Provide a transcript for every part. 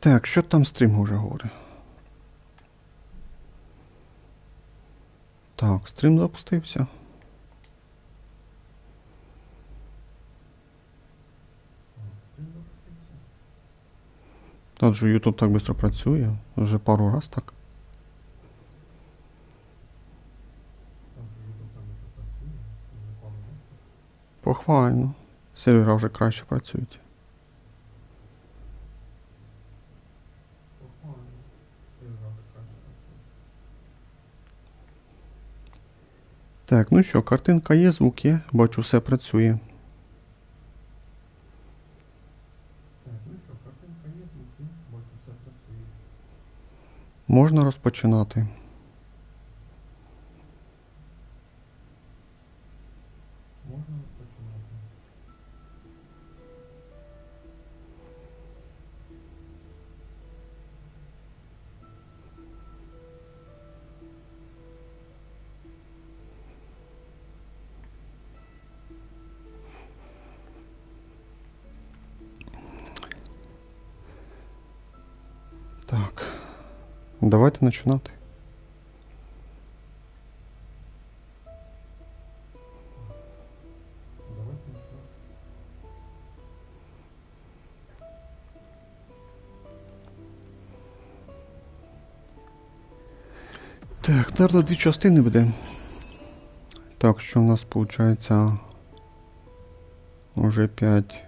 Так, що там стрім вже говорить? Так, стрім запустився. Тут же YouTube так швидко працює, вже пару раз так. Похвально. Сервера вже краще працюють. Так, ну що, картинка є, звук є, бачу, все працює. Можна розпочинати. Так, давайте починати. Так, зараз дві частини буде. Так, що в нас виходить уже 5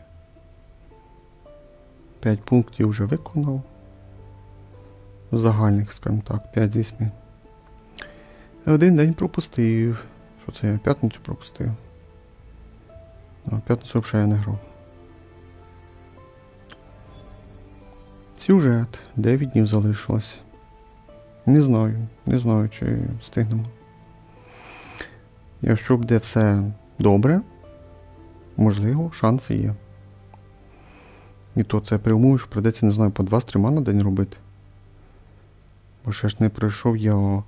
пунктів вже виконав. Загальних, скажімо так, 5 з 8. Один день пропустив. Що це я? П'ятницю пропустив. П'ятницю взагалі я не грав. Сюжет. 9 днів залишилось. Не знаю, чи встигнемо. Якщо буде все добре, можливо, шанси є. І то це при умові, що прийдеться, не знаю, по 2 стріма на день робити. Бо ще ж не пройшов я...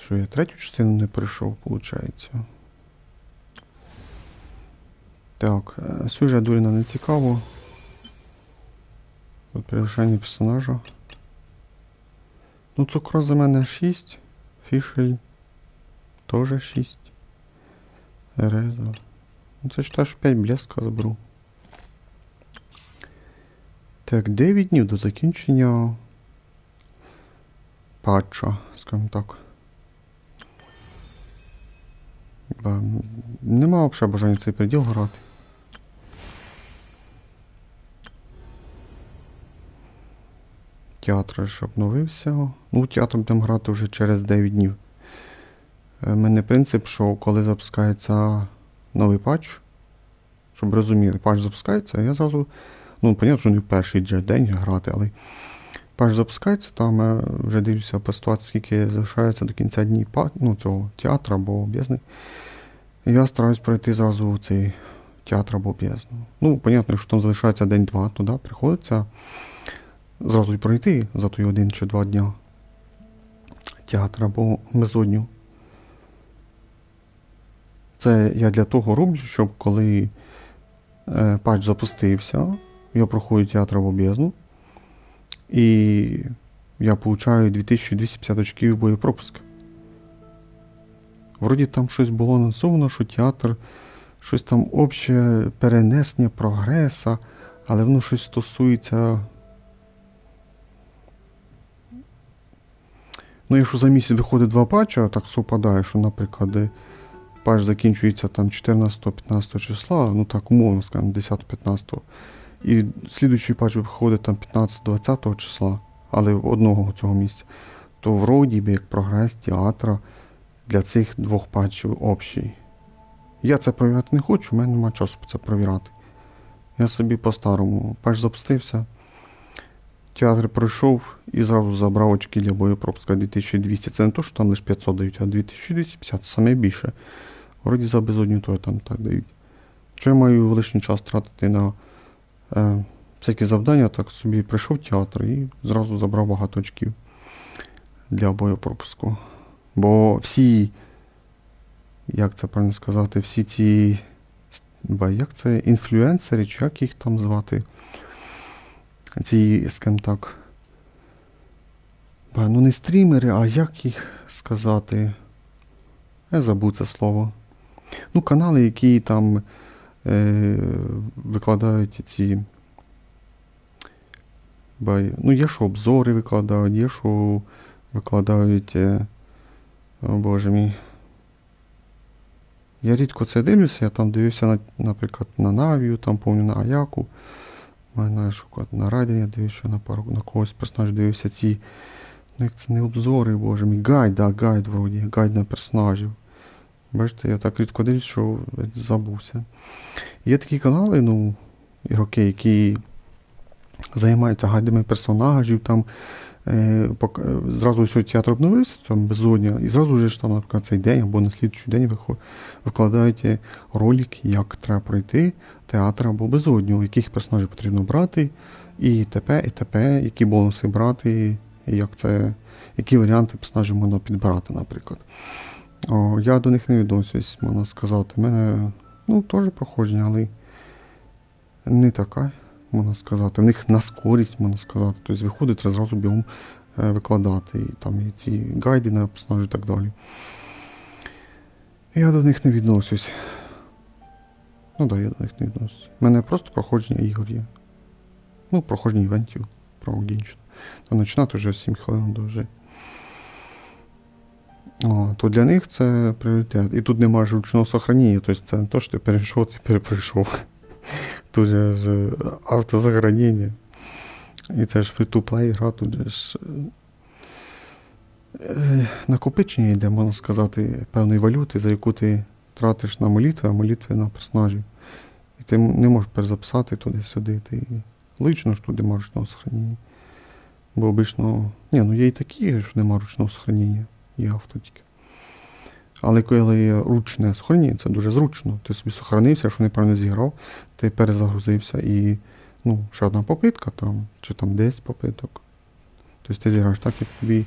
Що я третю частину не пройшов, виходить. Так, сюжет Дуріна не цікаво. Тут перелишання персонажа. Ну, цукро за мене 6. Фішель теж 6. Резо. Ну, це ж теж 5 блеска заберу. Так, 9 днів до закінчення патча, скажімо так. Нема взагалі бажання цей приділ грати. Театр ж обновився. Ну, театр будемо грати вже через 9 днів. У мене принцип, що коли запускається новий патч, щоб розуміли, патч запускається, я зразу, ну, понятно, що не в перший же день грати, але патч запускається, там вже дивлюся по ситуації, скільки залишається до кінця днів цього театру або бездни. І я стараюсь пройти зразу цей театр або бездну. Ну, понятно, що там залишається день-два, туди приходиться зразу й пройти за той 1 чи 2 дня театр або безодню. Це я для того роблю, щоб коли патч запустився, я проходжу театр або бездну, і я получаю 2250 очків боєпропуск. Вроді там щось було анонсовано, що театр, щось там обще перенесення прогреса, але воно щось стосується... Ну, якщо за місяць виходить 2 патча, так совпадає, що, наприклад, патч закінчується там 14-15 числа, ну так умовно скажімо, 10-15, і слідуючий патч виходить там 15-20 числа, але в одного цього місця, то вроді би як прогрес театра для цих 2 патчів общий. Я це перевіряти не хочу, у мене немає часу це перевіряти. Я собі по-старому патч запустився, театр пройшов і зразу забрав очки для боєпропуска 2200. Це не то, що там лише 500 дають, а 2250, саме більше. Вроді за безодню то там так дають. Що я маю лишній час тратити на всякі завдання, так собі прийшов в театр і зразу забрав багато очків для боєпропуску. Бо всі, як це правильно сказати, всі ці, як це, інфлюенсери, чи як їх там звати, ці, скажімо так, ну не стрімери, а як їх сказати? Я забув це слово. Ну, канали, які там викладають ці. Ну, є, що обзори викладають, є, що викладають. О боже мій. Я рідко це дивлюся, я там дивився, наприклад, на Навію, там помню на Аяку. Знаю, що на Райдені я дивився, на когось персонаж дивився ці. Ну, як це не обзори, боже мій, гайд вроді, гайд на персонажів. Бачите, я так рідко дивлюсь, що забувся. Є такі канали, ну, ігроки, які займаються гайдами персонажів, там зразу все театр обновився, там безодня, і зразу вже ж там, наприклад, цей день або на слідчий день викладають ролик, як треба пройти театр або безодню, яких персонажів потрібно брати, і т.п., які бонуси брати, і які варіанти персонажів можна підбирати, наприклад. Я до них не відносюсь, можна сказати. У мене, ну, теж проходження, але не така, можна сказати. В них на скорість, можна сказати. Тобто виходить, треба зразу бігом викладати. І там і ці гайди на персонажі і так далі. Я до них не відносюсь. Ну так, я до них не відносюсь. У мене просто проходження ігор є. Ну, проходження івентів про Genshin. Там починати вже 7 хвилин дуже. То для них це пріоритет. І тут немає ручного сохранення, тобто це не те, що ти переприйшов. Тут же ж автосохранення. І це ж free-to-play гра, тут же ж накопичення йде, можна сказати, певної валюти, за яку ти тратиш на молитви, а молитви на персонажів. І ти не можеш перезаписати туди-сюди. Логічно, що тут немає ручного сохранення. Бо обично, є і такі, що немає ручного сохранення. Є авто тільки. Але коли є ручне сохранення, це дуже зручно. Ти собі сохранився, що неправильно зіграв, ти перезагрузився і, ще одна попитка там, чи там 10 попиток. Тобто ти зіграєш так, як тобі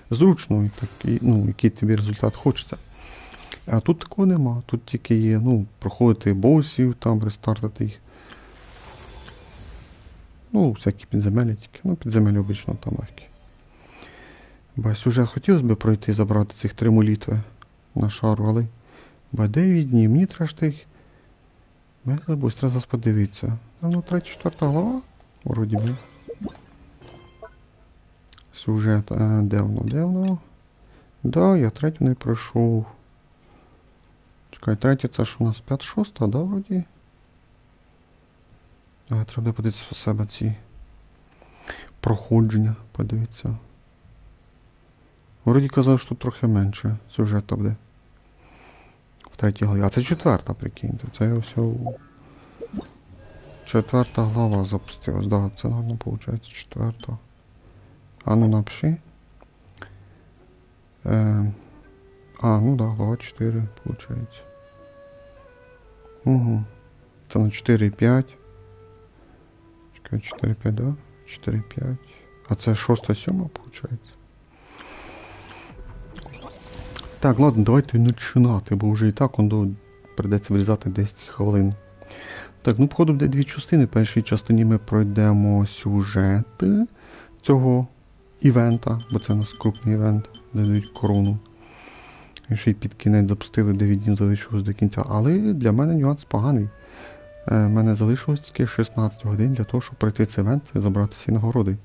зручно, який тобі результат хочеться. А тут такого нема. Тут тільки є, проходити босів, там, рестартити їх. Всякі підземелля тільки. Підземелля обично там легкі. Сюжет хотілося б пройти, забрати цих 3 молитви на шару, але 9 днів, мені треба ж тих. Я забув, треба зараз подивитися. 3-4 глава, вроді би. Сюжет, де воно? Да, я 3 не пройшов. Чекай, 3 це ж у нас 5-6, да, вроді? Треба подивитися по себе ці проходження, подивитися. Вроді казав, що тут трохи менше сюжету буде. В 3 главі. А це 4-та, прикиньте. Це все... 4-та глава запустилась. Да, це, наверное, виходить 4-та. Напиши. Глава 4, виходить. Угу. Це на 4.5. Чекай, 4.5, да? 4.5. А це 6-7, виходить. Так, ладно, давайте починати, бо вже і так прийдеться вирізати 10 хвилин. Так, походу буде 2 частини. В першій частині ми пройдемо сюжет цього івента, бо це у нас крупний івент, де дають корону. І ще й під кінець запустили 9 днів, залишилось до кінця. Але для мене нюанс поганий. Мене залишилось тільки 16 годин для того, щоб пройти цей івент і забрати всі нагороди.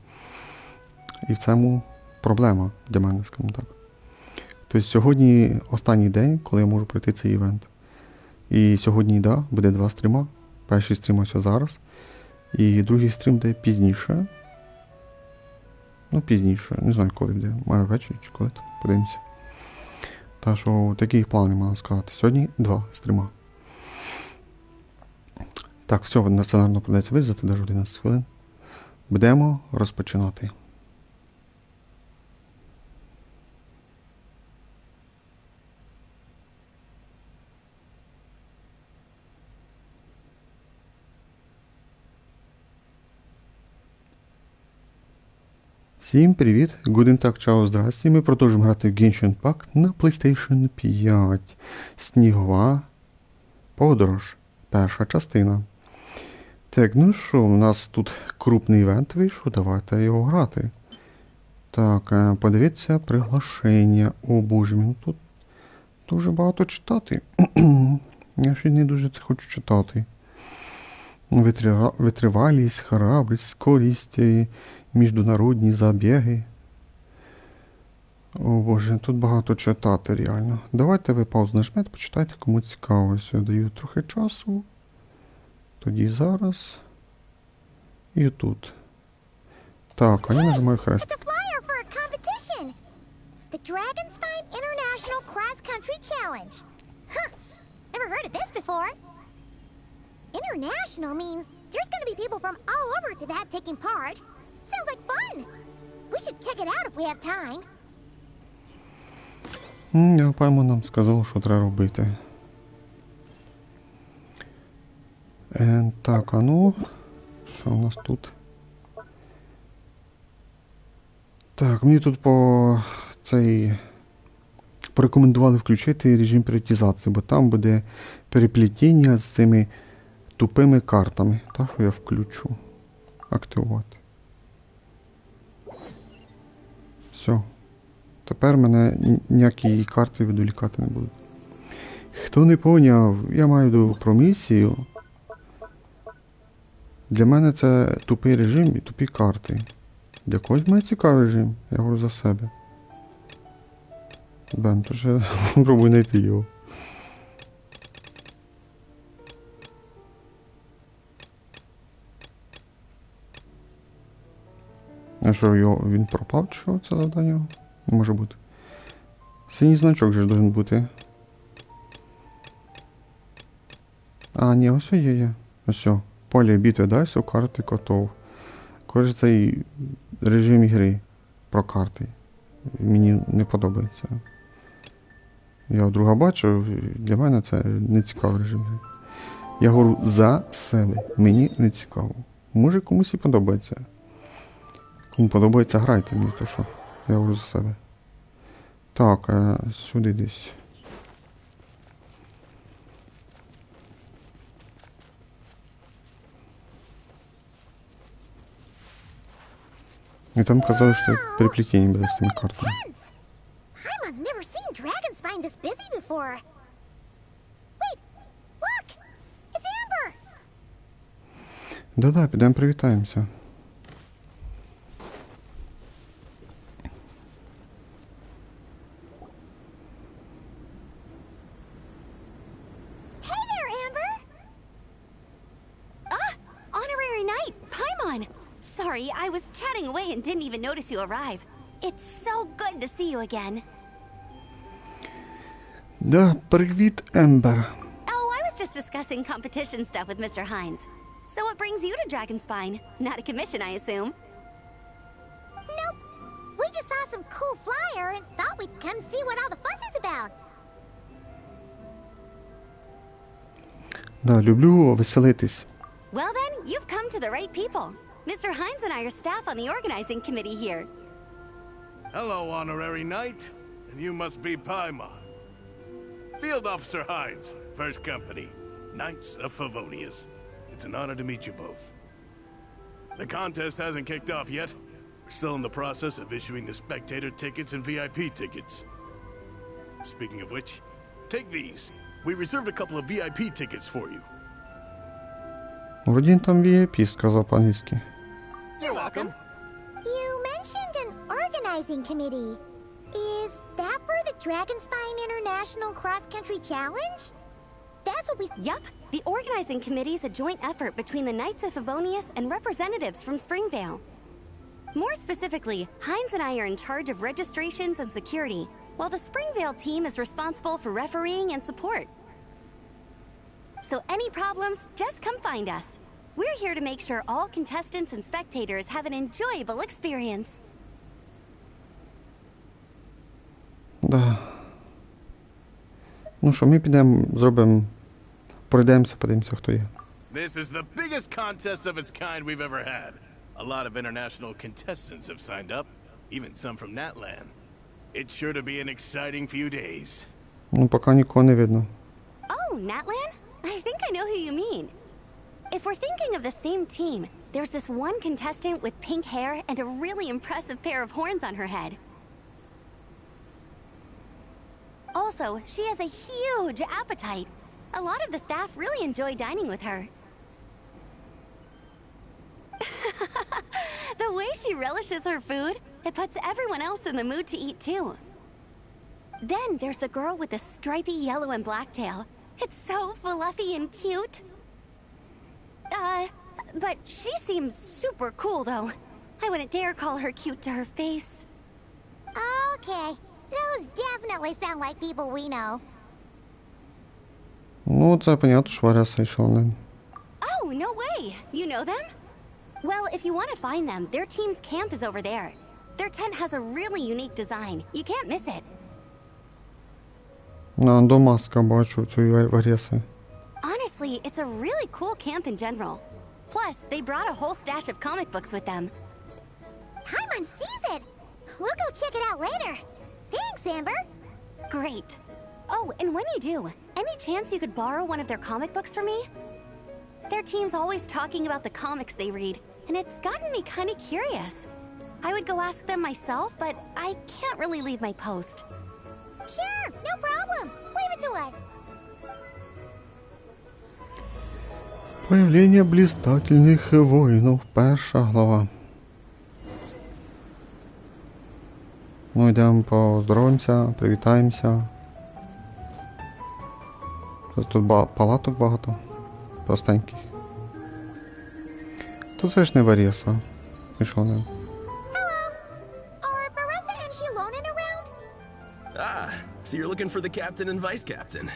І в цьому проблема для мене, скажімо так. Тобто сьогодні останній день, коли я можу пройти цей івент. І сьогодні, буде 2 стріма. Перший стрім ось зараз. І другий стрім буде пізніше. Пізніше. Не знаю, коли буде. Має ввечері чи коли. Подивимося. Так що такі плани, можна сказати. Сьогодні 2 стріма. Так, все, на це, наверное, придеться вирізати, навіть 11 хвилин. Будемо розпочинати. Всім привіт! Guten Tag, чао, здрасті. Ми продовжуємо грати в Genshin Impact на PlayStation 5. Снігова. Подорож. Перша частина. Так, ну що, у нас тут крупний івент вийшов, давайте його грати. Так, подивіться приглашення. О боже, мені тут дуже багато читати. Я ще не дуже це хочу читати. Витривалість, храбрість, скорість, міжнародні забіги. О боже, тут багато читати реально. Давайте ви паузу нажмете, почитайте, кому цікаво. Ось я даю трохи часу. Тоді зараз. І тут. Так, а я нажимаю хрест. The Dragon Spine International Cross Country Challenge. Huh. Never heard of this before. International means there's going to be people from all over to that taking part. Sounds like fun. We should check it out if we have time. Я пойму нам сказав, що треба робити. Так, а ну, що у нас тут? Так, мені тут порекомендували включити режим пріоритизації, бо там буде переплетіння з цими тупими картами. Так що я включу. Активувати. Все. Тепер мене ніякі карти відволікати не будуть. Хто не поняв, я маю до про місію. Для мене це тупий режим і тупі карти. Для когось має цікавий режим, я говорю за себе. Бен, то ще пробуй знайти його. А що, він пропав, чи що це завдання? Може бути. Синій значок же ж должен бути. А, ні, ось є. Ось. Поле битви, дайся у карти котов. Каже, цей режим ігри про карти. Мені не подобається. Я друга бачу, для мене це не цікавий режим гри. Я говорю за себе. Мені не цікаво. Може комусь і подобається. Кому подобається, грайте мені, то що. Я говорю за себе. Так, сюди десь. І там казали, що переплетіння буде з цими картами. Paimon's never seen Dragon Spine this busy before. Wait, look! It's Amber! Да-да, підемо привітаємося. Hey there, Amber! Honorary Knight, Paimon! Sorry, I was chatting away and didn't even notice you arrive. It's so good to see you again. Да, привіт, Ембер. Oh, I was just discussing competition stuff with Mr. Hines. So what brings you to Dragonspine? Not a commission, I assume? Nope. We just saw some cool flyer and thought we'd come see what all the fuss is about. Да, люблю веселитись. Well then, you've come to the right people. Mr. Hines and I are staff on the organizing committee here. Hello, Honorary Knight. And you must be Paimon. Field Officer Hines, First Company, Knights of Favonius. It's an honor to meet you both. The contest hasn't kicked off yet. We're still in the process of issuing the spectator tickets and VIP tickets. Speaking of which, take these. We reserved a couple of VIP tickets for you. Один там VIP, сказав по-англійськи. You're welcome. You mentioned an organizing committee. Is that for the Dragon Spine International Cross Country Challenge? That's what we... Yup, the organizing committee is a joint effort between the Knights of Favonius and representatives from Springvale. More specifically, Hines and I are in charge of registrations and security, while the Springvale team is responsible for refereeing and support. So any problems, just come find us. We're here to make sure all contestants and spectators have an enjoyable experience. Да. Ну що, ми підемо, пройдемося, подивимося, хто є. This is the biggest contest of its kind we've ever had. A lot of international contestants have signed up, even some from Natlan. It's sure to be an exciting few days. Ну, поки нікого не видно. Oh, Natlan? I think I know who you mean. if we're thinking of the same team, there's this one contestant with pink hair and a really impressive pair of horns on her head. Also, she has a huge appetite. A lot of the staff really enjoy dining with her. The way she relishes her food, it puts everyone else in the mood to eat too. Then there's the girl with the stripy yellow and black tail. It's so fluffy and cute. But she seems super cool though. I wouldn't dare call her cute to her face. Okay, those definitely sound like people we know. Ну, це понятно, що Варіаса і Шонен. Oh, no way! You know them? Well, if you want to find them, their team's camp is over there. Their tent has a really unique design. You can't miss it. До маска бачу цієї Варіаси. Honestly, it's a really cool camp in general. Plus, they brought a whole stash of comic books with them. Paimon sees it! We'll go check it out later. Thanks, Amber. Great. Oh, and when you do, any chance you could borrow one of their comic books from me? Their team's always talking about the comics they read, and it's gotten me kind of curious. I would go ask them myself, but I can't really leave my post. Sure, no problem. Leave it to us. Появление блистательных воинов. Перша глава. Ну, йдемо поздороваємося, привітаємося. Тут палаток багато. Простеньких. Тут це ж не Варіаса. І що не? Hello. Are Marissa and Shilonen around? Ah, so you're looking for the captain and vice captain.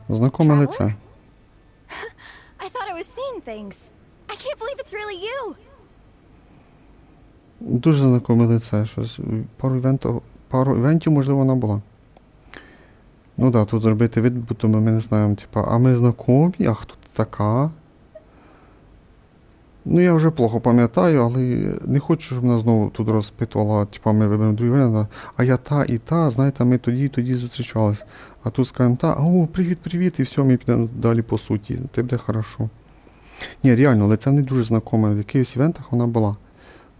Знакоме лице. I thought I was seeing things. I can't believe it's really you. Дуже знакоме лице. Щось. Пару івентів, можливо, вона була. Ну да, тут зробити вид, будто ми не знаємо, типа, а ми знайомі, а хто ти така? Ну я вже плохо пам'ятаю, але не хочу, щоб вона знову тут розпитувала, типа, ми виберемо другий варіант, а я та і та, знаєте, ми тоді зустрічались. А тут скажемо та, о, привіт, і все, ми підемо далі по суті, це буде хорошо. Ні, реально, лице не дуже знайоме, в якихось івентах вона була.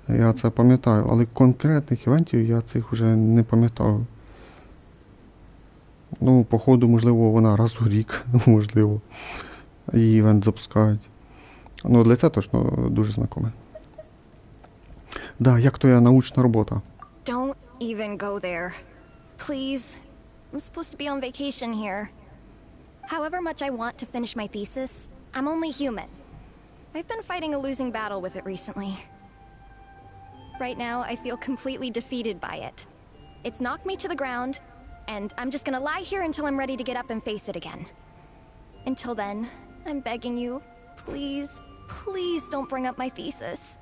Я це пам'ятаю, але конкретних івентів я цих вже не пам'ятаю. Ну, походу, можливо, вона раз у рік, можливо, її івент запускають. Ну, для це точно дуже знакоме. Да, як твоя научна робота? Don't even go there. Please. I'm supposed to be on vacation here. However much I want to finish my thesis, I'm only human. I've been fighting a losing battle with it recently. Right now, I feel completely defeated by it. It's knocked me to the ground, and I'm just gonna lie here until I'm ready to get up and face it again. Until then, I'm begging you, please don't bring up my thesis.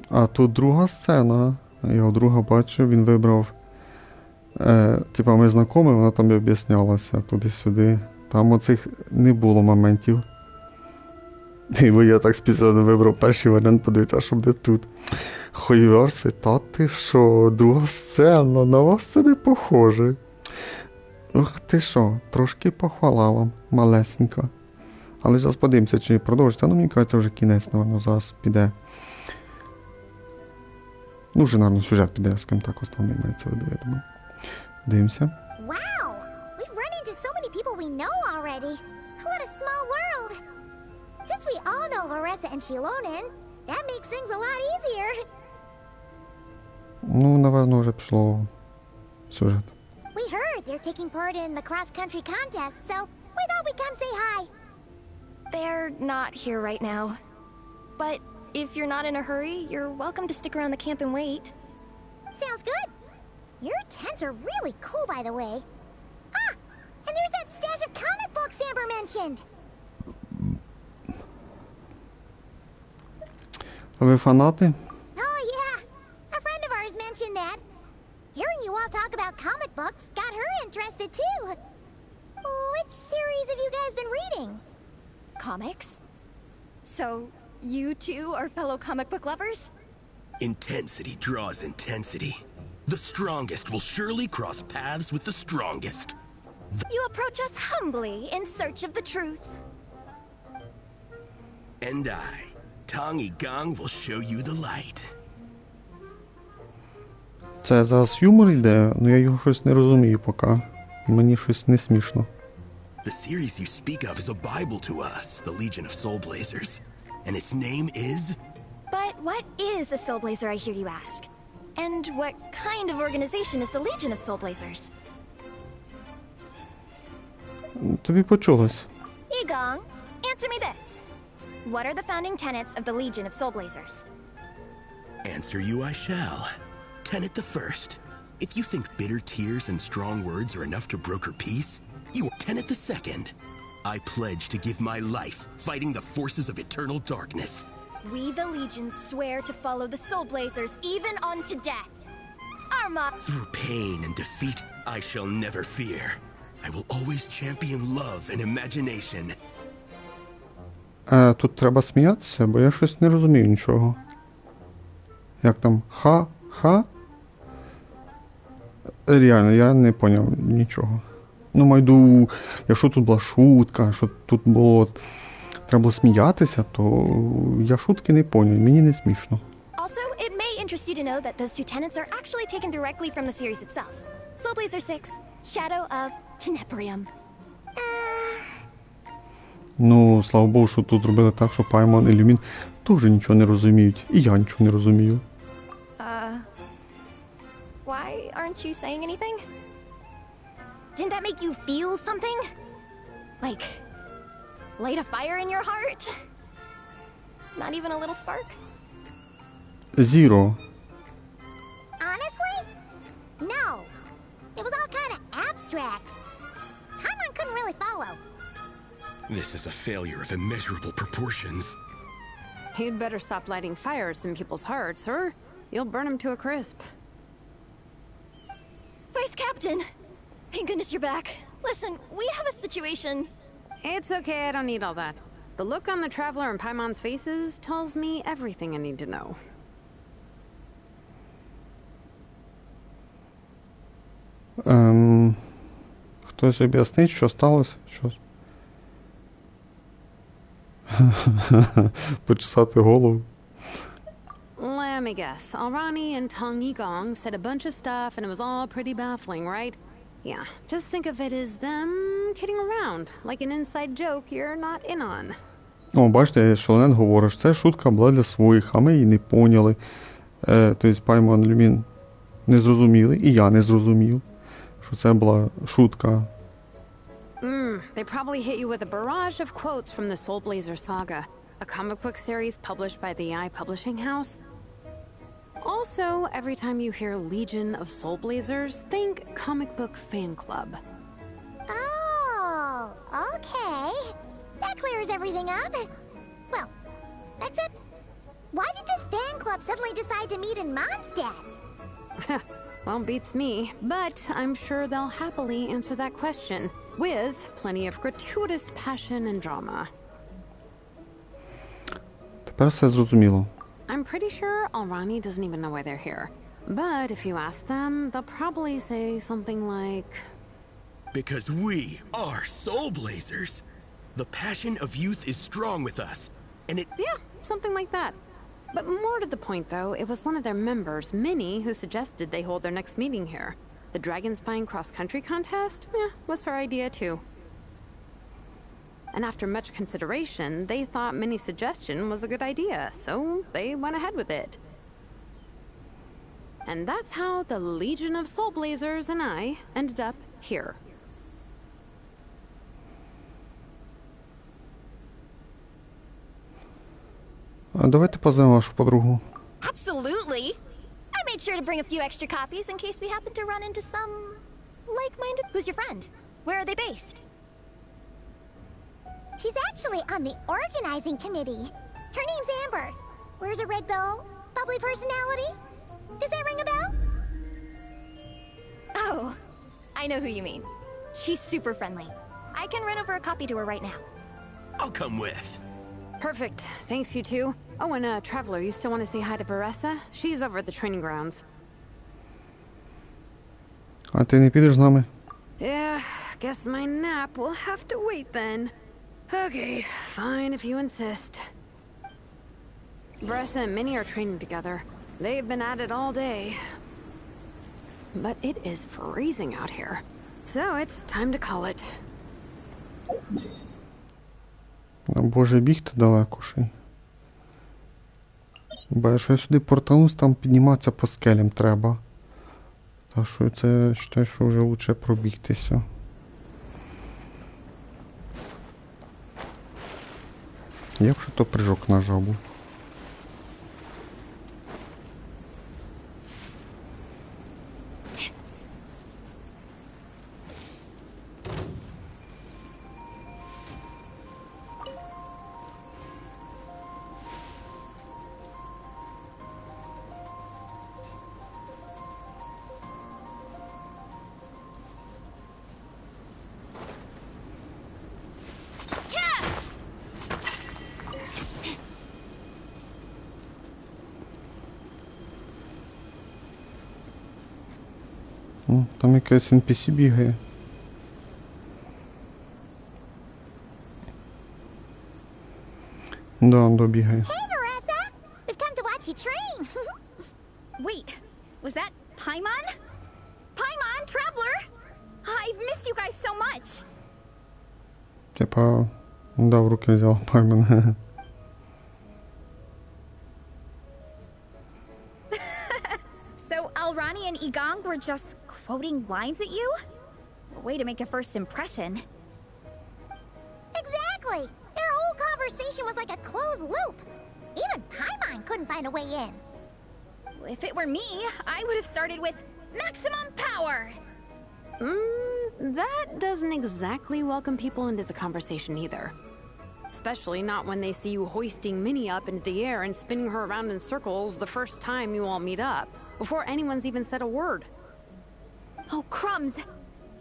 А тут друга сцена. Його друга бачу, він вибрав. Типа ми знайомі, вона там і об'яснялася туди-сюди. Там оцих не було моментів. Бо я так спеціально вибрав перший варіант, подивитися, що буде тут. Хойверси, та ти що, друга сцена, на вас це не похоже. Ох ти що, трошки похвала вам, малесенька. Але зараз подивимося, чи продовжиться. Ну, мені кажеться, вже кінець, напевно, зараз піде. Ну, вже, напевно, сюжет піде, скажімо так, основний мається в виду, я думаю. Дивимося. Wow, we've run into so many people we know already. What a small world. Since we all know Marissa and Shilonen, that makes things a lot easier. Ну, напевно, вже пішло сюжет. We heard they're taking part in the cross-country contest, so we thought we'd come say hi. They're not here right now. But if you're not in a hurry, you're welcome to stick around the camp and wait. Sounds good. Your tents are really cool, by the way. Ah, and there's that stash of comic books Amber mentioned. Ви фанати? Oh, yeah. A friend of ours mentioned that. Hearing you all talk about comic books got her interested, too. Which series have you guys been reading? Comics? So, you two are fellow comic book lovers? Intensity draws intensity. The strongest will surely cross paths with the strongest. You approach us humbly in search of the truth. And I, Tong Gong, will show you the light. Це зараз юмор йде, але я його щось не розумію поки. Мені щось не смішно. The series you speak of is a Bible to us, the Legion of Soul Blazers. And its name is... But what is a Soul Blazer, I hear you ask? And what kind of organization is the Legion of Soul Blazers? Тобі почулось. Igong, answer me this. What are the founding tenets of the Legion of Soul Blazers? Answer you I shall. Tenet the first. If you think bitter tears and strong words are enough to broker peace, you are tenet the second. I pledge to give my life fighting the forces of eternal darkness. We, the Legion, swear to follow the Soul Blazers even unto death. Arma! Through pain and defeat, I shall never fear. I will always champion love and imagination. Тут треба сміятися, бо я щось не розумію нічого. Як там? Ха? Реально, я не поняв нічого. Ну, майду, якщо тут була шутка, що тут було... Треба було сміятися, то я шутки не поняв, мені не смішно. Also, it may interest you to know that those two tenets are actually taken directly from the series itself. Soul Blazer 6, Shadow of Tenebrium. Ну, слава Богу, що тут зробили так, що Паймон і Люмін теж нічого не розуміють. І я нічого не розумію. Why aren't you saying anything? Didn't that make you feel something? Like, light a fire in your heart? Not even a little spark? Zero. Honestly? No. It was all kind of abstract. Paimon couldn't really follow. This is a failure of immeasurable proportions. You'd better stop lighting fires in people's hearts, or you'll burn them to a crisp. Vice Captain! Thank goodness you're back. Listen, we have a situation. It's okay, I don't need all that. The look on the Traveler and Paimon's faces tells me everything I need to know. Хтось об'яснить, що сталося? Щось. Почесати голову. Let me guess. Alrani and Tong Yigong said a bunch of stuff and it was all pretty baffling, right? Yeah, just think of it as them kidding around, like an inside joke you're not in on. О, бачите, Шоленен говорить, це шутка була для своїх, а ми її не поняли. Тобто Паймон і Люмін не зрозуміли, і я не зрозумів, що це була шутка. They probably hit you with a barrage of quotes from the Soul Blazer saga, a comic book series published by the AI publishing house. Also, every time you hear Legion of Soul Blazers, think comic book fan club. Oh, okay. That clears everything up. Well, except, why did this fan club suddenly decide to meet in Mondstadt? Well, beats me, but I'm sure they'll happily answer that question, with plenty of gratuitous passion and drama. Тепер все зрозуміло. I'm pretty sure Alrani doesn't even know why they're here. But if you ask them, they'll probably say something like... Because we are Soul Blazers. The passion of youth is strong with us, and it... Yeah, something like that. But more to the point, though, it was one of their members, Minnie, who suggested they hold their next meeting here. The Dragon Spine cross-country contest? Yeah, was her idea, too. And after much consideration, they thought Minnie's suggestion was a good idea, so they went ahead with it. And that's how the Legion of Soul Blazers and I ended up here. Давайте позовемо вашу подругу. Absolutely! I made sure to bring a few extra copies in case we happen to run into some... like-minded... Who's your friend? Where are they based? She's actually on the organizing committee. Her name's Amber. Wears a red bow, bubbly personality. Does that ring a bell? Oh, I know who you mean. She's super friendly. I can run over a copy to her right now. I'll come with. Perfect. Thanks, you two. Oh, and Traveler, you still want to say hi to Varessa? She's over at the training grounds. А ти не підеш з нами? Yeah, guess my nap will have to wait then. Okay, fine if you insist. Vressa and Minnie are training together. They've been at it all day. But it is freezing out here. So it's time to call it. Боже, бігти далеко ще й. Бо якщо я сюди портанусь, там підніматися по скелям треба. Так що це, вважаю, що вже лучше пробігтися. Я б ще то прыжок нажав був. О, там якийсь NPC бігає. Да, добігає. Hey, Marissa! We've come to watch you train. Wait, was that Paimon? Paimon, Traveler! I've missed you guys so much! Типа, да, в руки взял Паймен. So Alrani and Igong were just quoting lines at you? Way to make a first impression. Exactly! Their whole conversation was like a closed loop. Even Paimon couldn't find a way in. If it were me, I would have started with maximum power! That doesn't exactly welcome people into the conversation either. Especially not when they see you hoisting Minnie up into the air and spinning her around in circles the first time you all meet up, before anyone's even said a word. Oh, crumbs!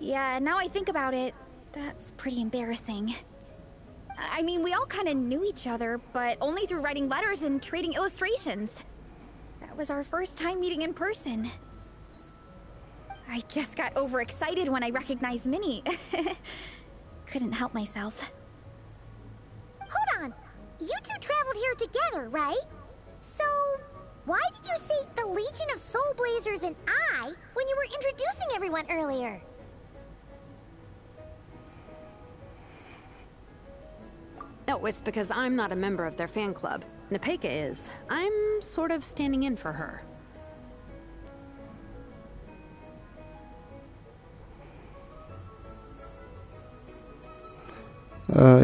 Yeah, now I think about it, that's pretty embarrassing. I mean, we all kind of knew each other, but only through writing letters and trading illustrations. That was our first time meeting in person. I just got overexcited when I recognized Minnie. Couldn't help myself. Hold on. You two traveled here together, right? So, why did you say the Legion of Soul Blazers and I when you were introducing everyone earlier? Oh, it's because I'm not a member of their fan club. Nepeka is. I'm sort of standing in for her.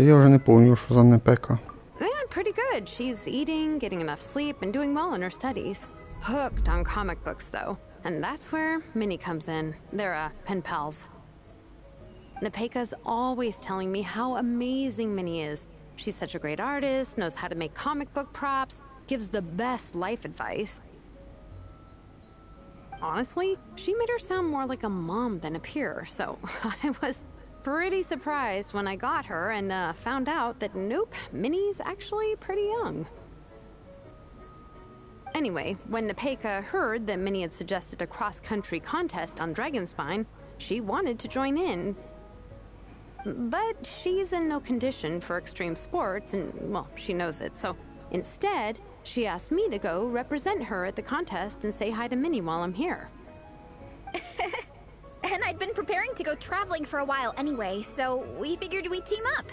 Я вже не пам'ятаю, що за Непека. Yeah, pretty good. She's eating, getting enough sleep, and doing well in her studies. Hooked on comic books, though. And that's where Minnie comes in. They're, pen pals. Nepeka's always telling me how amazing Minnie is. She's such a great artist, knows how to make comic book props, gives the best life advice. Honestly, she made her sound more like a mom than a peer, so I was pretty surprised when I got her and found out that nope, Minnie's actually pretty young. Anyway, when Nepeka heard that Minnie had suggested a cross-country contest on Dragonspine, she wanted to join in. But she's in no condition for extreme sports, and, well, she knows it, so instead, she asked me to go represent her at the contest and say hi to Minnie while I'm here. And I'd been preparing to go traveling for a while anyway, so we figured we'd team up.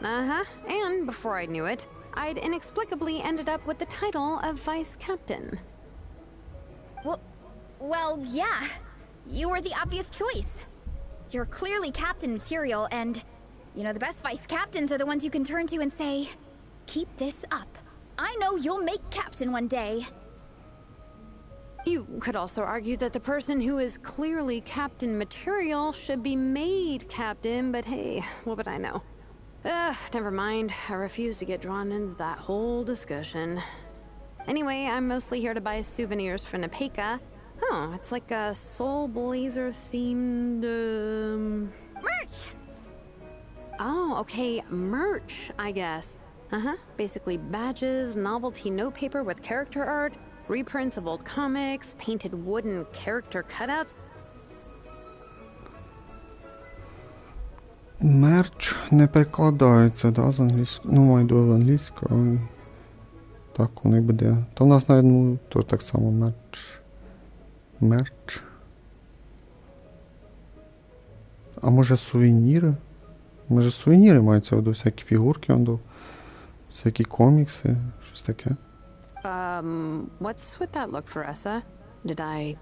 Uh-huh, and before I knew it, I'd inexplicably ended up with the title of Vice Captain. Well, yeah. You were the obvious choice. You're clearly captain material, and, you know, the best vice captains are the ones you can turn to and say, keep this up. I know you'll make captain one day. You could also argue that the person who is clearly captain material should be made captain, but hey, what would I know? Never mind. I refuse to get drawn into that whole discussion. Anyway, I'm mostly here to buy souvenirs for Nepeka. Oh, it's like a Soul Blazer themed, Merch! Oh, okay, merch, I guess. Uh-huh, basically badges, novelty notepaper with character art, reprints of old comics, painted wooden character cutouts. Мерч не перекладається, да, з англійської. Ну, маю до англійської. Так воно і буде. То в нас, навіть, ну, то так само мерч. Мерч. А може сувеніри? Може сувеніри маються в виду, всякі фігурки, всякі комікси, щось таке. What's with that look, Faressa? Did I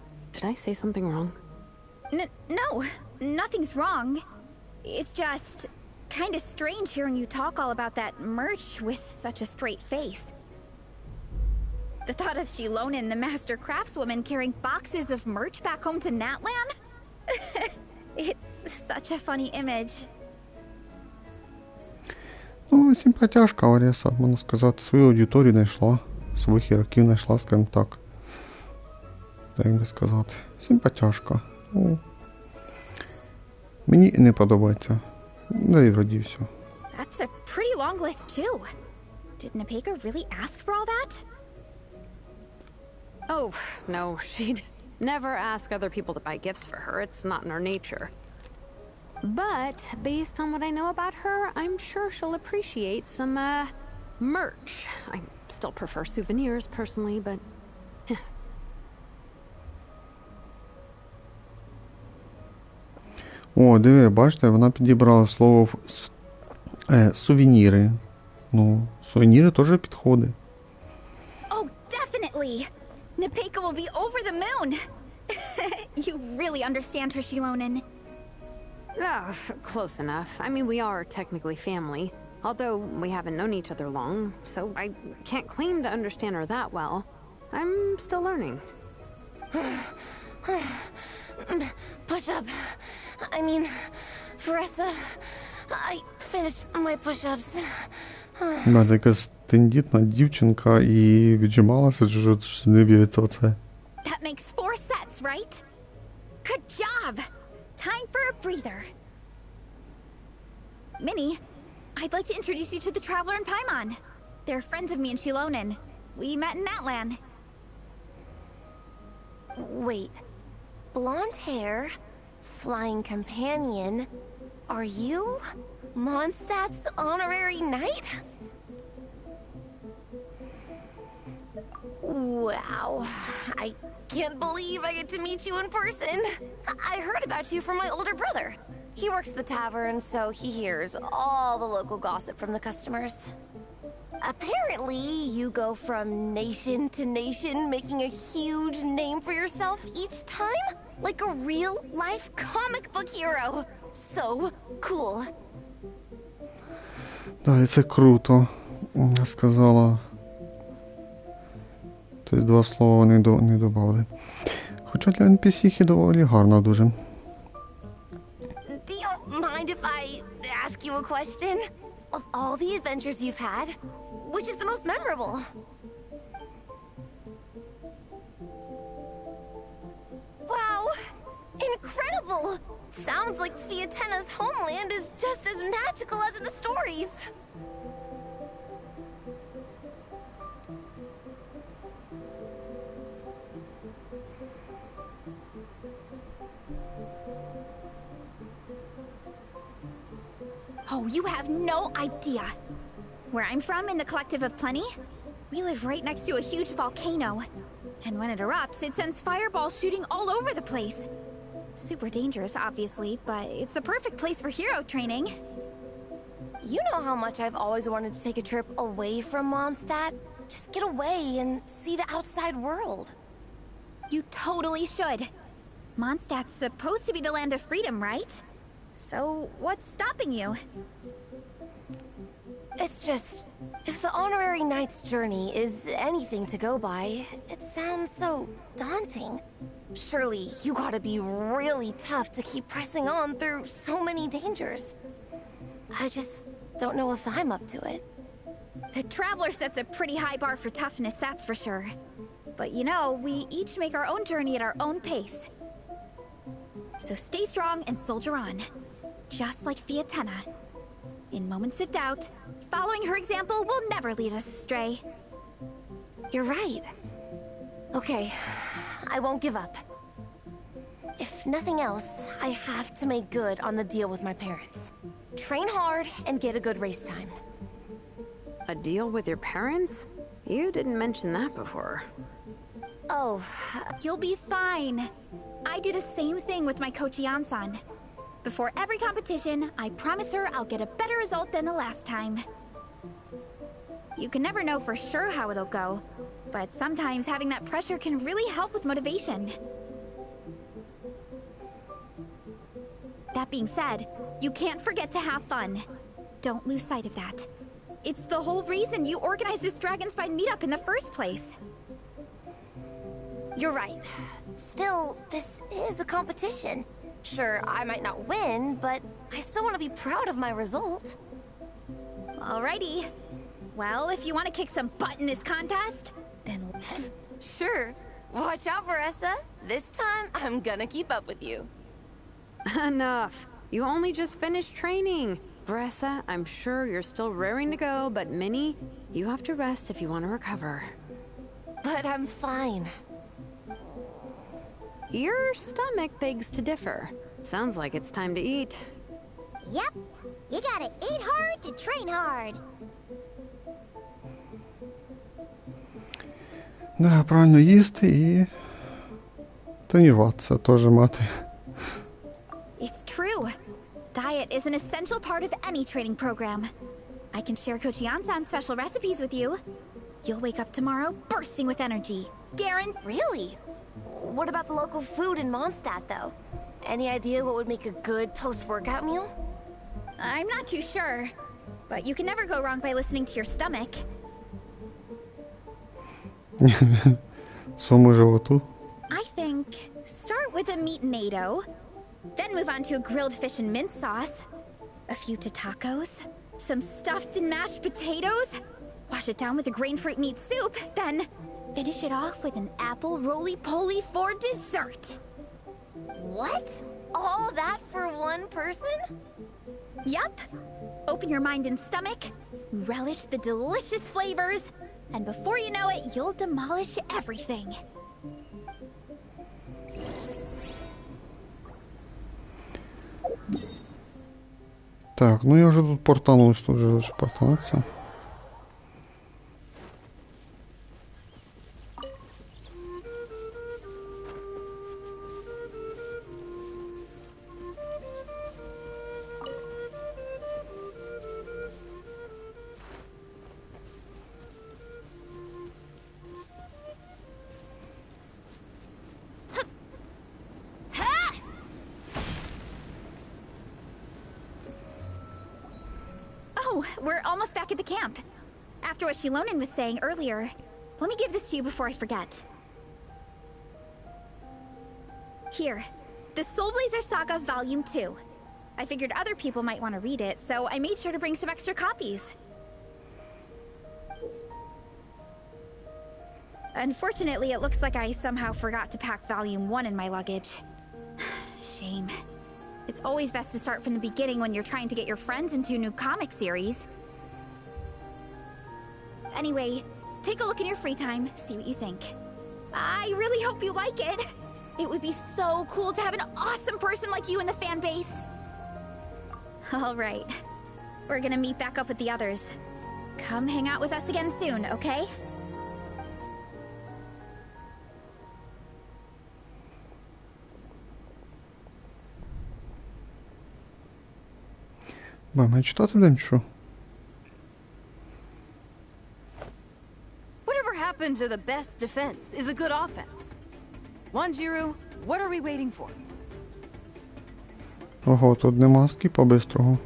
say something wrong? No, nothing's wrong. It's just kind of strange hearing you talk all about that merch with such a straight face. The thought of Shilonen, the master craftswoman, carrying boxes of merch back home to Natlan? It's such a funny image. Ну, симпатяшка Оріса, можна сказати, свою аудиторію знайшла, своїх ігроків знайшла, скажімо так. Так би сказати. Симпатяшка. Ну, мені не подобається. Да і вроді все. That's a pretty long list too. Did Nepeka really ask for all that? Oh, no, she'd never ask other people to buy gifts for her. It's not in her nature. But based on what I know about her, I'm sure she'll appreciate some, merch. I still prefer souvenirs personally, but... О, диви, бачите, вона підібрала слово сувеніри. Ну, сувеніри теж підходить. Oh, definitely! Nepeka will be over the moon! You really understand her, Shilonen. Oh, close enough. I mean, we are technically family. Although we haven't known each other long, so I can't claim to understand her that well. I'm still learning. Push-up. I mean, Faressa, I finished my push-ups. Вона якась тендітна дівчинка і віджималася, що не віриться в це. That makes 4 sets, right? Good job! Time for a breather. Minnie, I'd like to introduce you to the Traveler and Paimon. They're friends of me and Shilonen. We met in Natlan. Wait. Blonde hair, flying companion. Are you Mondstadt's honorary knight? Wow. I can't believe I get to meet you in person. I heard about you from my older brother. He works at the tavern, so he hears all the local gossip from the customers. Apparently, you go from nation to nation, making a huge name for yourself each time? Like a real-life comic book hero. So cool. Так, і це круто, я сказала. Тобто 2 слова не додали. Хоча для NPC доволі гарно дуже. Do you mind if I ask you a question? Of all the adventures you've had, which is the most memorable? Wow! Incredible! Sounds like Fiatena's homeland is just as magical as in the stories. Oh, you have no idea. Where I'm from, in the Collective of Plenty, we live right next to a huge volcano. And when it erupts, it sends fireballs shooting all over the place. Super dangerous, obviously, but it's the perfect place for hero training. You know how much I've always wanted to take a trip away from Mondstadt? Just get away and see the outside world. You totally should. Mondstadt's supposed to be the land of freedom, right? So, what's stopping you? It's just, if the honorary knight's journey is anything to go by, it sounds so daunting. Surely you gotta be really tough to keep pressing on through so many dangers. I just don't know if I'm up to it. The Traveler sets a pretty high bar for toughness, that's for sure. But you know, we each make our own journey at our own pace. So stay strong and soldier on. Just like Fiatena. In moments of doubt, following her example will never lead us astray. You're right. Okay, I won't give up. If nothing else, I have to make good on the deal with my parents. Train hard and get a good race time. A deal with your parents? You didn't mention that before. Oh, You'll be fine. I do the same thing with my coach Yan-san. Before every competition, I promise her I'll get a better result than the last time. You can never know for sure how it'll go, but sometimes having that pressure can really help with motivation. That being said, you can't forget to have fun. Don't lose sight of that. It's the whole reason you organized this Dragon Spine meetup in the first place. you're right. Still, this is a competition. Sure, I might not win, but I still want to be proud of my result. Alrighty. Well, if you want to kick some butt in this contest, then Sure. Watch out, Vanessa. This time, I'm gonna keep up with you. Enough. You only just finished training. Vanessa, I'm sure you're still raring to go, but Minnie, you have to rest if you want to recover. But I'm fine. Your stomach begs to differ. Sounds like it's time to eat. Yep. You gotta eat hard to train hard. Да, правильно їсти і тренуватися теж мати. it's true. Diet is an essential part of any training program. I can share Coach Yan-san's special recipes with you. You'll wake up tomorrow bursting with energy. Really? What about the local food in Mondstadt, though? Any idea what would make a good post-workout meal? I'm not too sure, but you can never go wrong by listening to your stomach. Своєму животу. I think start with a meat natto, then move on to a grilled fish and mint sauce, a few tacos, some stuffed and mashed potatoes, wash it down with a grain fruit meat soup, then finish it off with an apple roly-poly for dessert. What? All that for one person? Yup. Open your mind and stomach, relish the delicious flavors, and before you know it, you'll demolish everything. Так, ну я вже тут портанусь, тут вже хочу портанутися. Oh, we're almost back at the camp. After what Shilonen was saying earlier, let me give this to you before I forget. Here, the Soul Blazer Saga Volume 2. I figured other people might want to read it, so I made sure to bring some extra copies. Unfortunately, it looks like I somehow forgot to pack Volume 1 in my luggage. Shame. It's always best to start from the beginning when you're trying to get your friends into a new comic series. Anyway, take a look in your free time, see what you think. I really hope you like it. It would be so cool to have an awesome person like you in the fan base. Alright, we're gonna meet back up with the others. Come hang out with us again soon, okay? Мама, читати будемо, що? Whatever happens to the best defense is a good offense. Wanjiru, what are we waiting for? Ого, тут нема скіпа бистрого.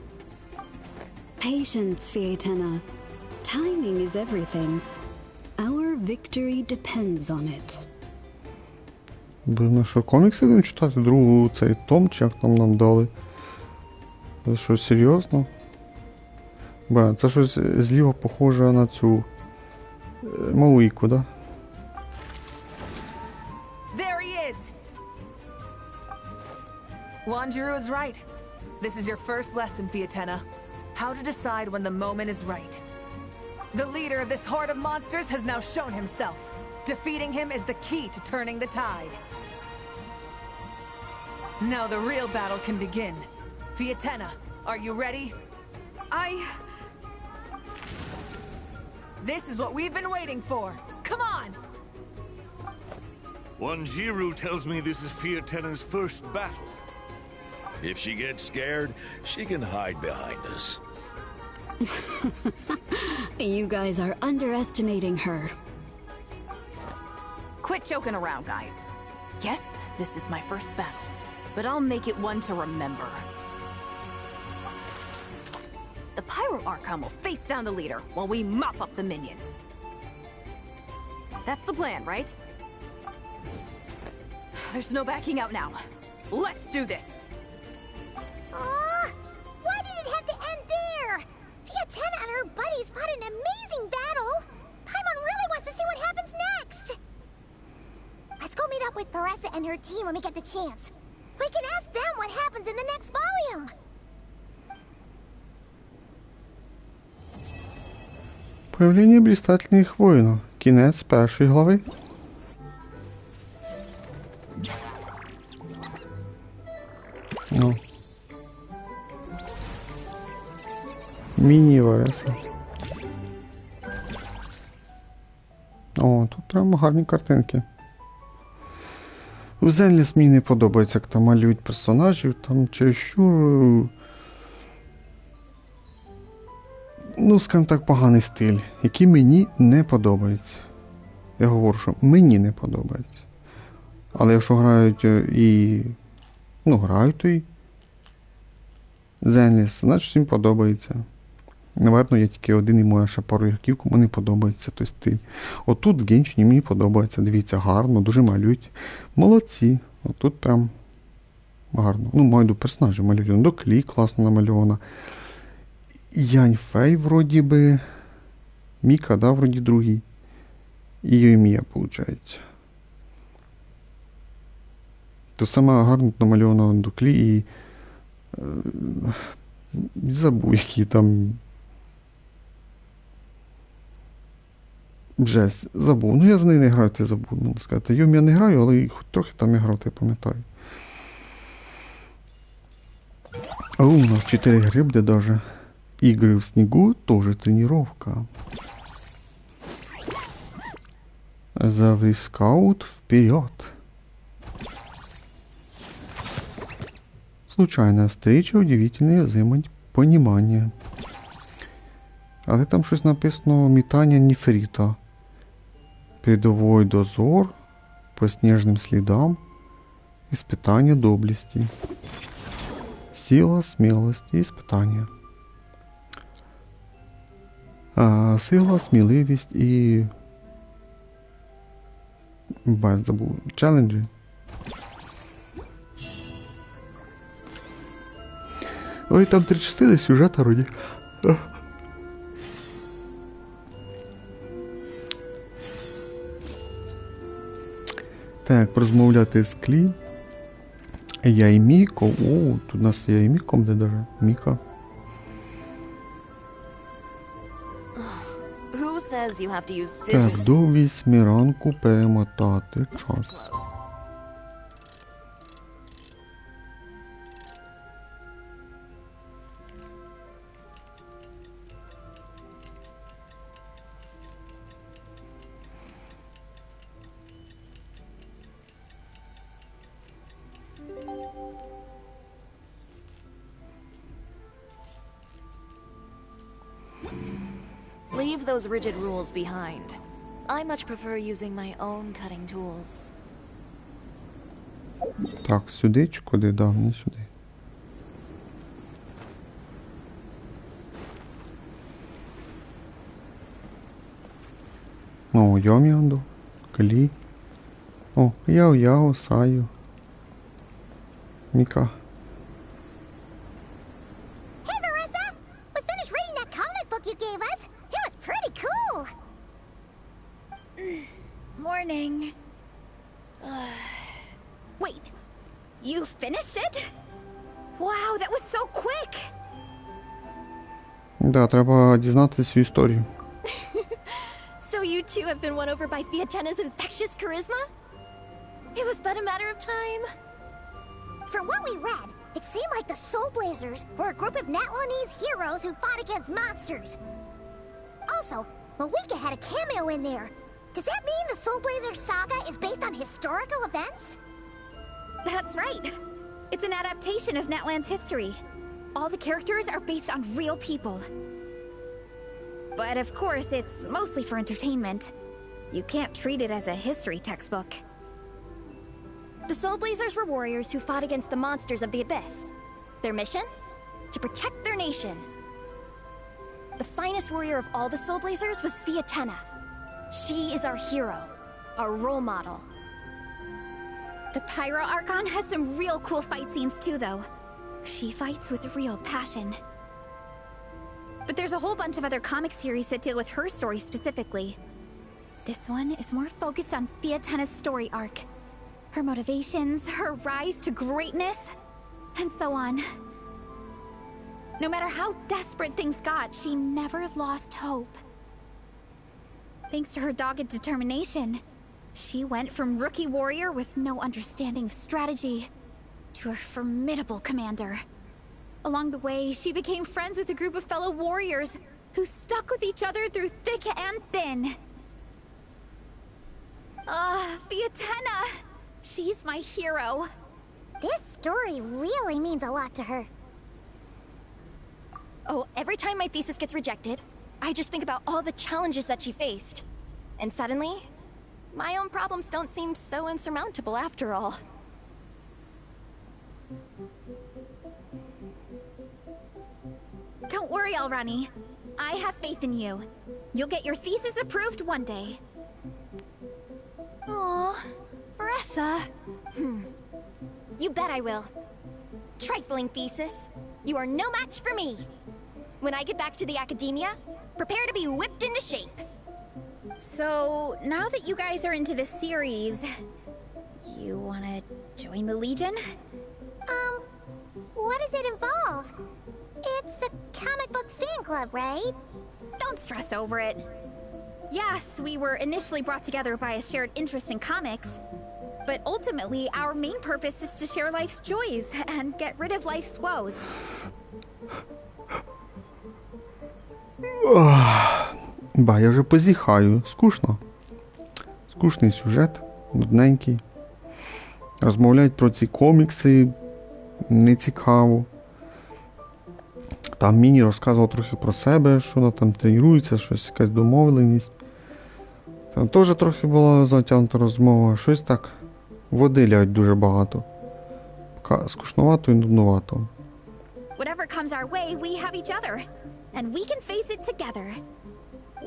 Patience, Fiatena. Timing is everything. Our victory depends on it. Блин, ну що, комікси будемо читати? Другу цей том, чи як там нам дали? Це що, серйозно? Бля, це щось зліва похоже на цю Малуйку, да? There he is! Wanjiru is right. This is your first lesson, Fiatena. How to decide when the moment is right. The leader of this horde of monsters has now shown himself. Defeating him is the key to turning the tide. Now the real battle can begin. Fiatenna, are you ready? This is what we've been waiting for. Come on! Wanjiru tells me this is Fiatenna's first battle. If she gets scared, she can hide behind us. You guys are underestimating her. Quit joking around, guys. Yes, this is my first battle, but I'll make it one to remember. The Pyro Archon will face down the leader while we mop up the minions. That's the plan, right? There's no backing out now. Let's do this! Why did it have to end there? Fiatenna and her buddies fought an amazing battle. Paimon really wants to see what happens next. Let's go meet up with Paressa and her team when we get the chance. We can ask them what happens in the next volume. Появлення блістательних воїнів. Кінець першої глави. Ну. Міні-вереса. О, тут прямо гарні картинки. В Zenless мені не подобається, як там малюють персонажів, там чересчур... Ну, скажімо так, поганий стиль, який мені не подобається. Я говорю, що мені не подобається. Але якщо грають і... Ну, грають то і... Zenless, значить всім подобається. Наверно, є тільки один і моя ще пару ігроків, кому не подобається той стиль. Отут в Геншині мені подобається. Дивіться, гарно, дуже малюють. Молодці. Отут прям гарно. Ну, маю до персонажів малюють. До Клі класно намальована. Яньфей, вроді би. Міка, да, вроді другий. І Йоймія, виходить. То саме гарно намальовано до Клі і... Забув, які там... Жесть, забув. Ну я за неї не граю, ти забув, можна сказати. Йом я не граю, але хоч трохи там я грав, ти пам'ятаю. А у нас 4 гри буде даже. Игры в снегу тоже тренировка. Заври скаут вперед. Случайная встреча, удивительное взаимопонимание. Але там щось написано метание нефрита. Передовой дозор по снежным следам. Испытание доблести. Сила, смелость и испытание. Сила, сміливість і... Бать, забув. Челенджі. Ой, там 3 частини сюжета вроді. Так, порозмовляти з Клі. Я і Міко. О, тут у нас є і Міко, де даже Міка. Так, до 8 ранку перемотати час. Leave those rigid rules behind. I much prefer using my own cutting tools. Так, сюди чи куди? Да, не сюди. О, Йоміанду, Клі. О, Яо-Яо, Саю. Міка. Hey, Marissa! We finished reading that comic book you gave us. It was pretty cool. Morning. Wait, you finished it? Wow, that was so quick! Да, треба дізнатися всю історію. So you too have been won over by Fiatenna's infectious charisma? It was but a matter of time. From what we read, it seemed like the Soul Blazers were a group of Natlanese heroes who fought against monsters. Also, Malika had a cameo in there. Does that mean the Soul Blazer saga is based on historical events? That's right. It's an adaptation of Natlan's history. All the characters are based on real people. But of course, it's mostly for entertainment. You can't treat it as a history textbook. The Soul Blazers were warriors who fought against the monsters of the Abyss. Their mission? To protect their nation. The finest warrior of all the Soul Blazers was Fiatenna. She is our hero, our role model. The Pyro Archon has some real cool fight scenes too, though. She fights with real passion. But there's a whole bunch of other comic series that deal with her story specifically. This one is more focused on Fiatenna's story arc. Her motivations, her rise to greatness, and so on. No matter how desperate things got, she never lost hope. Thanks to her dogged determination, she went from rookie warrior with no understanding of strategy to a formidable commander. Along the way, she became friends with a group of fellow warriors who stuck with each other through thick and thin. Fiatenna! She's my hero. This story really means a lot to her. Oh, every time my thesis gets rejected, I just think about all the challenges that she faced. And suddenly, my own problems don't seem so insurmountable after all. Don't worry, Alrani. I have faith in you. You'll get your thesis approved one day. Aw, Veressa. You bet I will. Trifling thesis. You are no match for me. When I get back to the academia, prepare to be whipped into shape. So, now that you guys are into this series, you wanna join the Legion? What does it involve? It's a comic book fan club, right? Don't stress over it. Yes, we were initially brought together by a shared interest in comics, but ultimately our main purpose is to share life's joys and get rid of life's woes. Ба, я вже позіхаю. Скучно. Скучний сюжет, нудненький. Розмовляють про ці комікси. Нецікаво. Там Міні розказував трохи про себе, що вона там тренується, щось, якась домовленість. Там теж трохи була затягнута розмова. Щось так води лять дуже багато. Скучновато і нудновато. Whatever comes our way, we have each other. And we can face it together.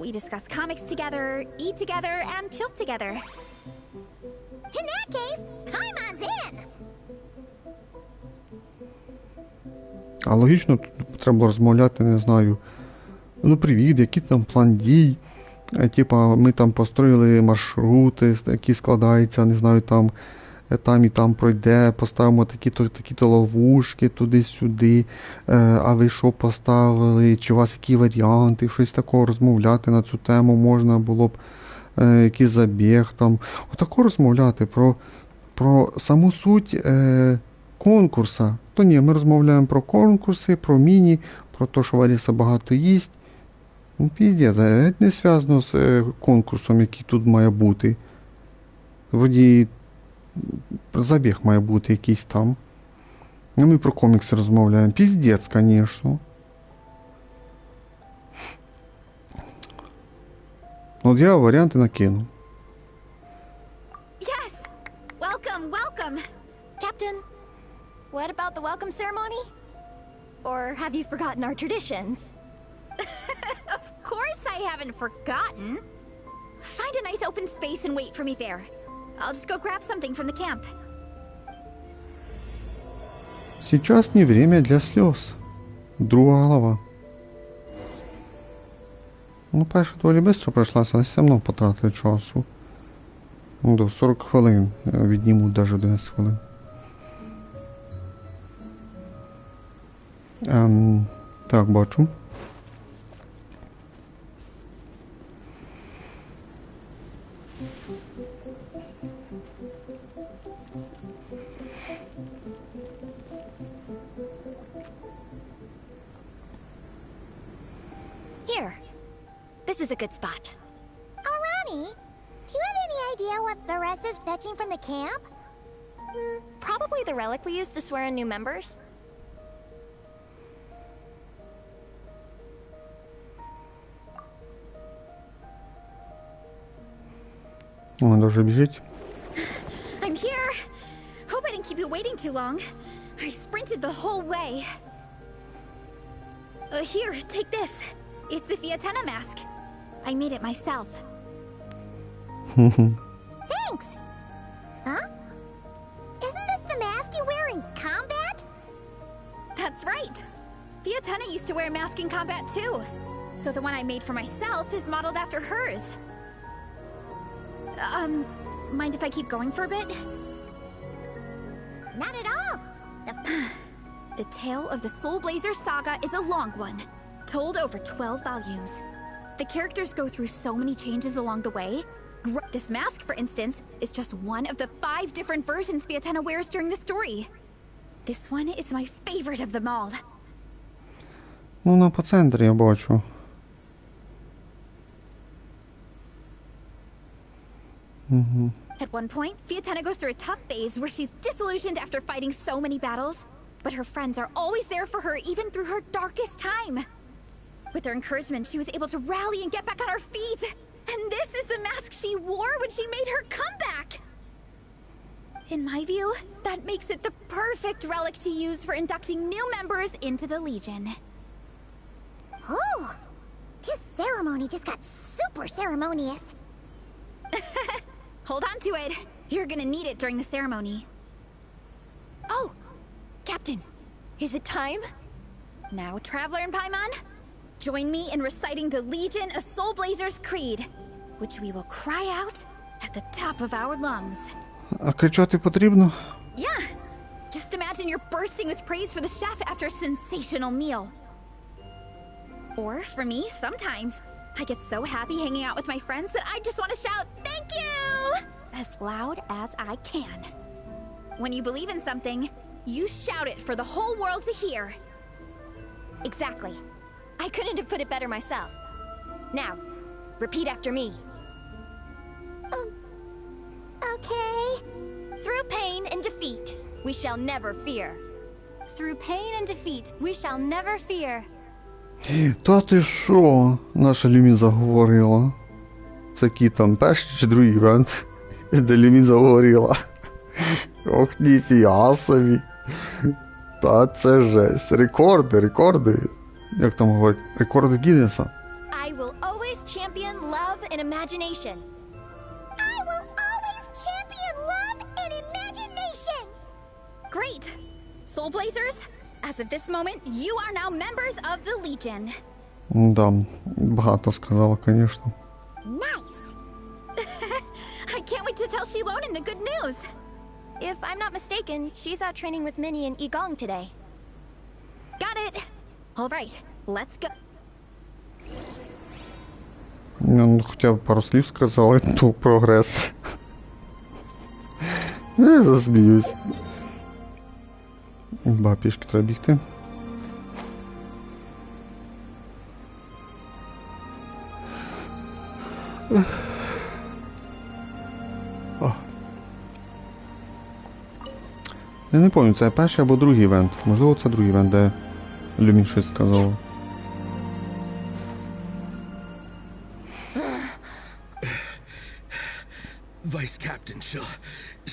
We discuss comics together, eat together, and chill together. In that case, Paimon's in! А логічно, тут треба було розмовляти, не знаю. Ну, привіт, який там план дій? Типа, ми там построїли маршрути, які складаються, не знаю, там і там пройде, поставимо такі-то ловушки туди-сюди, а ви що поставили, чи у вас які варіанти, щось такого розмовляти на цю тему можна було б, який забіг там. Отако розмовляти про саму суть конкурса. То ні, ми розмовляємо про конкурси, про міні, про те, що Варіса багато їсть. Ну, піздець, це не зв'язано з конкурсом, який тут має бути. Вроді забіг має бути якийсь там. Ну, ми про комікси розмовляємо. Піздець, звісно. От я варіанти накину. Yes! Welcome, welcome! Captain, what about the welcome ceremony? Or have you forgotten our traditions? Of course I haven't forgotten. Find a nice open space and wait for me there. I'll just go grab something from the camp. Сейчас не время для слез. Друга глава. Ну, перша доволі швидко пройшлася, але все одно потратили часу. Ну, до 40 хвилин. Віднімуть навіть 11 хвилин. Так, бачу. a good spot. Oh, Ronnie, do you have any idea what Veresa's fetching from the camp? Probably the relic we used to swear in new members. Он даже бежит. I'm here. Hope I didn't keep you waiting too long. I sprinted the whole way. Here, take this. It's a Fiatena mask. I made it myself. Thanks! Huh? Isn't this the mask you wear in combat? That's right. Fiatena used to wear a mask in combat too. So the one I made for myself is modeled after hers. Mind if I keep going for a bit? Not at all! The tale of the Soul Blazer saga is a long one, told over 12 volumes. The characters go through so many changes along the way. This mask, for instance, is just one of the 5 different versions Fiatena wears during the story. This one is my favorite of them all. Ну, вона по центрі, я бачу. At one point, Fiatena goes through a tough phase where she's disillusioned after fighting so many battles, but her friends are always there for her even through her darkest time. With their encouragement, she was able to rally and get back on her feet. And this is the mask she wore when she made her comeback! In my view, that makes it the perfect relic to use for inducting new members into the Legion. Oh! This ceremony just got super ceremonious. Hold on to it. You're gonna need it during the ceremony. Oh! Captain, is it time? Now, Traveler and Paimon, join me in reciting the Legion of Soul Blazers Creed, which we will cry out at the top of our lungs. А кричати потрібно? Yeah! Just imagine you're bursting with praise for the chef after a sensational meal. Or, for me, sometimes, I get so happy hanging out with my friends that I just want to shout, "Thank you!" as loud as I can. When you believe in something, you shout it for the whole world to hear. Exactly. I couldn't have put it better myself. Now, repeat after me. Okay. Through pain and defeat, we shall never fear. Through pain and defeat, we shall never fear. Та ти що? Наша Люмін заговорила. Це який там перший чи другий івент, де Люмін заговорила. Ох, ніфіга собі. Та це жесть. Рекорди. Як там говорять? Рекорди Гіннеса. I will always champion love and imagination. I will always champion love and imagination! Great! Soul Blazers, as of this moment, you are now members of the Legion. Да, багато сказала, звісно. Nice! I can't wait to tell Shilonen the good news. If I'm not mistaken, she's out training with Minnie and Igong today. Got it. All right, let's go. Ну, хоча б пару слів сказали, то прогрес. Я засміюсь. Ба, пішки треба бігти. Я не пам'ятаю, це перший або другий івент. Можливо, це другий івент, де Люмін щось сказав. Vice Captain,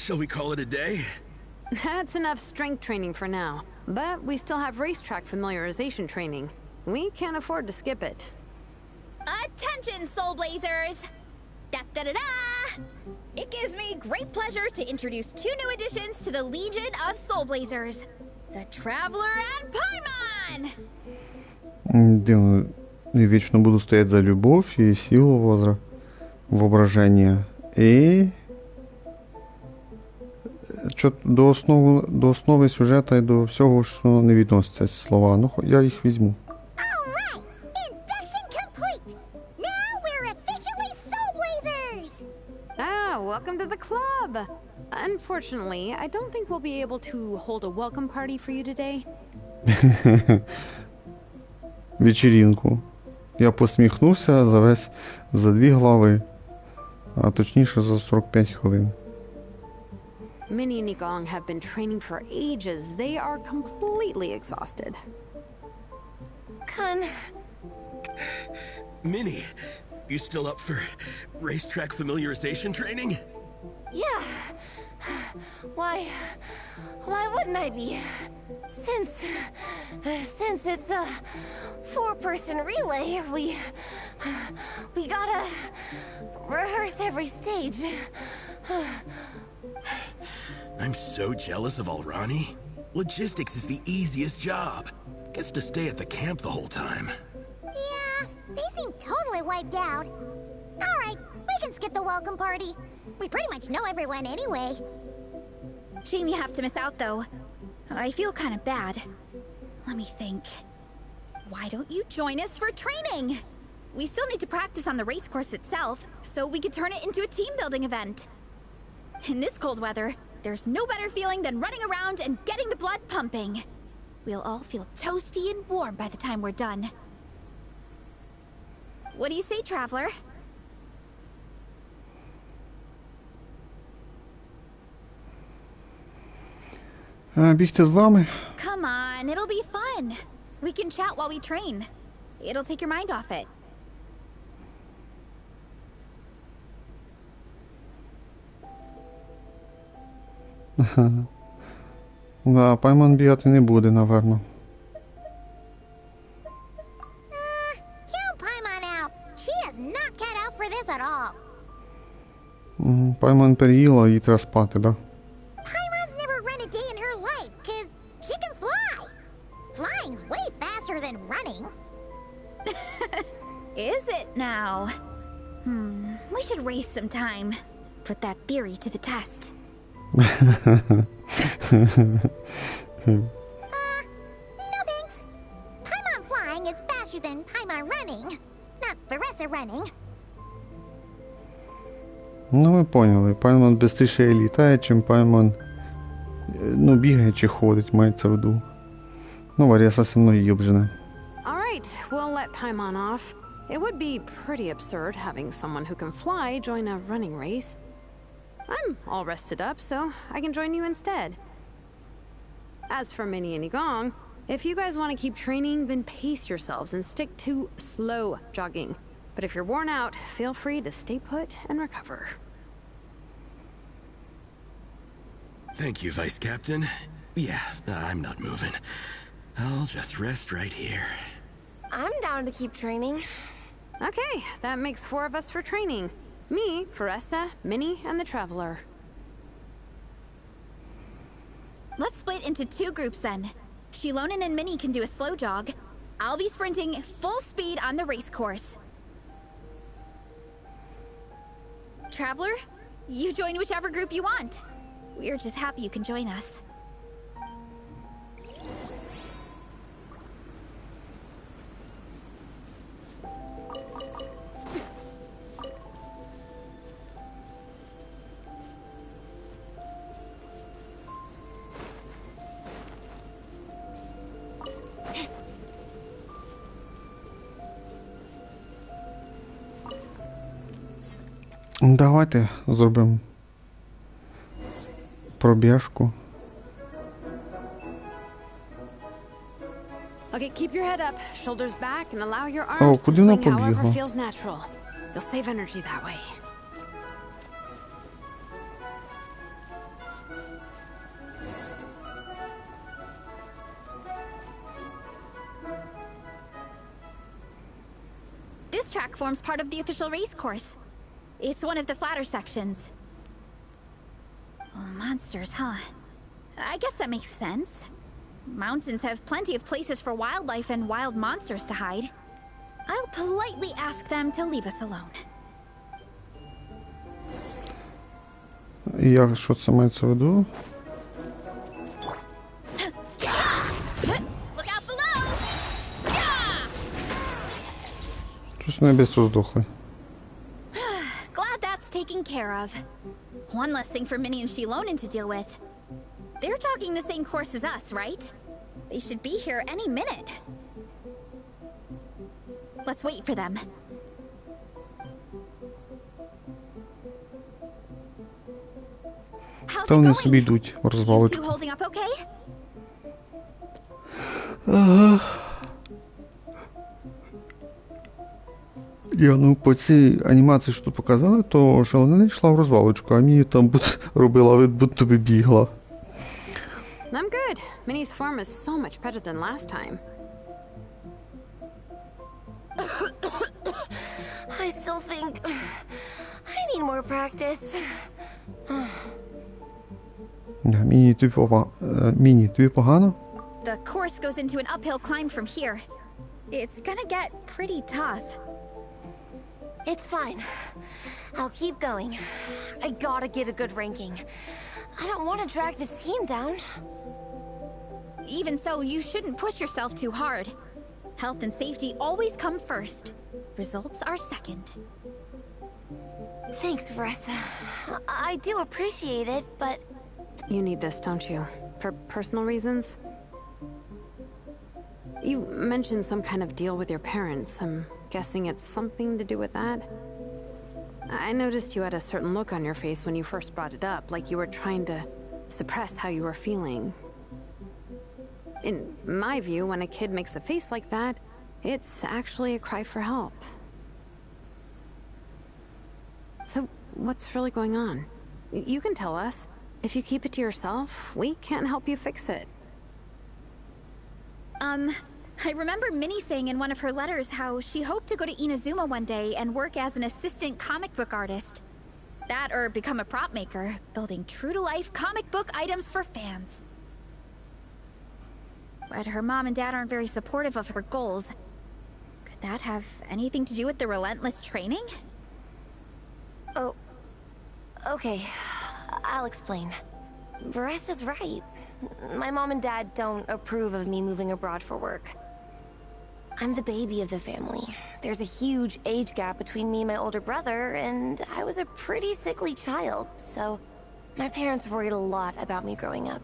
shall we call it a day? That's enough strength training for now. But we still have racetrack familiarization training. We can't afford to skip it. Attention, Soul Blazers! Da-da-da-da! It gives me great pleasure to introduce 2 new additions to the Legion of Soul Blazers. The Traveler and Paimon! Дивно, я вічно буду стоять за любов і силу воображення. І... До основи сюжету і до всього, що не відноситься ці слова. Ну, я їх візьму. Alright! Induction complete! Now we're officially Soul Blazers! Ah, welcome to the club! Unfortunately, I don't think we'll be able to hold a welcome party for you today. Вечеринку. Я посміхнувся за 2 глави, а точніше за 45 хвилин. Minnie and Nigong have been training for ages. They are completely exhausted. Minnie, you still up for racetrack familiarization training? Yeah. Why wouldn't I be? Since it's a 4-person relay, we gotta rehearse every stage. I'm so jealous of Alrani. Logistics is the easiest job. Gets to stay at the camp the whole time. Yeah, they seem totally wiped out. Alright, we can skip the welcome party. We pretty much know everyone anyway. Shame you have to miss out, though. I feel kind of bad. Let me think. Why don't you join us for training? We still need to practice on the race course itself, so we could turn it into a team-building event. In this cold weather, there's no better feeling than running around and getting the blood pumping. We'll all feel toasty and warm by the time we're done. What do you say, Traveler? Бігти з вами? Come on, it'll be fun. We can chat while we train. It'll take your mind off it. Да, Пайман бігати не буде, наверно. Count Paimon out. She is not cut out for this at all. Пайман переїла, їй треба спати, да? Paimon's never run a day in her life, cause she can fly. Flying's way faster than running. Is it now? We should race sometime. Put that theory to the test. No thanks. Paimon flying is faster than Paimon running. Not Veressa running. Ну, ми поняли. Пайман бистріше літає, чим Пайман, ну, бігає чи ходить, мається в виду. Ну, Варіса все одно її обжене. Alright, we'll let Paimon off. It would be pretty absurd having someone who can fly join a running race. I'm all rested up, so I can join you instead. As for Minnie and Nigong, if you guys want to keep training, then pace yourselves and stick to slow jogging. But if you're worn out, feel free to stay put and recover. Thank you, Vice Captain. Yeah, I'm not moving. I'll just rest right here. I'm down to keep training. Okay, that makes 4 of us for training. Me, Veressa, Minnie, and the Traveler. Let's split into 2 groups then. Shilonen and Minnie can do a slow jog. I'll be sprinting full speed on the race course. Traveler, you join whichever group you want. We're just happy you can join us. Давайте зробимо пробіжку. Okay, keep your head up, shoulders back, and allow your О, arms to куди вона swing however побігла? feels natural. You'll save energy that way. This track forms part of the official race course. It's one of the flatter sections. Oh, monsters, huh? I guess that makes sense. Mountains have plenty of places for wildlife and wild monsters to hide. I'll politely ask them to leave us alone. Як, що це мається в виду? Look out below! Щось вони швидко здохли. Glad that's taken care of. One less thing for Minnie and Shilonen to deal with. They're jogging the same course as us, right? They should be here any minute. Let's wait for them. How's Та it вони going? собі йдуть в You two розвалочку. holding up okay? Ага. Я, ну, по цій анімації, що тут показали, то що вона не йшла в розвалочку, а мені там робила вид, будто би бігла. I'm good. Minnie's form is so much better than last time. I still think I need more practice. Міні, тобі погано? The course goes into an uphill climb from here. It's gonna get pretty tough. It's fine. I'll keep going. I gotta get a good ranking. I don't want to drag this team down. Even so, you shouldn't push yourself too hard. Health and safety always come first. Results are second. Thanks, Vanessa. I do appreciate it, but... You need this, don't you? For personal reasons? You mentioned some kind of deal with your parents. I'm guessing it's something to do with that? I noticed you had a certain look on your face when you first brought it up, like you were trying to suppress how you were feeling. In my view, when a kid makes a face like that, it's actually a cry for help. So, what's really going on? You can tell us. If you keep it to yourself, we can't help you fix it. I remember Minnie saying in one of her letters how she hoped to go to Inazuma one day and work as an assistant comic book artist. That or become a prop maker, building true-to-life comic book items for fans. But her mom and dad aren't very supportive of her goals. Could that have anything to do with the relentless training? Oh, okay. I'll explain. Vanessa's right. My mom and dad don't approve of me moving abroad for work. I'm the baby of the family. There's a huge age gap between me and my older brother, and I was a pretty sickly child, so my parents worried a lot about me growing up.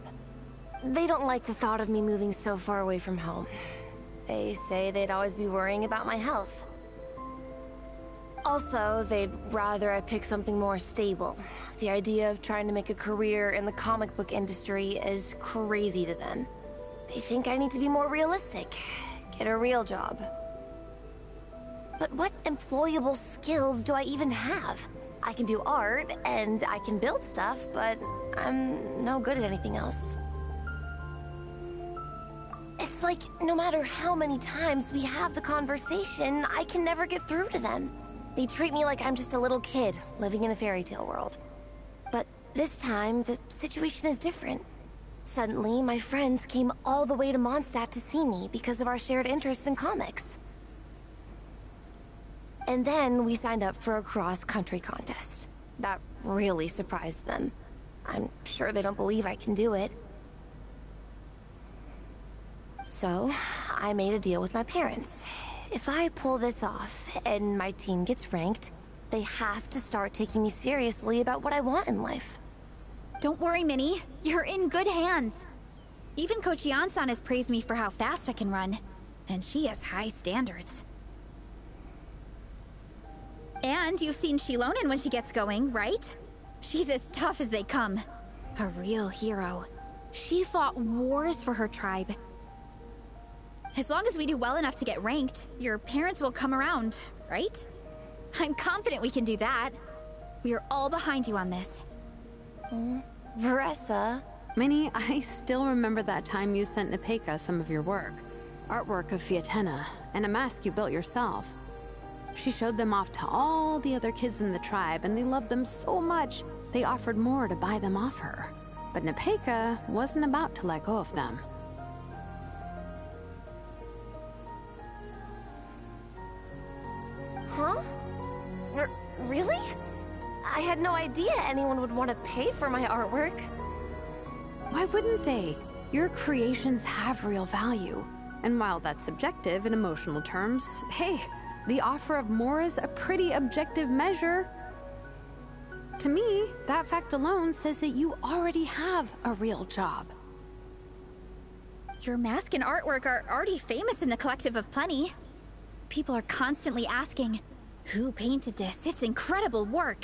They don't like the thought of me moving so far away from home. They say they'd always be worrying about my health. Also, they'd rather I pick something more stable. The idea of trying to make a career in the comic book industry is crazy to them. They think I need to be more realistic, get a real job. But what employable skills do I even have? I can do art, and I can build stuff, but I'm no good at anything else. It's like, no matter how many times we have the conversation, I can never get through to them. They treat me like I'm just a little kid, living in a fairy tale world. But this time, the situation is different. Suddenly, my friends came all the way to Mondstadt to see me because of our shared interests in comics. And then we signed up for a cross-country contest. That really surprised them. I'm sure they don't believe I can do it. So, I made a deal with my parents. If I pull this off, and my team gets ranked, they have to start taking me seriously about what I want in life. Don't worry, Minnie. You're in good hands. Even Coach Yan-san has praised me for how fast I can run. And she has high standards. And you've seen Shilonen when she gets going, right? She's as tough as they come. A real hero. She fought wars for her tribe. As long as we do well enough to get ranked, your parents will come around, right? I'm confident we can do that. We are all behind you on this. Vanessa. Minnie, I still remember that time you sent Nepeka some of your work. Artwork of Fiatenna, and a mask you built yourself. She showed them off to all the other kids in the tribe, and they loved them so much, they offered more to buy them off her. But Nepeka wasn't about to let go of them. Huh? Really? I had no idea anyone would want to pay for my artwork. Why wouldn't they? Your creations have real value. And while that's subjective in emotional terms, hey, the offer of more is a pretty objective measure. To me, that fact alone says that you already have a real job. Your mask and artwork are already famous in the Collective of Plenty. People are constantly asking, who painted this? It's incredible work.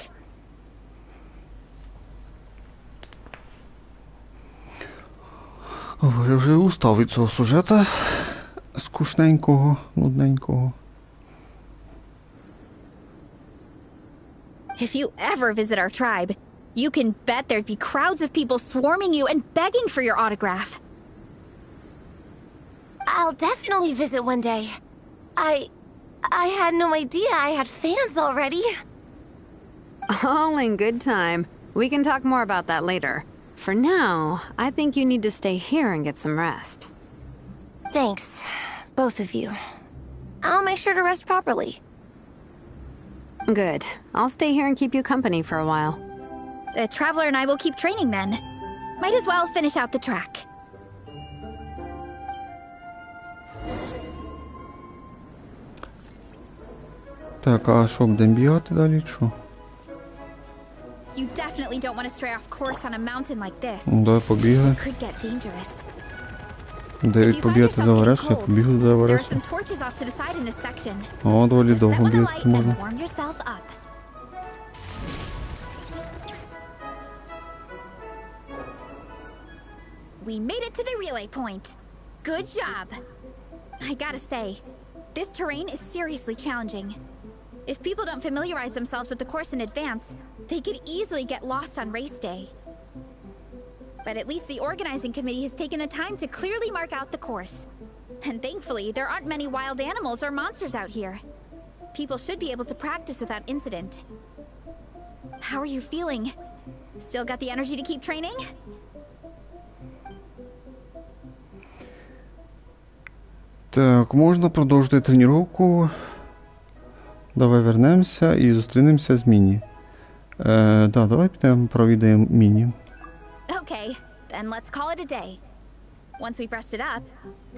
О, я вже устав від цього сюжета. Скучненького, нудненького. If you ever visit our tribe, you can bet there'd be crowds of people swarming you and begging for your autograph. I'll definitely visit one day. I had no idea I had fans already. All in good time. We can talk more about that later. For now, I think you need to stay here and get some rest. Thanks, both of you. I'll make sure to rest properly. Good. I'll stay here and keep you company for a while. The Traveler and I will keep training then. Might as well finish out the track. Так, а що, будемо бігати далі, що? You definitely don't want to stray off course on a mountain like this. Давай побігай. It could get dangerous. Дають побігати за Вересу, я побігу за There are Вересу. some torches off to the side in this section. О, доволі Just set довго one alight бігати можна. and warm yourself up. We made it to the relay point. Good job. I gotta say, this terrain is seriously challenging. If people don't familiarize themselves with the course in advance, they could easily get lost on race day. But at least the organizing committee has taken the time to clearly mark out the course. And thankfully, there aren't many wild animals or monsters out here. People should be able to practice without incident. How are you feeling? Still got the energy to keep training? Так, можна продовжити тренування. Давай вернемося і зустрінемося з Міні. Да, давай підемо провідаємо Міні. Okay, then let's call it a day. Once we've rested up,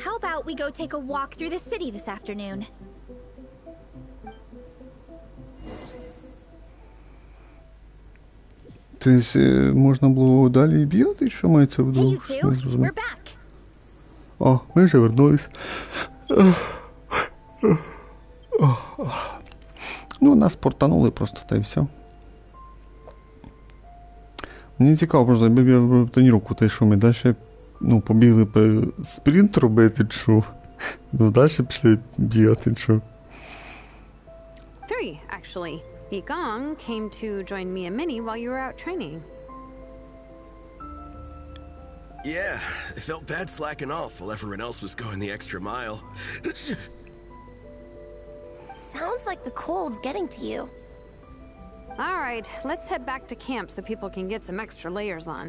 how about we go take a walk through the city this afternoon? Тобто, можна було далі бігати, що мається в Hey, виду? you two, we're back. О, ми вже вернулись. Ну, нас портанули просто, та й все. Мені цікаво, просто, якби я вибрав тренування, та й що, ми далі, ну, побігли б спринт робити, чи ну, далі пішли бігати, чи 3, actually. Yigong came to join me and Minnie while you were out training. Yeah, I felt bad slacking off while everyone else was going the extra mile. Sounds like the cold's getting to you. All right, let's head back to camp so people can get some extra layers on.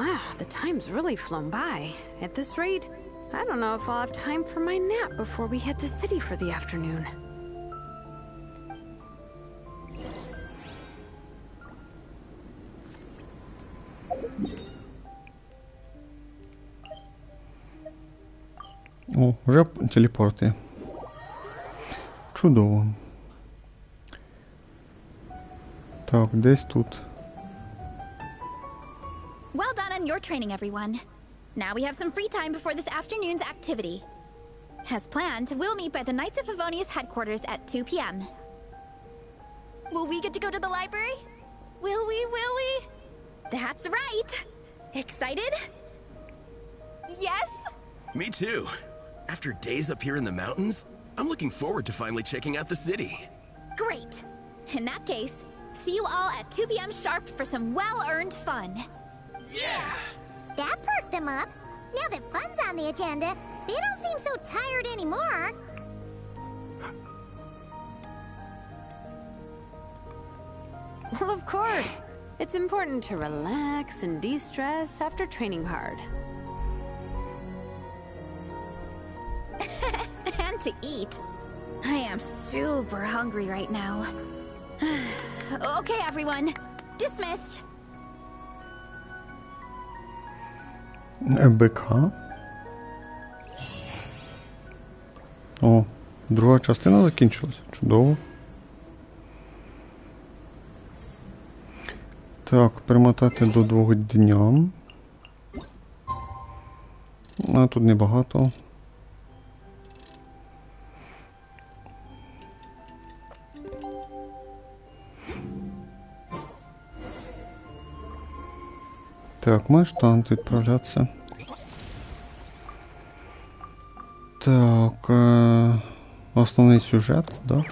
Wow, the time's really flown by. At this rate, I don't know if I'll have time for my nap before we hit the city for the afternoon. О, вже телепорти. Чудово. Так, десь тут. Well done on your training, everyone. Now we have some free time before this afternoon's activity. As planned, we'll meet by the Knights of Favonius headquarters at 2 p.m. Will we get to go to the library? Will we? That's right! Excited? Yes! Me too. After days up here in the mountains, I'm looking forward to finally checking out the city. Great! In that case, see you all at 2 p.m. sharp for some well-earned fun. Yeah! That perked them up. Now that fun's on the agenda, they don't seem so tired anymore. Well, of course. It's important to relax and de-stress after training hard. And to eat. I am super hungry right now. Okay, everyone. Dismissed. БК. О, друга частина закінчилась. Чудово. Так, перемотати до 2 дням. А тут небагато. Так, манштант відправлятися. Так, основний сюжет, да?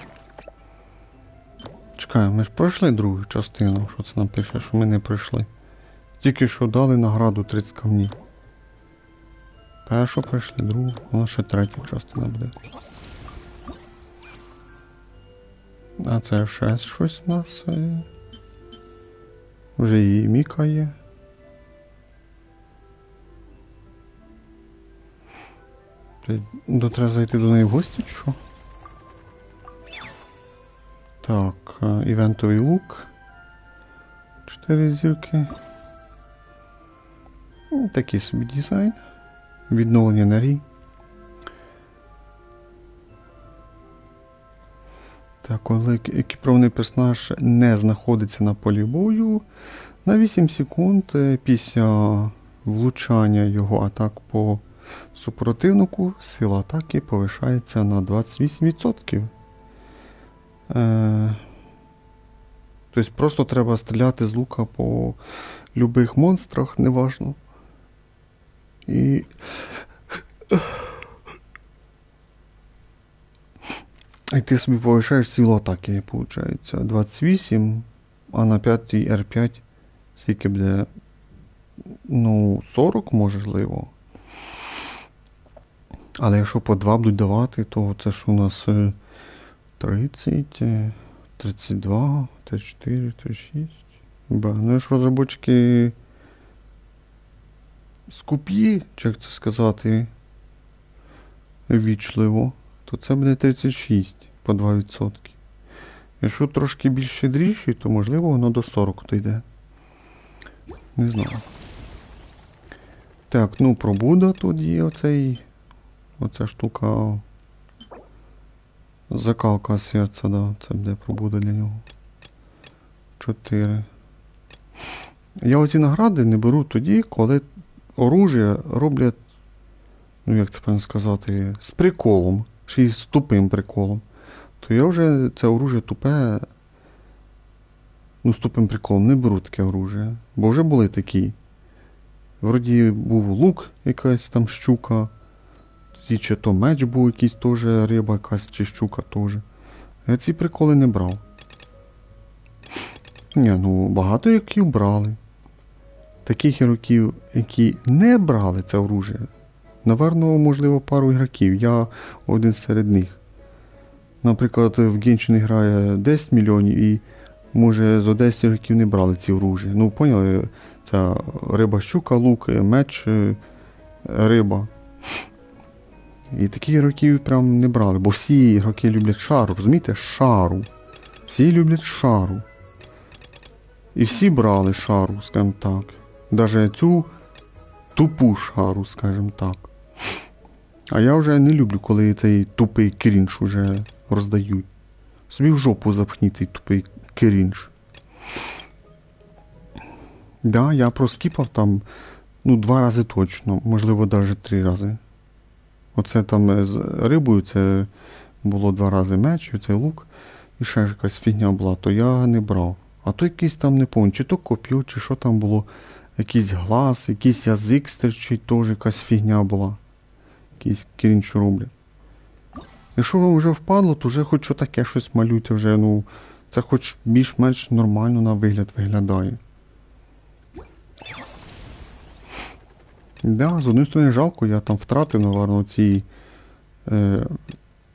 Чекай, ми ж пройшли другу частину, що це нам пише, що ми не пройшли. Тільки що дали награду 30 камнів. Першу пройшли, другу, вона ще третя частина буде. А це ще щось у нас. Вже і Міка є. Треба зайти до неї в гості, чи що? Так, івентовий лук. 4 зірки. Такий собі дизайн. Відновлення енергії. Так, коли екіпірований персонаж не знаходиться на полі бою, на 8 секунд після влучання його атак по супротивнику сила атаки повишається на 28%. Тобто просто треба стріляти з лука по любих монстрах, неважно. І ти собі повишаєш силу атаки, виходить. 28, а на 5 R5 скільки буде, 40 можливо. Але якщо по 2 будуть давати, то це ж у нас 30, 32, 34, 36. Ну якщо розробники скупі, чи як це сказати, ввічливо, то це буде 36 по 2%. Якщо трошки більш щедріші, то можливо воно до 40 дійде. Не знаю. Так, пробуда тут є оця штука. Закалка серця, да, це буде пробуда для нього. 4. Я оці награди не беру тоді, коли оружие роблять, як це правильно сказати, з приколом, чи з тупим приколом. То я вже це оружие тупе, з тупим приколом не беру таке оружие. Бо вже були такі. Вроді був лук, якась там щука, тоді чи то меч був якийсь теж, риба якась, чи щука теж. Я ці приколи не брав. Багато ігроків брали. Таких ігроків, які не брали це оружие, наверно, можливо, пару ігроків. Я один серед них. Наприклад, в Genshin грає 10 мільйонів і, може, з 10 ігроків не брали ці оружия. Поняли? Це риба, щука, лук, меч, риба. І таких ігроків прям не брали, бо всі ігроки люблять шару, розумієте? Шару. Всі люблять шару. І всі брали шару, скажімо так. Даже цю тупу шару, скажімо так. А я вже не люблю, коли цей тупий крінж уже роздають. Собі в жопу запхніть цей тупий крінж. Да, я проскіпав там, 2 рази точно, можливо, навіть 3 рази. Оце там з рибою, це було 2 рази меч, цей лук, і ще якась фігня була, то я не брав. А то якийсь там, не пам'ятаю, чи то коп'ю, чи що там було, якийсь глаз, якийсь язик стирчить, теж якась фігня була. Якийсь крінж роблять. Якщо вам вже впадло, то вже хоч що таке щось малюйте вже, це хоч більш-менш нормально на вигляд виглядає. Да, з однієї сторони жалко, я там втратив, напевно, ці,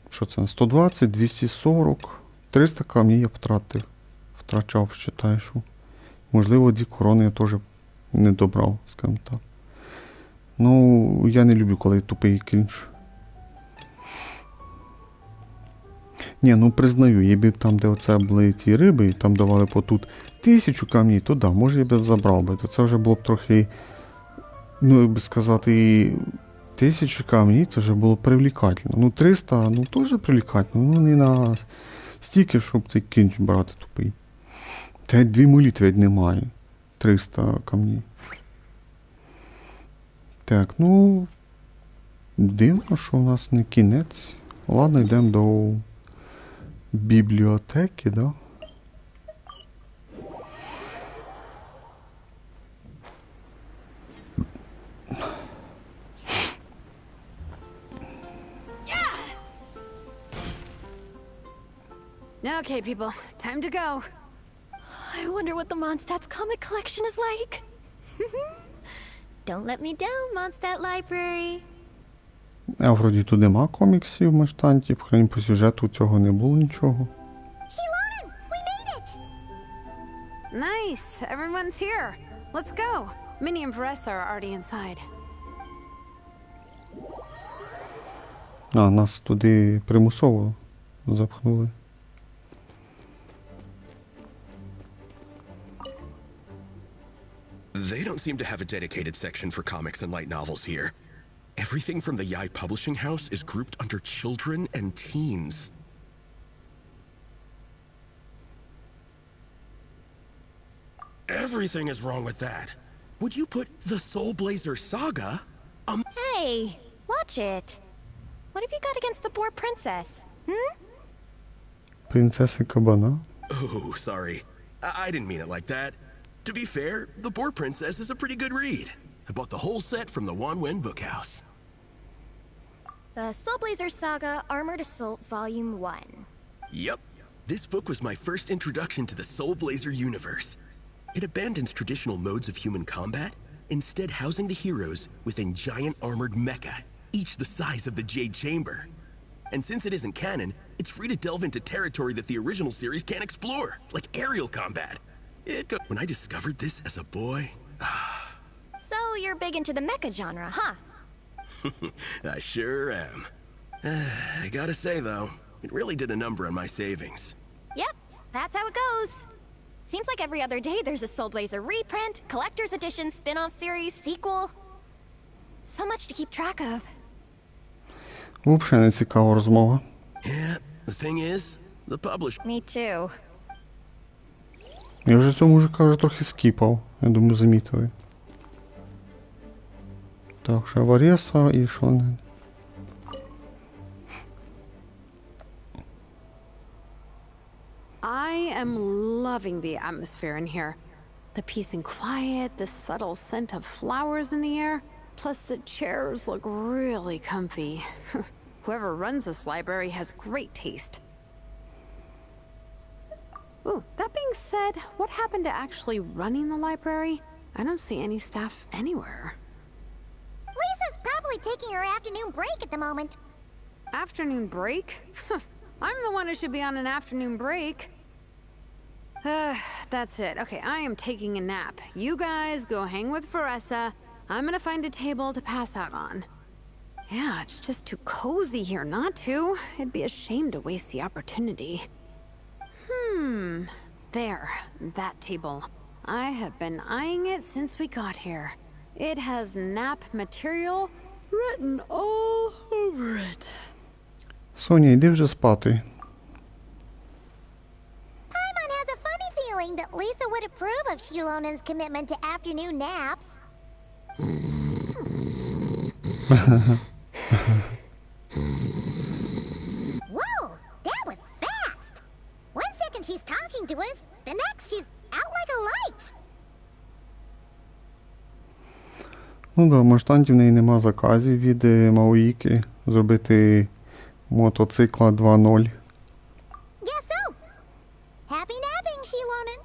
що це, 120, 240, 300 камнів я втрачав, вважаю, що. Можливо, 2 корони я теж не добрав, скажімо так. Я не люблю, коли тупий крінж. Ні, признаю, якби там, де оце були ці риби, там давали по тут 1000 камнів, то да, може я б забрав би, то це вже було б трохи, як би сказати, 1000 камнів, це вже було привлекательно. 300, теж привлекательно, не на стільки, щоб цей крінж брати тупий. Та 2 молитви немає. 300 камнів. Так, дивно, що у нас не кінець. Ладно, йдемо до бібліотеки, да? Okay, people, time to go. I wonder what the Mondstadt's comic collection is like. Don't let me down, Mondstadt Library. А вроді тут нема коміксів масштантів, хрень по сюжету цього не було нічого. Shilonen, we made it! Nice, everyone's here. Let's go. Minnie and Varessa are already inside. А, нас туди примусово запхнули. They don't seem to have a dedicated section for comics and light novels here. Everything from the Yai Publishing House is grouped under children and teens. Everything is wrong with that. Would you put the Soul Blazer Saga? Hey, watch it. What have you got against the Boar Princess? Принцеси Кабана. Oh, sorry. I didn't mean it like that. To be fair, The Boar Princess is a pretty good read. I bought the whole set from the Wanwen Bookhouse. The Soul Blazer Saga Armored Assault Volume 1. Yep. This book was my first introduction to the Soul Blazer universe. It abandons traditional modes of human combat, instead housing the heroes within giant armored mecha, each the size of the Jade Chamber. And since it isn't canon, it's free to delve into territory that the original series can't explore, like aerial combat. When I discovered this as a boy... So you're big into the mecha genre, huh? I sure am. I gotta say, though, it really did a number on my savings. Yep, that's how it goes. Seems like every other day there's a Soul Blazer reprint, collector's edition, spin-off series, sequel. So much to keep track of. Взагалі не цікава розмова. Yeah, the thing is, the publisher... Me too. Я вже цього мужика вже трохи скіпав. Я думаю, замітили. Так, ще Вареса і Шонен. I am loving the atmosphere in here. The peace and quiet, the subtle scent of flowers in the air, plus the chairs look really comfy. Whoever runs this library has great taste. Ooh, that being said, what happened to actually running the library? I don't see any staff anywhere. Lisa's probably taking her afternoon break at the moment. Afternoon break? I'm the one who should be on an afternoon break. That's it. Okay, I am taking a nap. You guys go hang with Varessa. I'm gonna find a table to pass out on. Yeah, it's just too cozy here not to. It'd be a shame to waste the opportunity. There, that table. I have been eyeing it since we got here. It has nap material written all over it. Соня, йди вже спати. Paimon has a funny feeling that Lisa would approve of Shilonen's commitment to afternoon naps. Whoa, that was fast! 1 second she's talking to us, the next she's out like a light. Ну да, масштантів в неї нема заказів від Маоїки зробити мотоцикла 2.0. Guess so. Happy napping, Shilonen.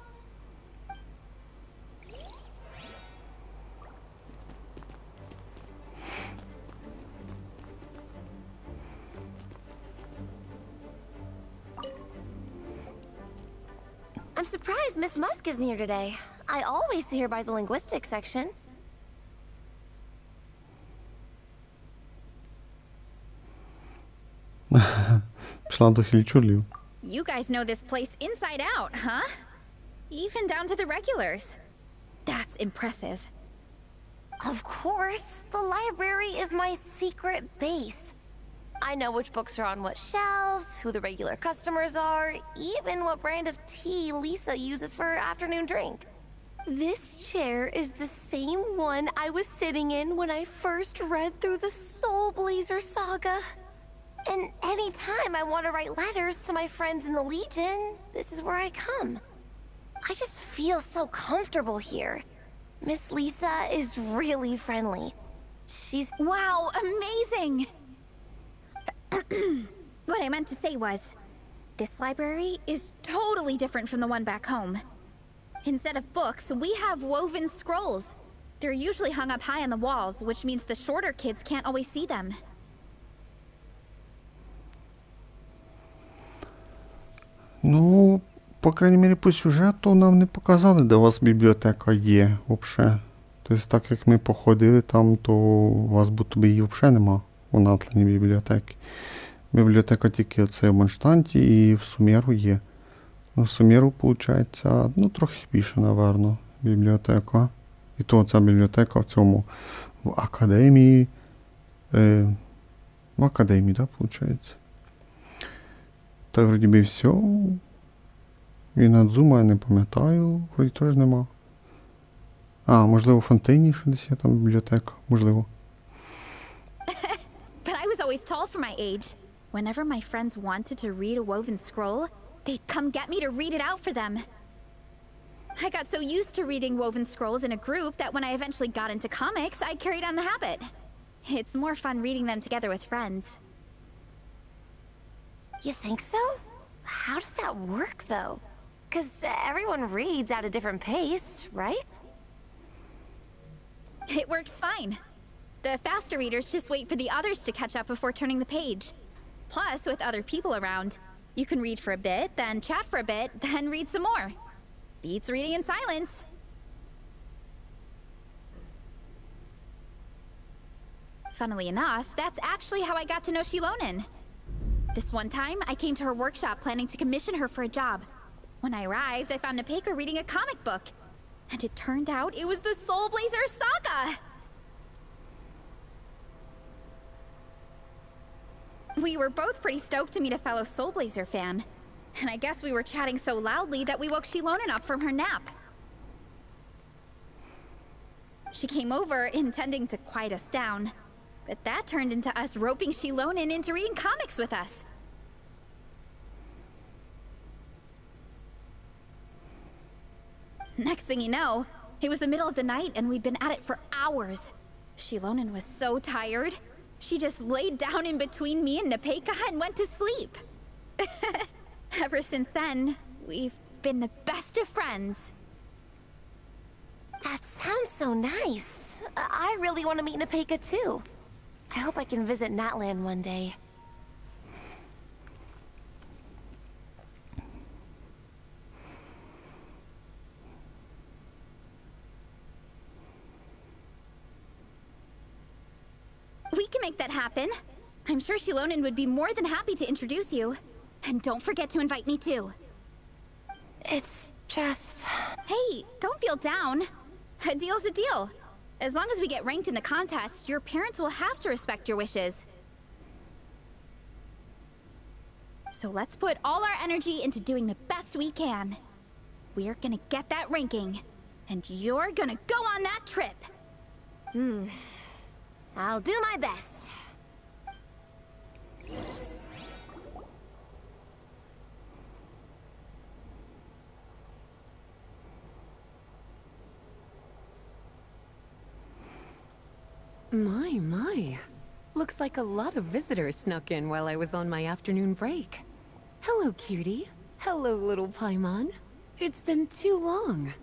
I'm surprised Miss Musk isn't here today. I always see her by the linguistics section. Пішла до хільчурлів. You guys know this place inside out, huh? Even down to the regulars. That's impressive. Of course, the library is my secret base. I know which books are on what shelves, who the regular customers are, even what brand of tea Lisa uses for her afternoon drink. This chair is the same one I was sitting in when I first read through the Soul Blazer saga. And anytime I want to write letters to my friends in the Legion, this is where I come. I just feel so comfortable here. Miss Lisa is really friendly. She's... Wow, amazing! What I meant to say was, This library is totally different from the one back home. Instead of books, we have woven scrolls. They're usually hung up high on the walls, which means the shorter kids can't always see them. Ну, по крайній мірі, по сюжету нам не показали, де у вас бібліотека є, взагалі. Тобто, так як ми походили там, то у вас будто би її взагалі нема у Натлані бібліотеки. Бібліотека тільки оце в Манштанті і в Сумеру є. Ну, в Сумеру, виходить, ну, трохи більше, напевно, бібліотека. І то ця бібліотека в цьому, в академії. В академії, так, виходить. Та вроді би все. І Надзума я не пам'ятаю, вроді теж нема. А, можливо, в Фонтейні ще десь є там бібліотека, можливо. But I was always tall for my age. Whenever my friends wanted to read a woven scroll, they'd come get me to read it out for them. I got so used to reading woven scrolls in a group that when I eventually got into comics, I carried on the habit. It's more fun reading them together with friends. You think so? How does that work, though? Because everyone reads at a different pace, right? It works fine. The faster readers just wait for the others to catch up before turning the page. Plus, with other people around, you can read for a bit, then chat for a bit, then read some more. Beats reading in silence. Funnily enough, that's actually how I got to know Shilonen. This one time, I came to her workshop planning to commission her for a job. When I arrived, I found Nepeka reading a comic book. And it turned out it was the Soul Blazer Saga! We were both pretty stoked to meet a fellow Soul Blazer fan. And I guess we were chatting so loudly that we woke Shilonen up from her nap. She came over, intending to quiet us down. But that turned into us roping Shilonen into reading comics with us. Next thing you know, it was the middle of the night and we'd been at it for hours. Shilonen was so tired, she just laid down in between me and Nepeka and went to sleep. Ever since then, we've been the best of friends. That sounds so nice. I really want to meet Nepeka too. I hope I can visit Natland one day. We can make that happen. I'm sure Shilonen would be more than happy to introduce you. And don't forget to invite me too. It's just... Hey, don't feel down. A deal's a deal. As long as we get ranked in the contest, your parents will have to respect your wishes. So let's put all our energy into doing the best we can. We're gonna get that ranking. And you're gonna go on that trip. I'll do my best. My. Looks like a lot of visitors snuck in while I was on my afternoon break. Hello, cutie. Hello, little Paimon. It's been too long.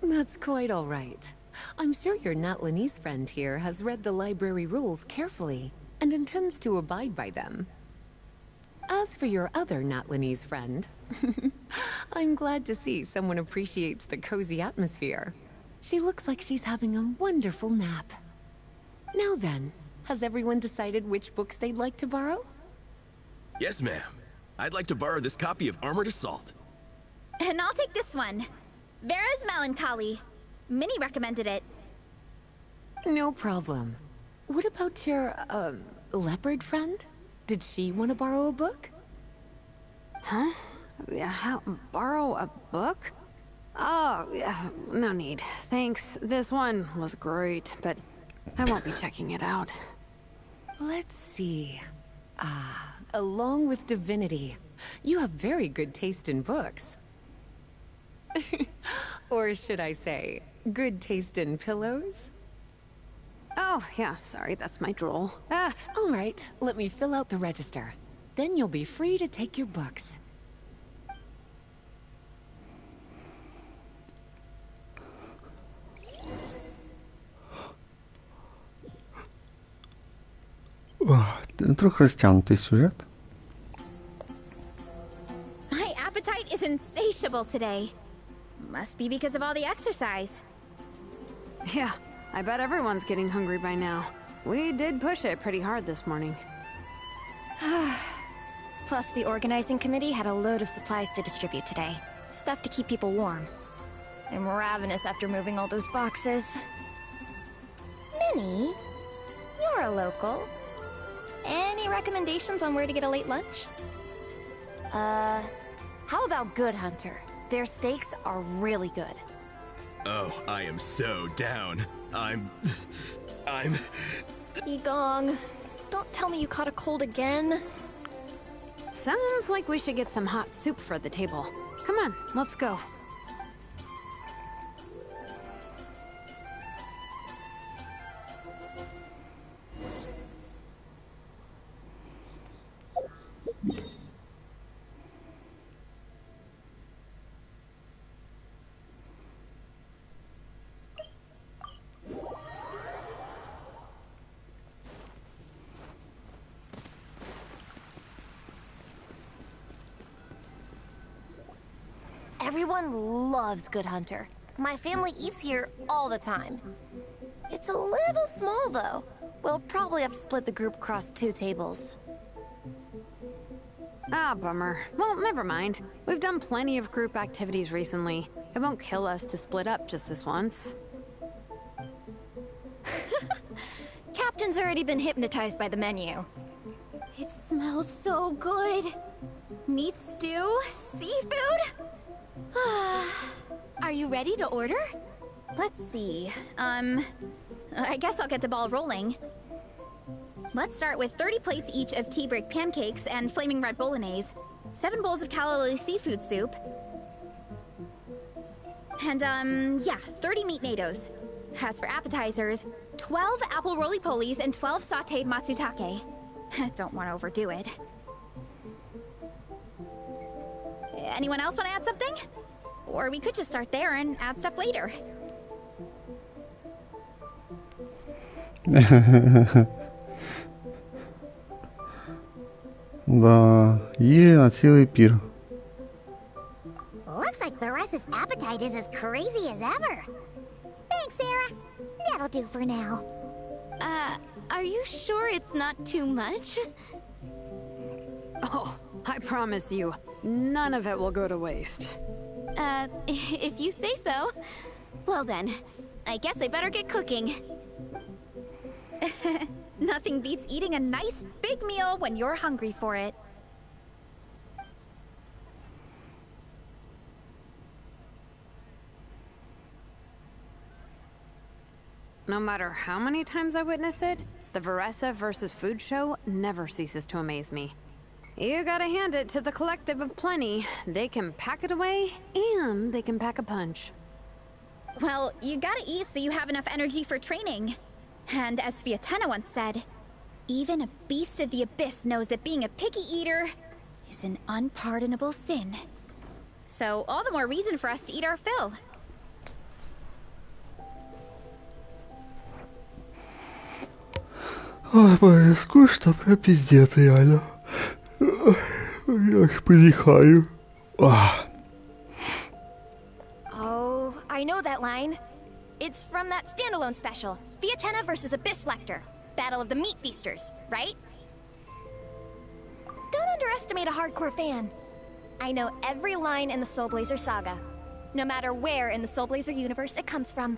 That's quite all right. I'm sure your Natlanese friend here has read the library rules carefully and intends to abide by them. As for your other Natlanese friend, I'm glad to see someone appreciates the cozy atmosphere. She looks like she's having a wonderful nap. Now then, has everyone decided which books they'd like to borrow? Yes, ma'am. I'd like to borrow this copy of Armored Assault. And I'll take this one. Vera's Melancholy. Minnie recommended it. No problem. What about your, leopard friend? Did she want to borrow a book? Huh? Borrow a book? Oh, yeah, no need. Thanks. This one was great, but I won't be checking it out. Let's see. Along with Divinity, you have very good taste in books. Or should I say, good taste in pillows? Oh, yeah, sorry, that's my drool. All right, let me fill out the register. Then you'll be free to take your books. Трохи розтягнутий сюжет. My appetite is insatiable today. Must be because of all the exercise. Yeah, I bet everyone's getting hungry by now. We did push it pretty hard this morning. Plus, the organizing committee had a load of supplies to distribute today. Stuff to keep people warm. I'm ravenous after moving all those boxes. Minnie, you're a local. Any recommendations on where to get a late lunch? How about Good Hunter? Their steaks are really good. Oh, I am so down. I'm... Yigong, don't tell me you caught a cold again. Sounds like we should get some hot soup for the table. Come on, let's go. Everyone loves Good Hunter. My family eats here all the time. It's a little small, though. We'll probably have to split the group across 2 tables. Ah, bummer. Well, never mind. We've done plenty of group activities recently. It won't kill us to split up just this once. Captain's already been hypnotized by the menu. It smells so good. Meat stew? Seafood? Are you ready to order? Let's see. I guess I'll get the ball rolling. Let's start with 30 plates each of tea break pancakes and flaming red bolognese, 7 bowls of calorie seafood soup, and, 30 meat natos. As for appetizers, 12 apple roly-polies and 12 sauteed matsutake. Don't want to overdo it. Anyone else want to add something? Or we could just start there and add stuff later. Да, їжі на цілий пір. Looks like Baressa's appetite is as crazy as ever. Thanks, Sarah. That'll do for now. Are you sure it's not too much? Oh, I promise you, none of it will go to waste. If you say so. Well then, I guess I better get cooking. Nothing beats eating a nice big meal when you're hungry for it. No matter how many times I witness it, the Veressa versus Food show never ceases to amaze me. You gotta hand it to the collective of plenty. They can pack it away, and they can pack a punch. Well, you gotta eat so you have enough energy for training. And as Sviatena once said, even a beast of the abyss knows that being a picky eater is an unpardonable sin. So all the more reason for us to eat our fill. Ой, боже, скучно, прям пиздец, реально. Я аж подыхаю. Oh, I know that line. It's from that standalone special, Sviatena versus Abyss Lecter, Battle of the Meat Feasters, right? Don't underestimate a hardcore fan. I know every line in the Soul Blazer saga, no matter where in the Soul Blazer universe it comes from.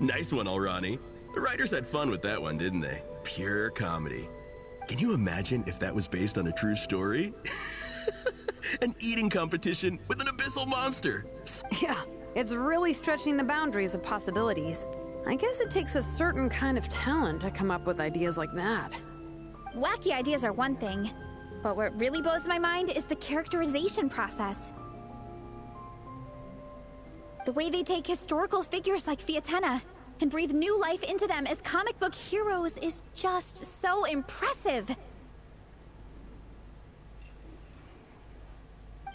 Nice one, Alrani. The writers had fun with that one, didn't they? Pure comedy. Can you imagine if that was based on a true story? An eating competition with an abyssal monster. Yeah, it's really stretching the boundaries of possibilities. I guess it takes a certain kind of talent to come up with ideas like that. Wacky ideas are one thing, but what really blows my mind is the characterization process. The way they take historical figures like Sviatena and breathe new life into them as comic book heroes is just so impressive.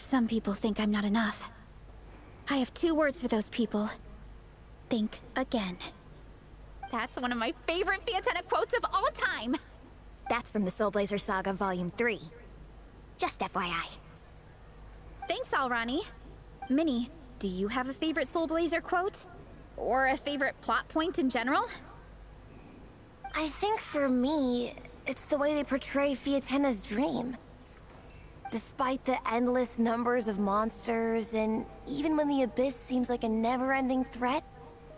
Some people think I'm not enough. I have 2 words for those people. Think again. That's one of my favorite Fiatenna quotes of all time! That's from the Soul Blazer Saga Volume 3. Just FYI. Thanks, Alrani. Minnie, do you have a favorite Soul Blazer quote? Or a favorite plot point in general? I think for me, it's the way they portray Fiatenna's dream. Despite the endless numbers of monsters, and even when the Abyss seems like a never-ending threat,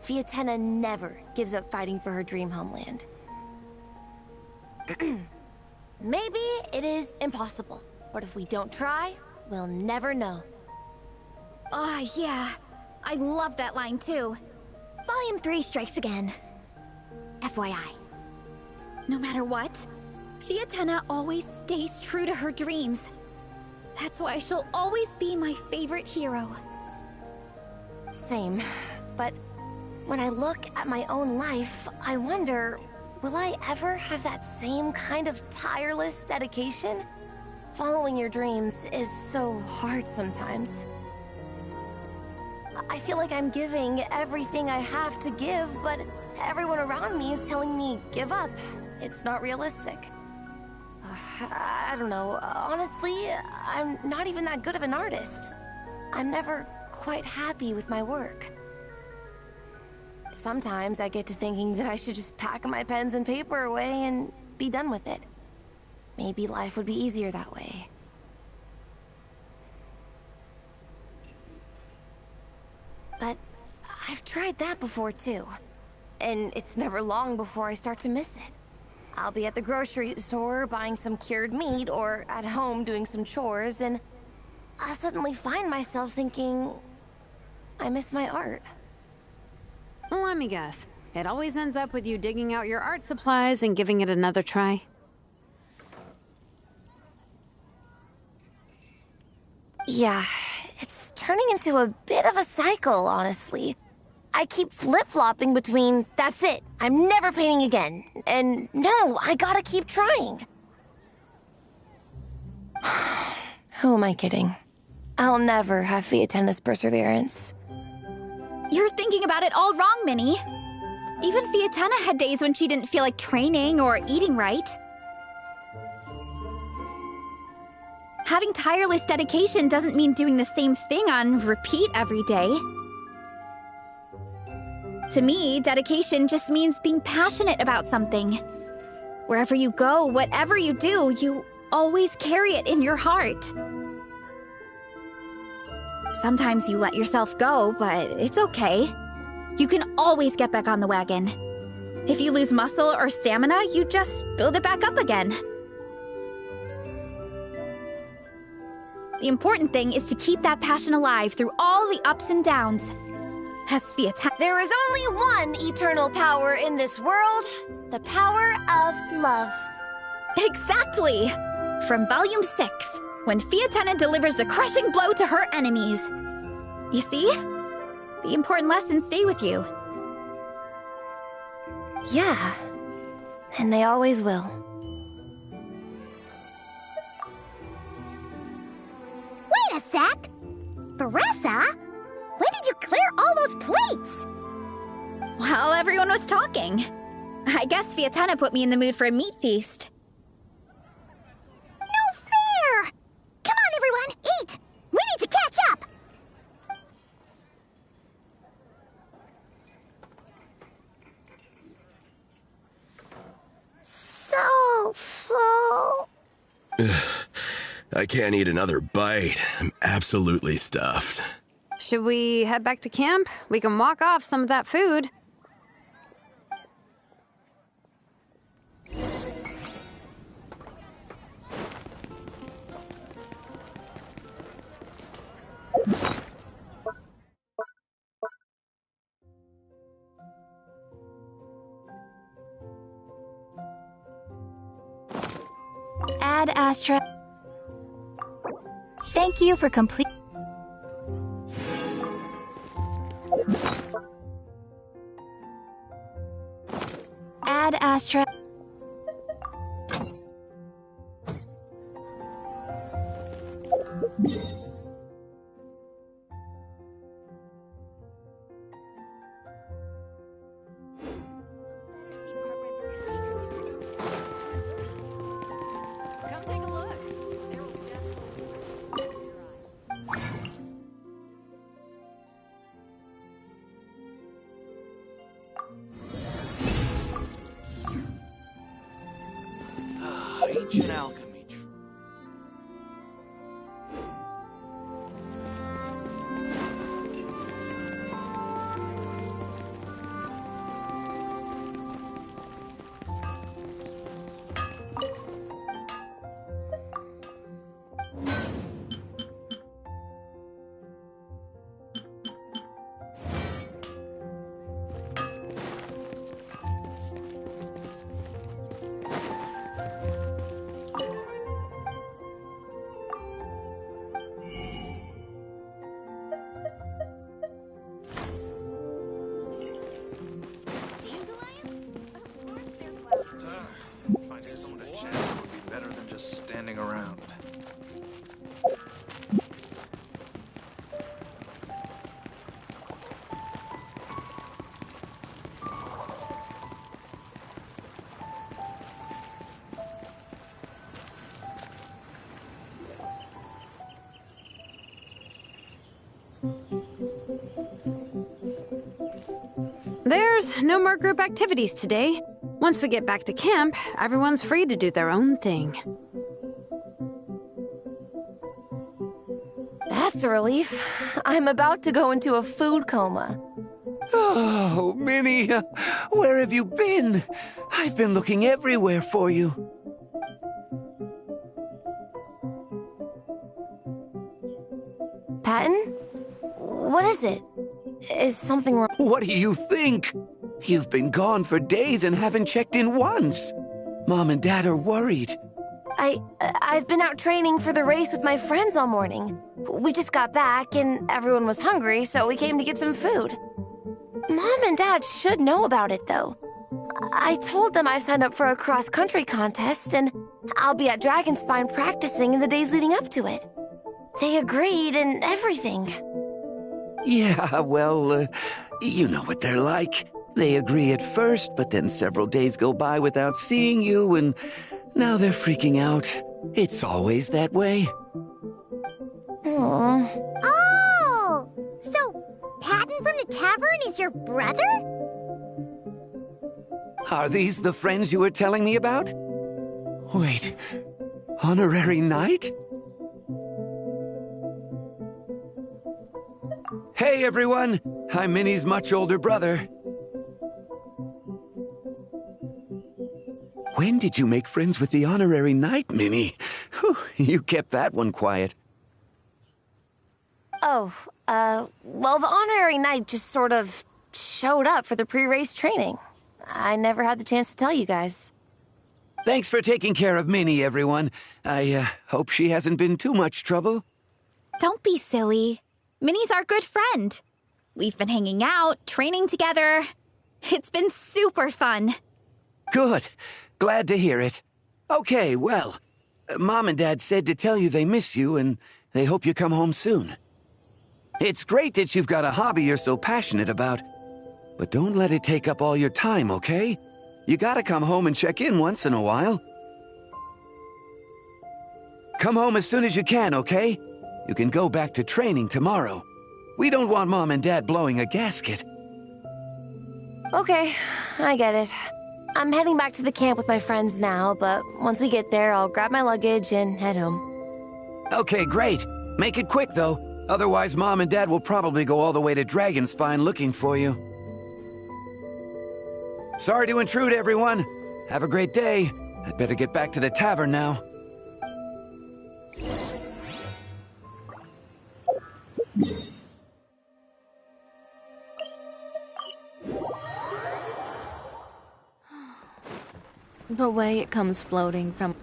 Fiatenna never gives up fighting for her dream homeland. Maybe it is impossible, but if we don't try, we'll never know. Yeah. I love that line too. Volume 3 strikes again. FYI. No matter what, Fiatenna always stays true to her dreams. That's why she'll always be my favorite hero. Same, but when I look at my own life, I wonder, will I ever have that same kind of tireless dedication? Following your dreams is so hard sometimes. I feel like I'm giving everything I have to give, but everyone around me is telling me, give up. It's not realistic. I don't know. Honestly, I'm not even that good of an artist. I'm never quite happy with my work. Sometimes I get to thinking that I should just pack my pens and paper away and be done with it. Maybe life would be easier that way. But I've tried that before too. And it's never long before I start to miss it. I'll be at the grocery store buying some cured meat or at home doing some chores, and I'll suddenly find myself thinking, I miss my art. Well, let me guess. It always ends up with you digging out your art supplies and giving it another try. Yeah, it's turning into a bit of a cycle, honestly. I keep flip-flopping between, that's it, I'm never painting again, and no, I gotta keep trying. Who am I kidding? I'll never have Fiatenna's perseverance. You're thinking about it all wrong, Minnie. Even Fiatenna had days when she didn't feel like training or eating right. Having tireless dedication doesn't mean doing the same thing on repeat every day. To me, dedication just means being passionate about something. Wherever you go, whatever you do, you always carry it in your heart. Sometimes you let yourself go, but it's okay. You can always get back on the wagon. If you lose muscle or stamina, you just build it back up again. The important thing is to keep that passion alive through all the ups and downs. There is only one eternal power in this world, the power of love. Exactly! From Volume 6, when Fiatenna delivers the crushing blow to her enemies. You see? The important lessons stay with you. Yeah, and they always will. Wait a sec! Beressa? When did you clear all those plates? While everyone was talking. I guess Fiatenna put me in the mood for a meat feast. No fair! Come on, everyone, eat! We need to catch up! So full. I can't eat another bite. I'm absolutely stuffed. Should we head back to camp? We can walk off some of that food. Ad Astra. Thank you for complete. Ad Astra. ancient alchemy. Finding someone to chat with would be better than just standing around. There's no more group activities today. Once we get back to camp, everyone's free to do their own thing. That's a relief. I'm about to go into a food coma. Oh, Minnie, where have you been? I've been looking everywhere for you. Patton? What is it? Is something wrong? What do you think? You've been gone for days and haven't checked in once. Mom and Dad are worried. I've been out training for the race with my friends all morning. We just got back and everyone was hungry, so we came to get some food. Mom and Dad should know about it, though. I told them I've signed up for a cross-country contest and I'll be at Dragonspine practicing in the days leading up to it. They agreed and everything. Yeah, well, you know what they're like. They agree at first, but then several days go by without seeing you, and now they're freaking out. It's always that way. Oh! So, Patton from the tavern is your brother? Are these the friends you were telling me about? Wait, honorary knight? Hey, everyone! I'm Minnie's much older brother. When did you make friends with the honorary knight, Minnie? Whew, you kept that one quiet. Oh, well, the honorary knight just sort of showed up for the pre-race training. I never had the chance to tell you guys. Thanks for taking care of Minnie, everyone. I hope she hasn't been too much trouble. Don't be silly. Minnie's our good friend. We've been hanging out, training together. It's been super fun. Good. Glad to hear it. Okay, well, Mom and Dad said to tell you they miss you and they hope you come home soon. It's great that you've got a hobby you're so passionate about, but don't let it take up all your time, okay? You gotta come home and check in once in a while. Come home as soon as you can, okay? You can go back to training tomorrow. We don't want Mom and Dad blowing a gasket. Okay, I get it. I'm heading back to the camp with my friends now, but once we get there, I'll grab my luggage and head home. Okay, great. Make it quick, though. Otherwise, Mom and Dad will probably go all the way to Dragonspine looking for you. Sorry to intrude, everyone. Have a great day. I'd better get back to the tavern now. The way it comes floating from...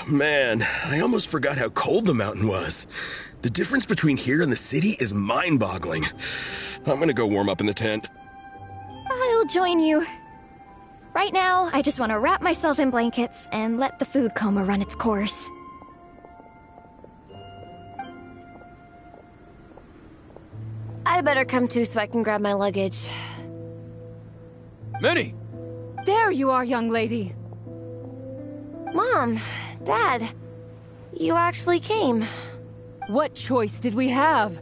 Man, I almost forgot how cold the mountain was. The difference between here and the city is mind-boggling. I'm gonna go warm up in the tent. I'll join you. Right now, I just want to wrap myself in blankets and let the food coma run its course. I better come too so I can grab my luggage. Minnie! There you are, young lady. Mom, Dad, you actually came. What choice did we have?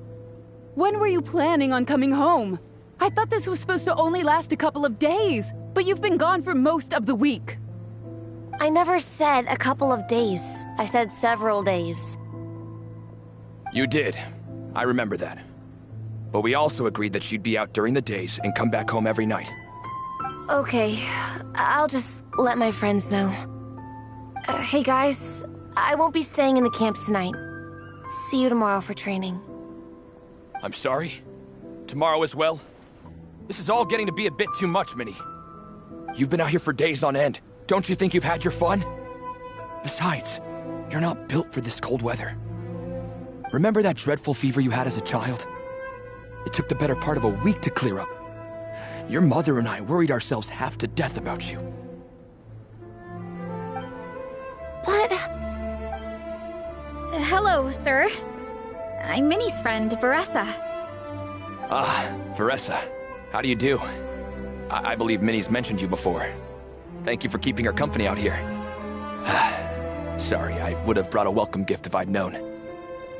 When were you planning on coming home? I thought this was supposed to only last a couple of days, but you've been gone for most of the week. I never said a couple of days. I said several days. You did. I remember that. But we also agreed that she'd be out during the days and come back home every night. Okay, I'll just let my friends know. Hey guys, I won't be staying in the camp tonight. See you tomorrow for training. I'm sorry? Tomorrow as well? This is all getting to be a bit too much, Minnie. You've been out here for days on end. Don't you think you've had your fun? Besides, you're not built for this cold weather. Remember that dreadful fever you had as a child? It took the better part of a week to clear up. Your mother and I worried ourselves half to death about you. What? Hello, sir. I'm Minnie's friend, Veressa. Ah, Veressa. How do you do? I believe Minnie's mentioned you before. Thank you for keeping her company out here. Sorry, I would have brought a welcome gift if I'd known.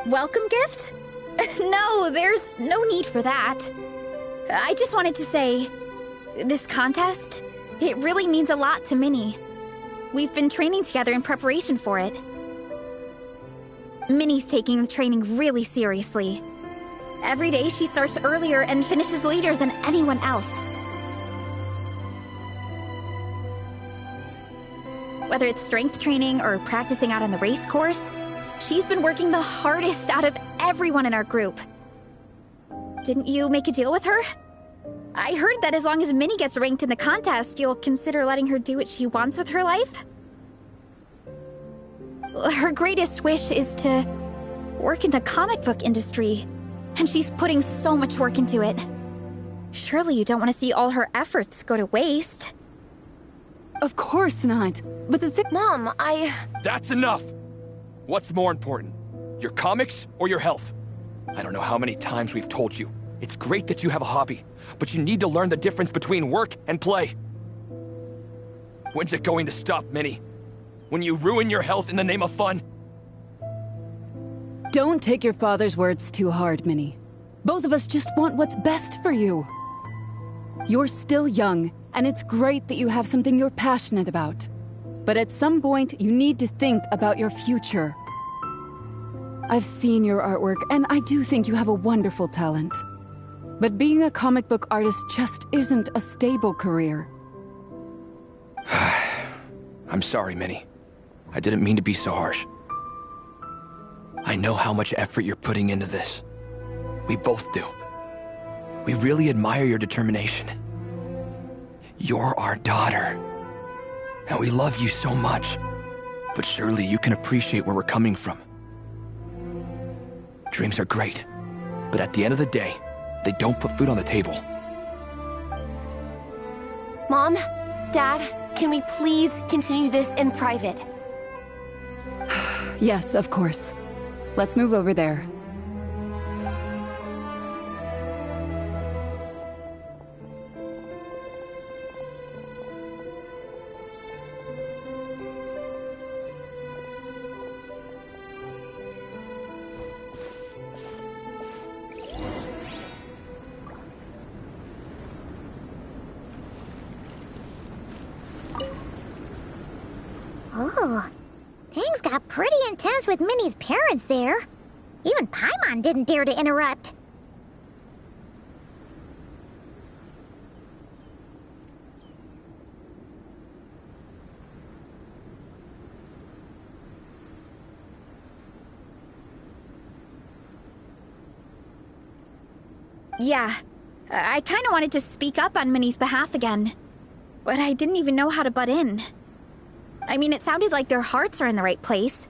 Welcome gift? No, there's no need for that. I just wanted to say, this contest, it really means a lot to Minnie. We've been training together in preparation for it. Minnie's taking the training really seriously. Every day she starts earlier and finishes later than anyone else. Whether it's strength training or practicing out on the race course, she's been working the hardest out of everyone in our group. Didn't you make a deal with her? I heard that as long as Minnie gets ranked in the contest, you'll consider letting her do what she wants with her life? Her greatest wish is to work in the comic book industry, and she's putting so much work into it. Surely you don't want to see all her efforts go to waste. Of course not. But Mom, That's enough! What's more important? Your comics or your health? I don't know how many times we've told you. It's great that you have a hobby, but you need to learn the difference between work and play. When's it going to stop, Minnie? When you ruin your health in the name of fun? Don't take your father's words too hard, Minnie. Both of us just want what's best for you. You're still young, and it's great that you have something you're passionate about. But at some point, you need to think about your future. I've seen your artwork, and I do think you have a wonderful talent. But being a comic book artist just isn't a stable career. I'm sorry, Minnie. I didn't mean to be so harsh. I know how much effort you're putting into this. We both do. We really admire your determination. You're our daughter. And we love you so much. But surely you can appreciate where we're coming from. Dreams are great. But at the end of the day, they don't put food on the table. Mom, Dad, can we please continue this in private? Yes, of course. Let's move over there. Oh, things got pretty intense with Minnie's parents there. Even Paimon didn't dare to interrupt. Yeah, I kinda wanted to speak up on Minnie's behalf again. But I didn't even know how to butt in. I mean, it sounded like their hearts are in the right place.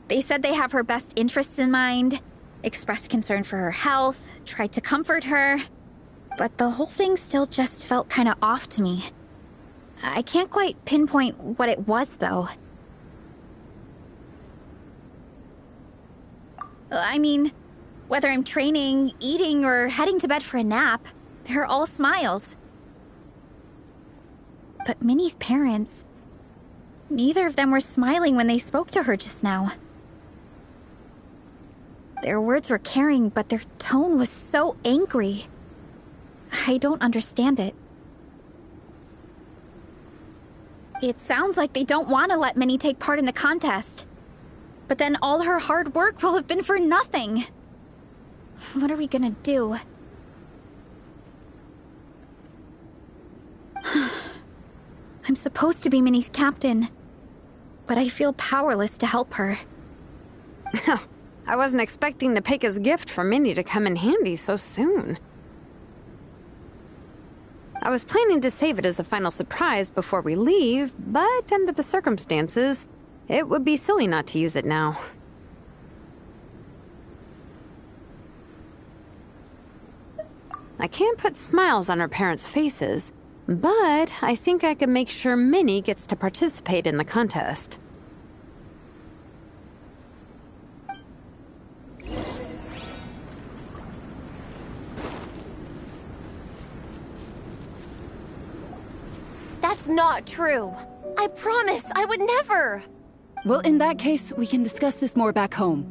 They said they have her best interests in mind, expressed concern for her health, tried to comfort her. But the whole thing still just felt kinda off to me. I can't quite pinpoint what it was, though. I mean, whether I'm training, eating, or heading to bed for a nap, they're all smiles. But Minnie's parents... neither of them were smiling when they spoke to her just now. Their words were caring, but their tone was so angry. I don't understand it. It sounds like they don't want to let Minnie take part in the contest. But then all her hard work will have been for nothing. What are we gonna do? I'm supposed to be Minnie's captain, but I feel powerless to help her. I wasn't expecting Nepeka's gift for Minnie to come in handy so soon. I was planning to save it as a final surprise before we leave, but under the circumstances, it would be silly not to use it now. I can't put smiles on her parents' faces, but I think I can make sure Minnie gets to participate in the contest. That's not true. I promise, I would never. Well, in that case, we can discuss this more back home.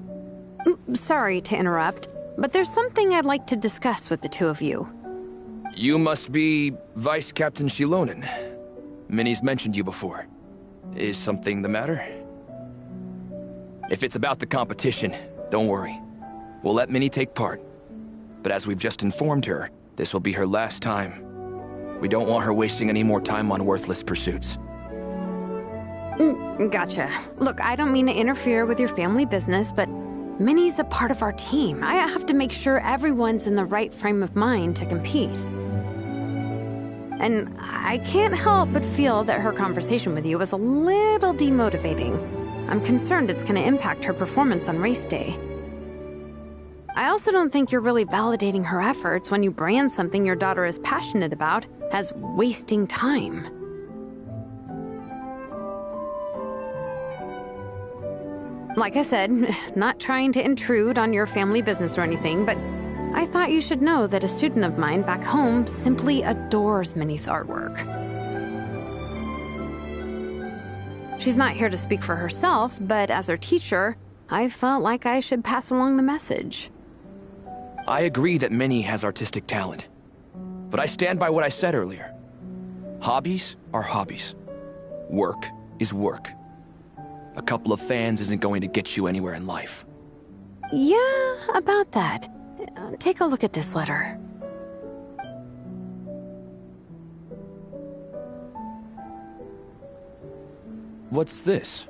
Sorry to interrupt, but there's something I'd like to discuss with the two of you. You must be Vice Captain Shilonen. Minnie's mentioned you before. Is something the matter? If it's about the competition, don't worry. We'll let Minnie take part. But as we've just informed her, this will be her last time. We don't want her wasting any more time on worthless pursuits. Gotcha. Look, I don't mean to interfere with your family business, but Minnie's a part of our team. I have to make sure everyone's in the right frame of mind to compete. And I can't help but feel that her conversation with you was a little demotivating. I'm concerned it's going to impact her performance on race day. I also don't think you're really validating her efforts when you brand something your daughter is passionate about as wasting time. Like I said, not trying to intrude on your family business or anything, but I thought you should know that a student of mine back home simply adores Minnie's artwork. She's not here to speak for herself, but as her teacher, I felt like I should pass along the message. I agree that Minnie has artistic talent. But I stand by what I said earlier. Hobbies are hobbies. Work is work. A couple of fans isn't going to get you anywhere in life. Yeah, about that. Take a look at this letter. What's this?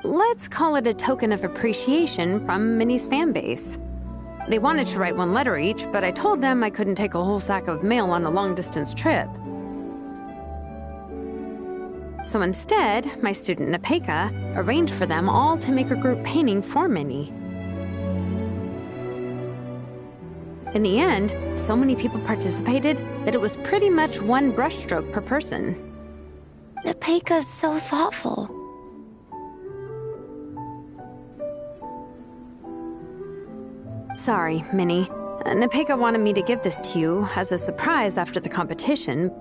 Let's call it a token of appreciation from Minnie's fan base. They wanted to write one letter each, but I told them I couldn't take a whole sack of mail on a long-distance trip. So instead, my student Nepeka arranged for them all to make a group painting for Minnie. In the end, so many people participated that it was pretty much one brushstroke per person. Nepeka's so thoughtful. Sorry, Minnie. Nepeka wanted me to give this to you as a surprise after the competition.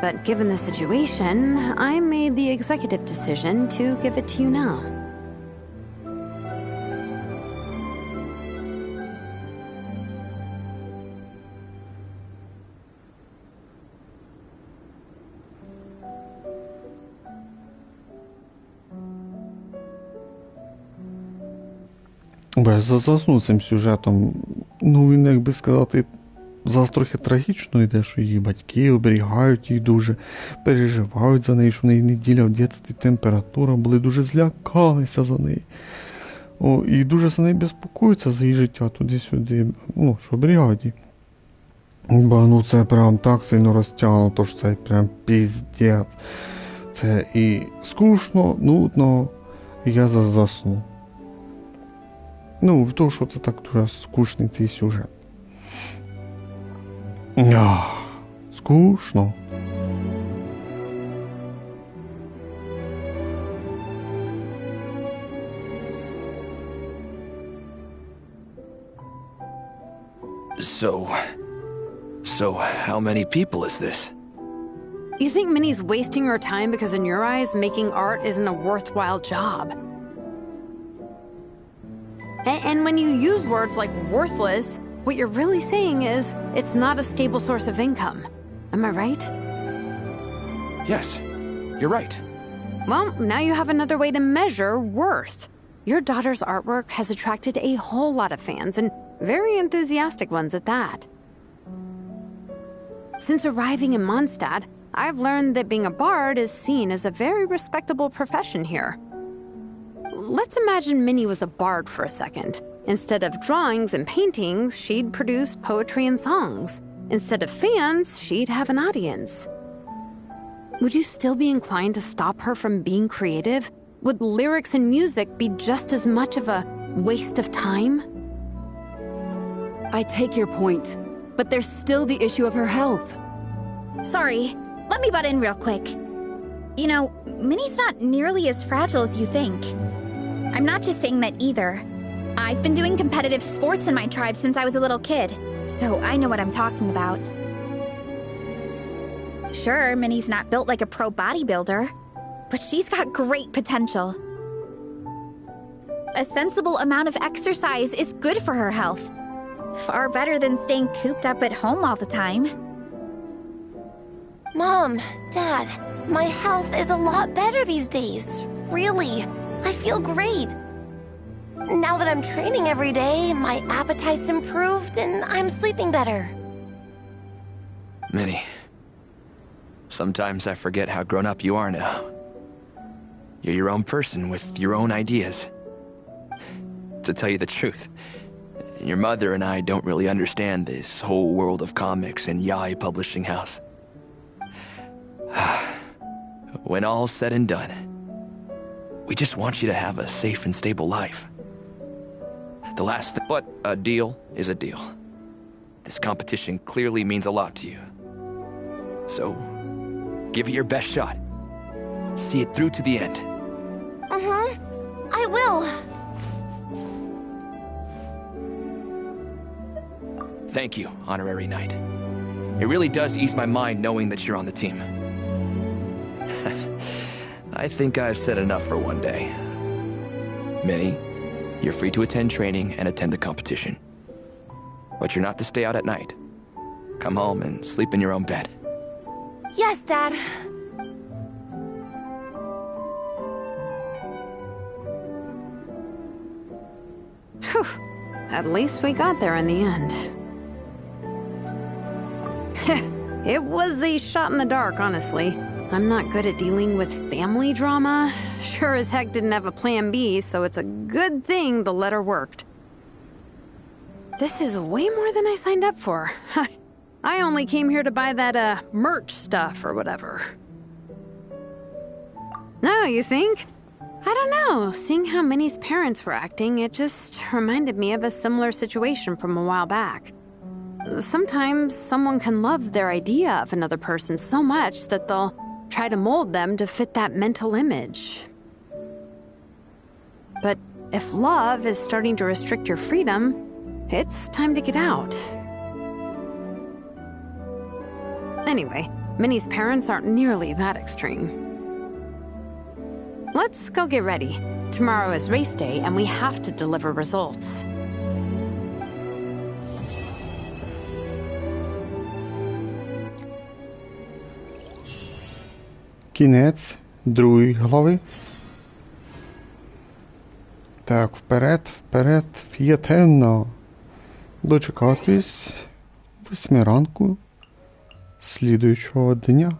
But given the situation, I made the executive decision to give it to you now. Бо я заснув цим сюжетом. Ну, він, як би сказати, зараз трохи трагічно йде, що її батьки оберігають її дуже, переживають за неї, що в неї неділя в дитинстві температура, були дуже злякалися за неї. О, і дуже за неї безпокоюються за її життя туди-сюди, ну, що оберігають її. Бо, ну, це прям так сильно розтягнуто, що це прям піздець. Це і скучно, нудно, і я заснув. Ну, то, що це так дуже скучний цей сюжет. Скучно. So how many people is this? You think Minnie's wasting her time because in your eyes, making art isn't a worthwhile job? And when you use words like worthless, What you're really saying is, it's not a stable source of income. Am I right? Yes, you're right. Well, now you have another way to measure worth. Your daughter's artwork has attracted a whole lot of fans, and very enthusiastic ones at that. Since arriving in Mondstadt, I've learned that being a bard is seen as a very respectable profession here. Let's imagine Minnie was a bard for a second. Instead of drawings and paintings, she'd produce poetry and songs. Instead of fans, she'd have an audience. Would you still be inclined to stop her from being creative? Would lyrics and music be just as much of a waste of time? I take your point, but there's still the issue of her health. Sorry, let me butt in real quick. You know, Minnie's not nearly as fragile as you think. I'm not just saying that either. I've been doing competitive sports in my tribe since I was a little kid, so I know what I'm talking about. Sure, Minnie's not built like a pro bodybuilder, but she's got great potential. A sensible amount of exercise is good for her health. Far better than staying cooped up at home all the time. Mom, Dad, my health is a lot better these days. Really, I feel great. Now that I'm training every day, my appetite's improved and I'm sleeping better. Minnie, sometimes I forget how grown up you are now. You're your own person with your own ideas. To tell you the truth, your mother and I don't really understand this whole world of comics and Yaoi publishing house. When all's said and done, we just want you to have a safe and stable life. The last thing, but a deal is a deal. This competition clearly means a lot to you. So, give it your best shot. See it through to the end. I will. Thank you, Honorary Knight. It really does ease my mind knowing that you're on the team. I think I've said enough for one day. Minnie, you're free to attend training and attend the competition. But you're not to stay out at night. Come home and sleep in your own bed. Yes, Dad. Whew. At least we got there in the end. It was a shot in the dark, honestly. I'm not good at dealing with family drama. Sure as heck didn't have a plan B, so it's a good thing the letter worked. This is way more than I signed up for. I only came here to buy that, merch stuff or whatever. No, you think? I don't know. Seeing how Minnie's parents were acting, it just reminded me of a similar situation from a while back. Sometimes someone can love their idea of another person so much that they'll try to mold them to fit that mental image. But if love is starting to restrict your freedom, it's time to get out. Anyway, Minnie's parents aren't nearly that extreme. Let's go get ready. Tomorrow is race day and we have to deliver results. Кінець другої глави. Так, вперед, фієтенно. Дочекатись 8 ранку слідуючого дня.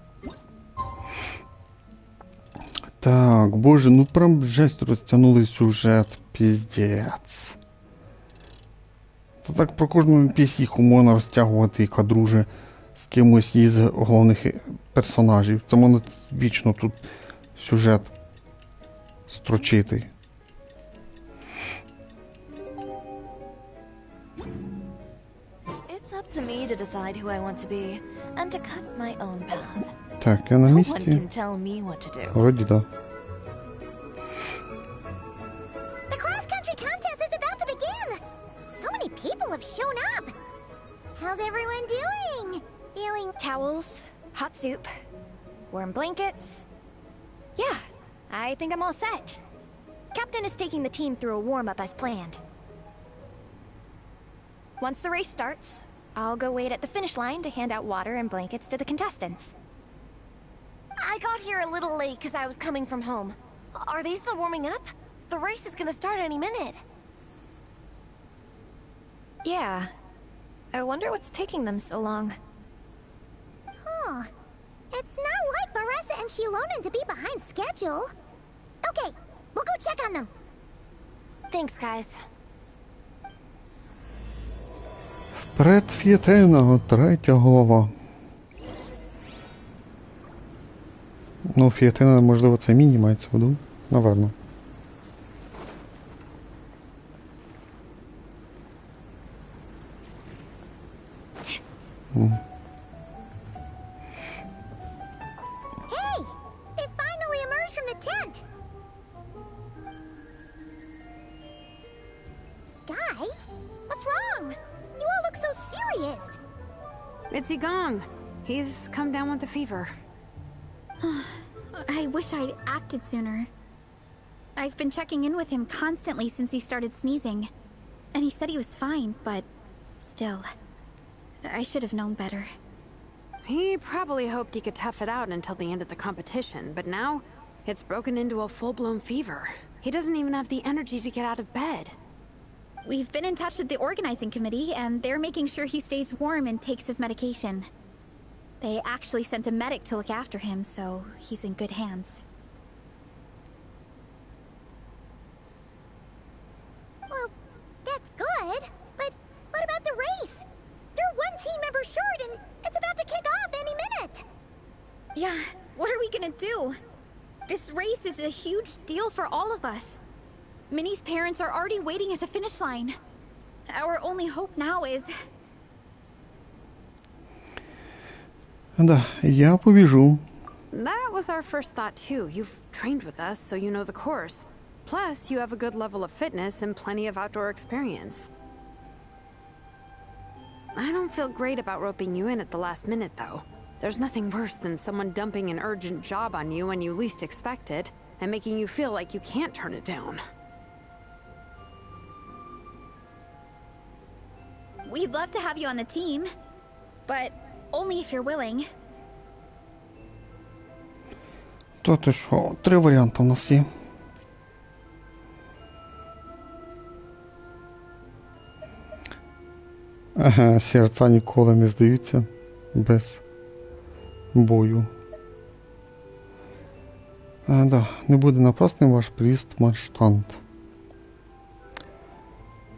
Так, боже, ну прям жесть розтягнули сюжет, піздець. Та так про кожну пісіху можна розтягувати кадруже з кимось із головних персонажів. Це можна вічно тут сюжет строчити. It's up to me to decide who I want to be and to cut my own path. Так, я на No one місці. can tell me what to do. Вроді да. The cross-country contest is about to begin! So many people have shown up! How's everyone doing? Feeling... Towels, hot soup, warm blankets. Yeah, I think I'm all set. Captain is taking the team through a warm-up as planned. Once the race starts, I'll go wait at the finish line to hand out water and blankets to the contestants. I got here a little late because I was coming from home. Are they still warming up? The race is gonna start any minute. Yeah. I wonder what's taking them so long. Huh. It's not like Veressa and Shilonen to be behind schedule. Okay, we'll go check on them. Thanks, guys. Вперед, Фієтина, 3 глава. Ну, Фієтина, можливо, це міні мається в виду. Наверно. Hey! They finally emerged from the tent! Guys, what's wrong? You all look so serious. It's Igong. He's come down with the fever. I wish I'd acted sooner. I've been checking in with him constantly since he started sneezing. And he said he was fine, but still, I should have known better. He probably hoped he could tough it out until the end of the competition, but now it's broken into a full-blown fever. He doesn't even have the energy to get out of bed. We've been in touch with the organizing committee, and they're making sure he stays warm and takes his medication. They actually sent a medic to look after him, so he's in good hands. Well, that's good, but what about the race? They're one team member short and it's about to kick off any minute. Yeah, what are we gonna do? This race is a huge deal for all of us. Minnie's parents are already waiting at the finish line. Our only hope now is... Да, я побіжу. That was our first thought too. You've trained with us, so you know the course. Plus, you have a good level of fitness and plenty of outdoor experience. I don't feel great about roping you in at the last minute, though. There's nothing worse than someone dumping an urgent job on you when you least expect it, and making you feel like you can't turn it down. We'd love to have you on the team, but only if you're willing. То ти що, 3 варіанти у нас є. Ага, серця ніколи не здаються без бою. Да, не буде напрасним ваш приїзд в Манштант.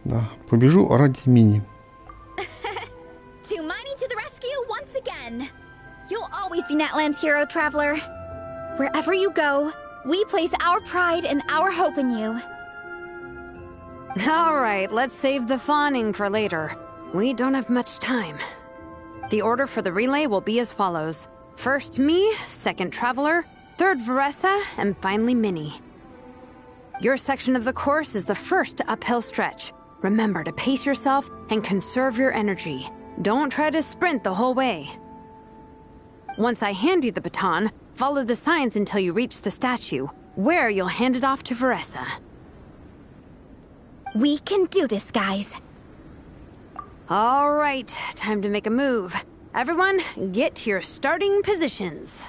Да, побіжу раді міні. To Miney to the rescue once again! You'll always be Natland's hero, traveler. Wherever you go, we place our pride and our hope in you. All right, let's save the fawning for later. We don't have much time. The order for the relay will be as follows. First me, second Traveler, third Veressa, and finally Minnie. Your section of the course is the first uphill stretch. Remember to pace yourself and conserve your energy. Don't try to sprint the whole way. Once I hand you the baton, follow the signs until you reach the statue, where you'll hand it off to Veressa. We can do this, guys. All right, time to make a move. Everyone, get to your starting positions.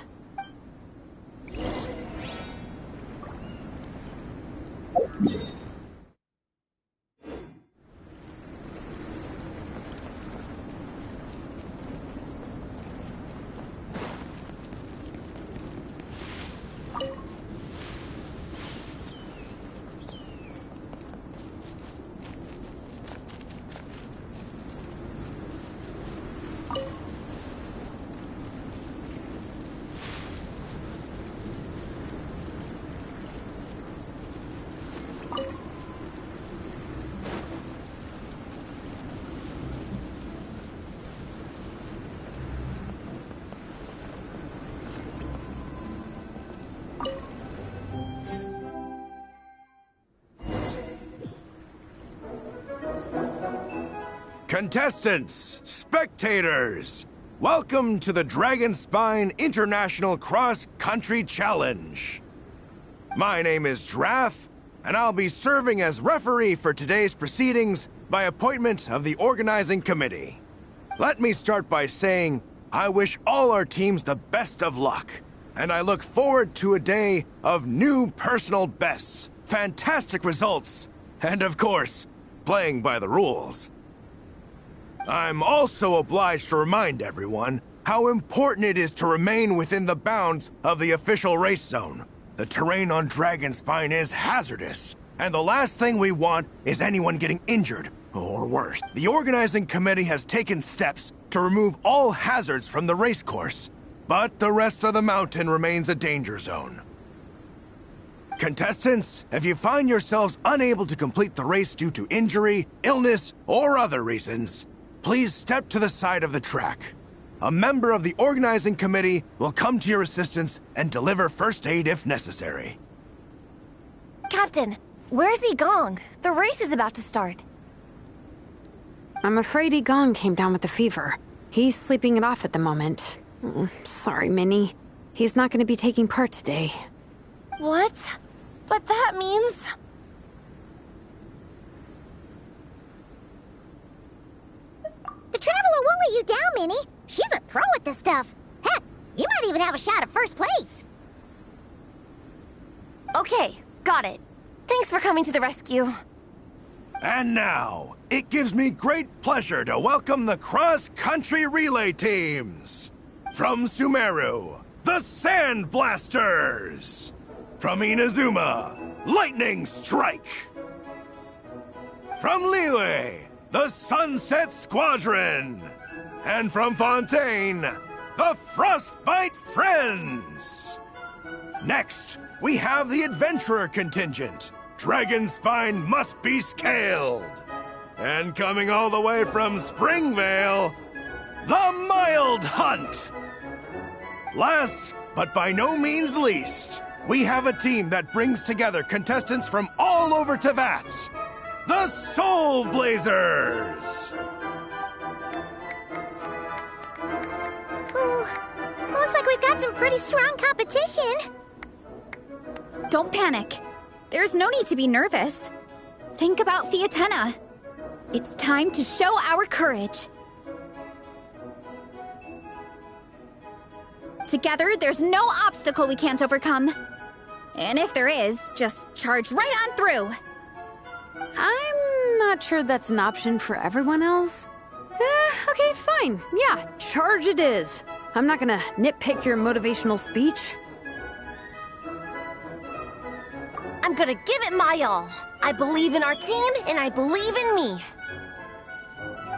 Contestants, spectators, welcome to the Dragon Spine International Cross Country Challenge. My name is Draff, and I'll be serving as referee for today's proceedings by appointment of the organizing committee. Let me start by saying I wish all our teams the best of luck, and I look forward to a day of new personal bests, fantastic results, and of course, playing by the rules. I'm also obliged to remind everyone how important it is to remain within the bounds of the official race zone. The terrain on Dragonspine is hazardous, and the last thing we want is anyone getting injured, or worse. The organizing committee has taken steps to remove all hazards from the race course, but the rest of the mountain remains a danger zone. Contestants, if you find yourselves unable to complete the race due to injury, illness, or other reasons, please step to the side of the track. A member of the organizing committee will come to your assistance and deliver first aid if necessary. Captain, where's Igong? The race is about to start. I'm afraid Igong came down with the fever. He's sleeping it off at the moment. Sorry, Minnie. He's not going to be taking part today. What? But that means... The Traveler won't let you down, Minnie. She's a pro at this stuff. Heck, you might even have a shot at first place. Okay, got it. Thanks for coming to the rescue. And now, it gives me great pleasure to welcome the cross-country relay teams. From Sumeru, the Sand Blasters. From Inazuma, Lightning Strike. From Liyue, the Sunset Squadron. And from Fontaine, the Frostbite Friends. Next, we have the Adventurer contingent. Dragonspine must be scaled. And coming all the way from Springvale, the Mild Hunt. Last, but by no means least, we have a team that brings together contestants from all over Teyvat. The Soul Blazers! Looks like we've got some pretty strong competition. Don't panic. There's no need to be nervous. Think about Theatena. It's time to show our courage. Together, there's no obstacle we can't overcome. And if there is, just charge right on through. I'm not sure that's an option for everyone else. Okay, fine. Yeah, charge it is. I'm not gonna nitpick your motivational speech. I'm gonna give it my all. I believe in our team, and I believe in me.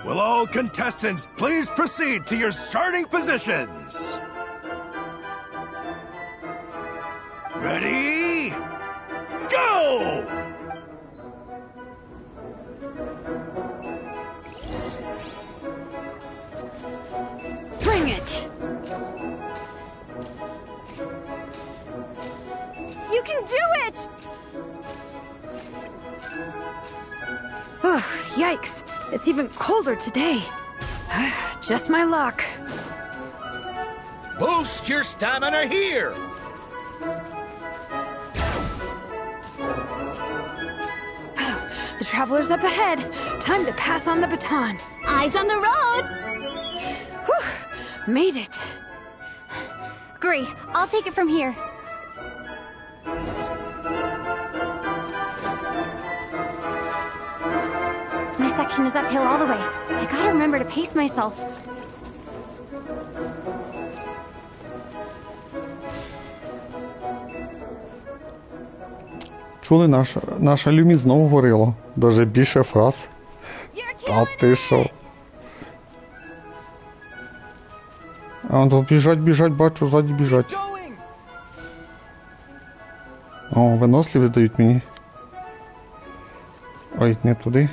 Will all contestants please proceed to your starting positions? Ready? Go! Bring it! You can do it! Yikes! It's even colder today. Just my luck. Boost your stamina here! The Traveler's up ahead. Time to pass on the baton. Eyes on the road! Whew, made it. Great, I'll take it from here. My section is uphill all the way. I gotta remember to pace myself. Чули, наша Люмі знову говорила. Даже більше фраз. Та ти що? А, то біжать, бачу, ззаді біжать. О, виносливість дають мені. Ой, не туди.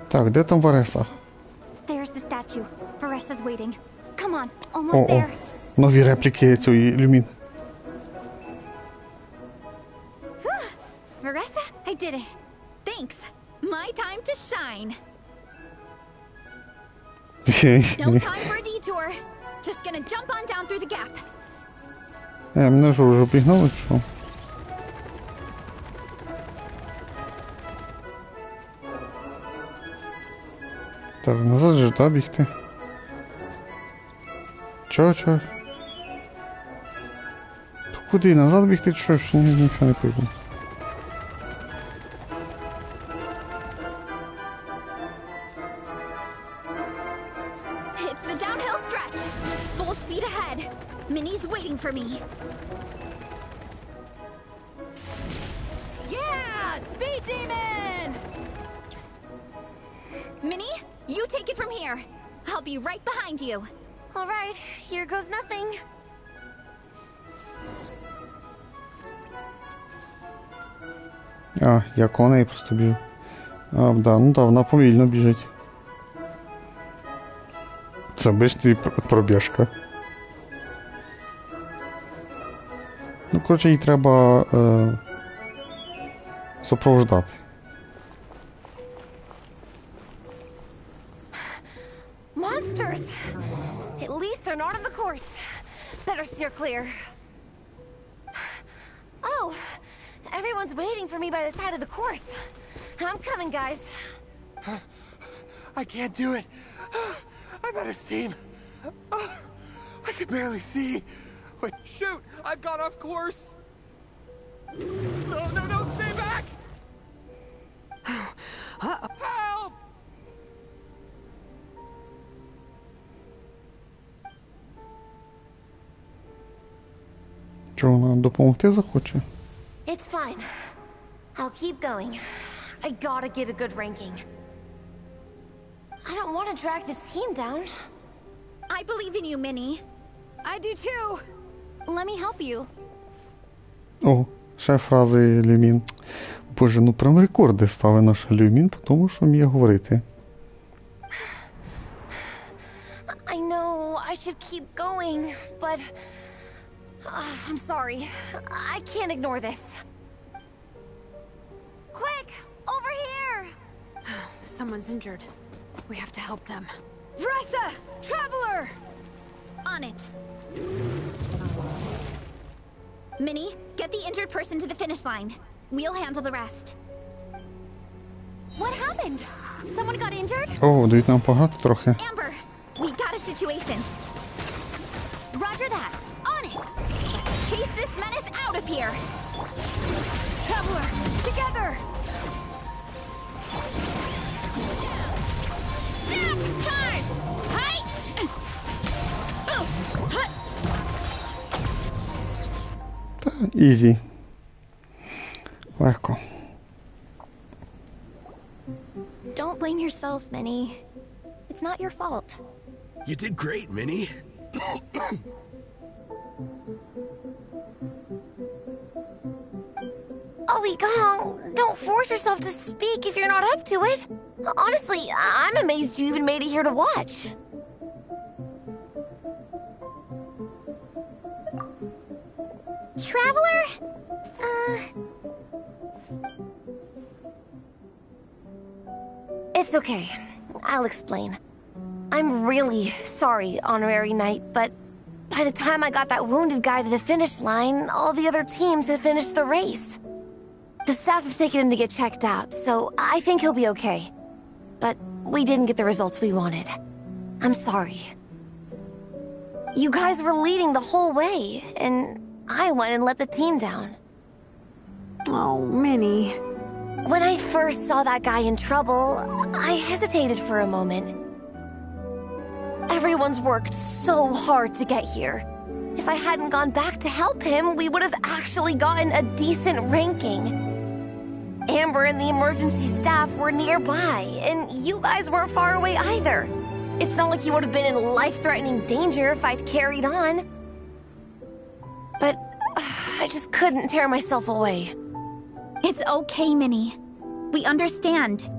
Так, де там Вареса? There's the statue. Varesa's waiting. Come on, almost О, there. нові репліки цієї Люмін. No time for a detour. Just gonna jump on down through the gap. Мене що, вже обігнали, чи що? Так, назад же, да, бігти? Чого? Куди? Назад бігти, чи що? Ще ніхто не пойду. It's the downhill stretch. Full speed ahead. Minnie's waiting for me. Yeah! Speed demon! Minnie, you take it from here. I'll be right behind you. All right, here goes nothing. Я коней просто біжу. Да, вона повільно біжить. Це обична пробіжка. Ну, коротше, їй треба супроводжувати. Monsters! At least they're not on the course. Better steer clear. Oh, everyone's waiting for me by the side of the course. I'm coming, guys. I can't do it. I'm out of steam. I can barely see. Wait, Shoot! I've gone off course! No, stay back! Help! Чого, вона допомогти захоче? It's fine. I'll keep going. I gotta get a good ranking. I don't want to drag this team down. I believe in you, Minnie. I do too. Let me help you. О, ще фрази Люмін. Боже, ну прям рекорди ставить наш Люмін, тому що вміє говорити. I know I should keep going, but I'm sorry. I can't ignore this. Quick, over here! Someone's injured. We have to help them. Vressa! Traveler! On it. Minnie, get the injured person to the finish line. We'll handle the rest. What happened? Someone got injured? О, дають нам пограти трохи. Amber, we got a situation. Roger that. On it. Let's chase this menace out of here. Traveler! Together! Charge! Hi! Та, ізі. Легко. Don't blame yourself, Minnie. It's not your fault. You did great, Minnie. Ollie Gong, don't force yourself to speak if you're not up to it. Honestly, I'm amazed you even made it here to watch. Traveler? It's okay. I'll explain. I'm really sorry, Honorary Knight, but by the time I got that wounded guy to the finish line, all the other teams had finished the race. The staff have taken him to get checked out, so I think he'll be okay. But we didn't get the results we wanted. I'm sorry. You guys were leading the whole way, and I went and let the team down. Oh, Minnie. When I first saw that guy in trouble, I hesitated for a moment. Everyone's worked so hard to get here. If I hadn't gone back to help him, we would have actually gotten a decent ranking. Amber and the emergency staff were nearby, and you guys weren't far away either. It's not like you would have been in life-threatening danger if I'd carried on. But I just couldn't tear myself away. It's okay, Minnie. We understand.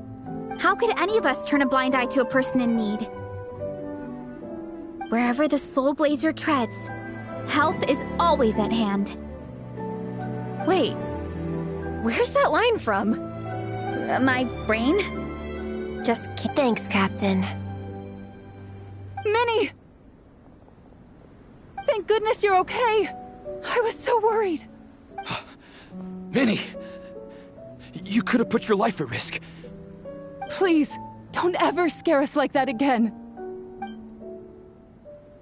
How could any of us turn a blind eye to a person in need? Wherever the Soul Blazer treads, help is always at hand. Wait, where's that line from? My brain? Just kidding. Thanks, Captain. Minnie! Thank goodness you're okay. I was so worried. Minnie! You could have put your life at risk. Please, don't ever scare us like that again.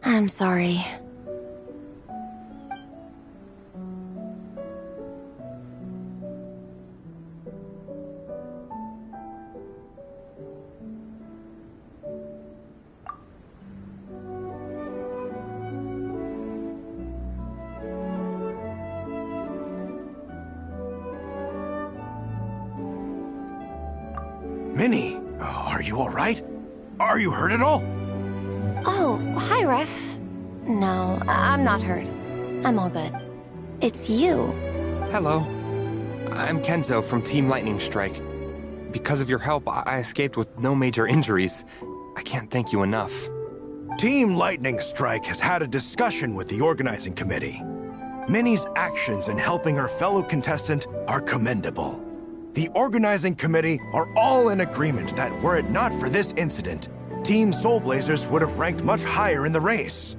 I'm sorry. Minnie, are you alright? Are you hurt at all? Oh, hi, Ref. No, I'm not hurt. I'm all good. It's you. Hello. I'm Kenzo from Team Lightning Strike. Because of your help, I escaped with no major injuries. I can't thank you enough. Team Lightning Strike has had a discussion with the organizing committee. Minnie's actions in helping her fellow contestant are commendable. The organizing committee are all in agreement that were it not for this incident, Team Soul Blazers would have ranked much higher in the race.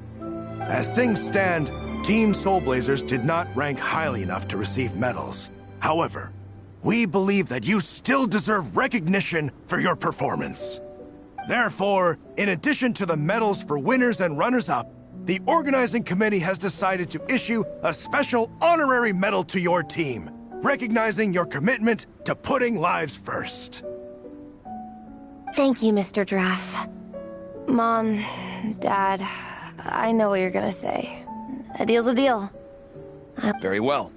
As things stand, Team Soul Blazers did not rank highly enough to receive medals. However, we believe that you still deserve recognition for your performance. Therefore, in addition to the medals for winners and runners-up, the organizing committee has decided to issue a special honorary medal to your team, recognizing your commitment to putting lives first. Thank you, Mr. Draff. Mom, Dad, I know what you're gonna say. A deal's a deal. Very well.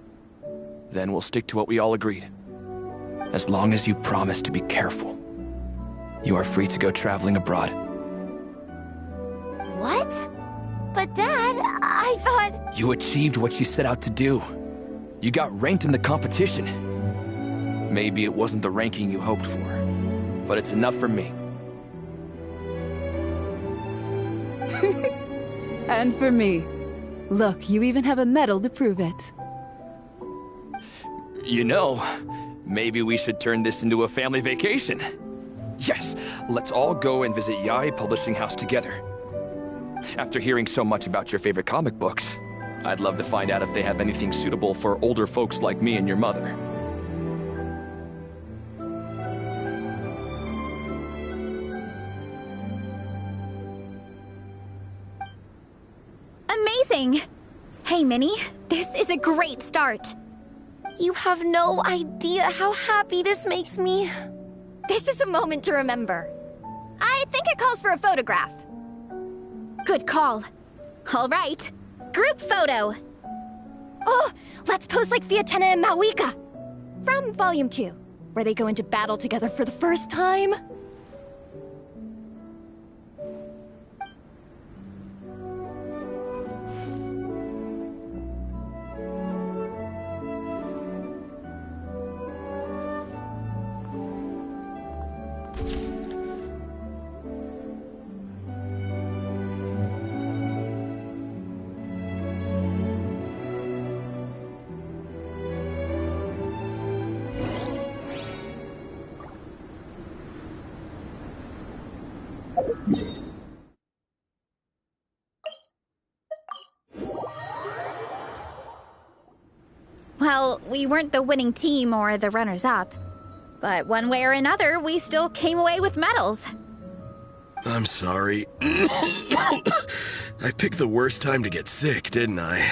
Then we'll stick to what we all agreed. As long as you promise to be careful, you are free to go traveling abroad. What? But Dad, I thought... You achieved what you set out to do. You got ranked in the competition. Maybe it wasn't the ranking you hoped for, but it's enough for me. And for me. Look, you even have a medal to prove it. You know, maybe we should turn this into a family vacation. Yes, let's all go and visit Yae Publishing House together. After hearing so much about your favorite comic books, I'd love to find out if they have anything suitable for older folks like me and your mother. Amazing! Hey, Minnie, this is a great start. You have no idea how happy this makes me. This is a moment to remember. I think it calls for a photograph. Good call. All right, group photo. Oh, let's pose like Fiatena and Mawika. From Volume 2, where they go into battle together for the first time. Well, we weren't the winning team or the runners-up. But one way or another, we still came away with medals. I'm sorry. I picked the worst time to get sick, didn't I?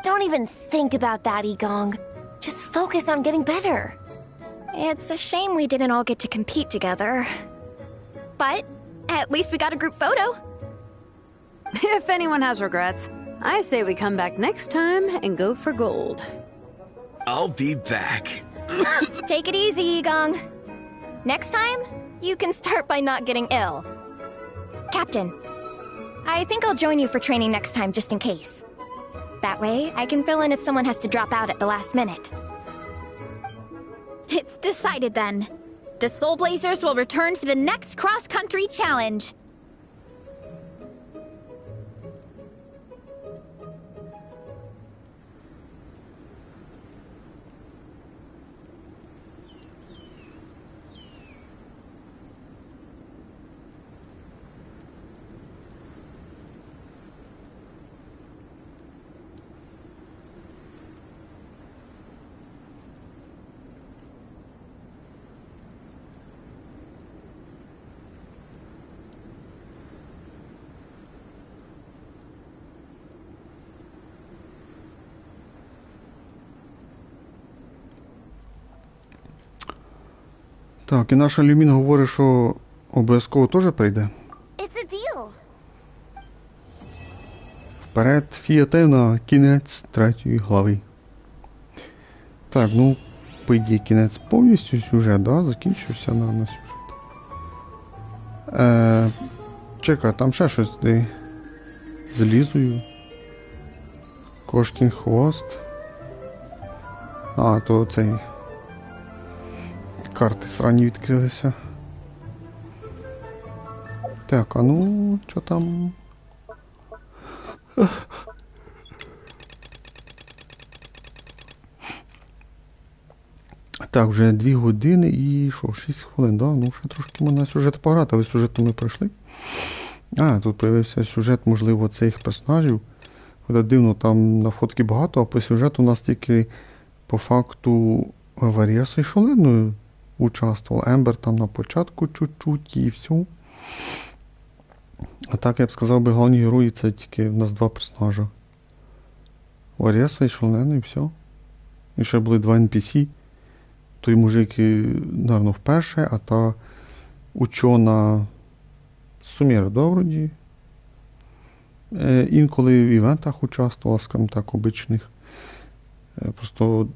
Don't even think about that, Igong. Just focus on getting better. It's a shame we didn't all get to compete together. But at least we got a group photo. If anyone has regrets, I say we come back next time and go for gold. I'll be back. Take it easy, Igong. Next time, you can start by not getting ill. Captain, I think I'll join you for training next time just in case. That way, I can fill in if someone has to drop out at the last minute. It's decided then. The Soul Blazers will return for the next cross-country challenge. Так, і наш Люмін говорить, що обов'язково теж прийде. It's a deal. Вперед, фіативно, кінець 3 глави. Так, ну, по ідеї, кінець повністю сюжет, да? Закінчився на сюжет. Чекай, там ще щось де з Лізою. Кошкін хвост. А, то цей... Карти срані відкрилися. Так, а ну, що там? Так, вже 2 години і що, 6 хвилин, да? Ну, ще трошки можна сюжет пограти, але сюжету ми пройшли. А, тут з'явився сюжет, можливо, цих персонажів. Буде дивно, там на фотки багато, а по сюжету у нас тільки по факту Варіса і Шоленою участвував. Ембер там на початку чуть-чуть і все. А так, я б сказав, головні герої це тільки в нас 2 персонажа. Варіса і Шолена і все. І ще були 2 NPC. Той мужик, наверно, вперше, а та учена Суміра, да, вроді. Інколи в івентах участвувала, скажімо так, обичних. Просто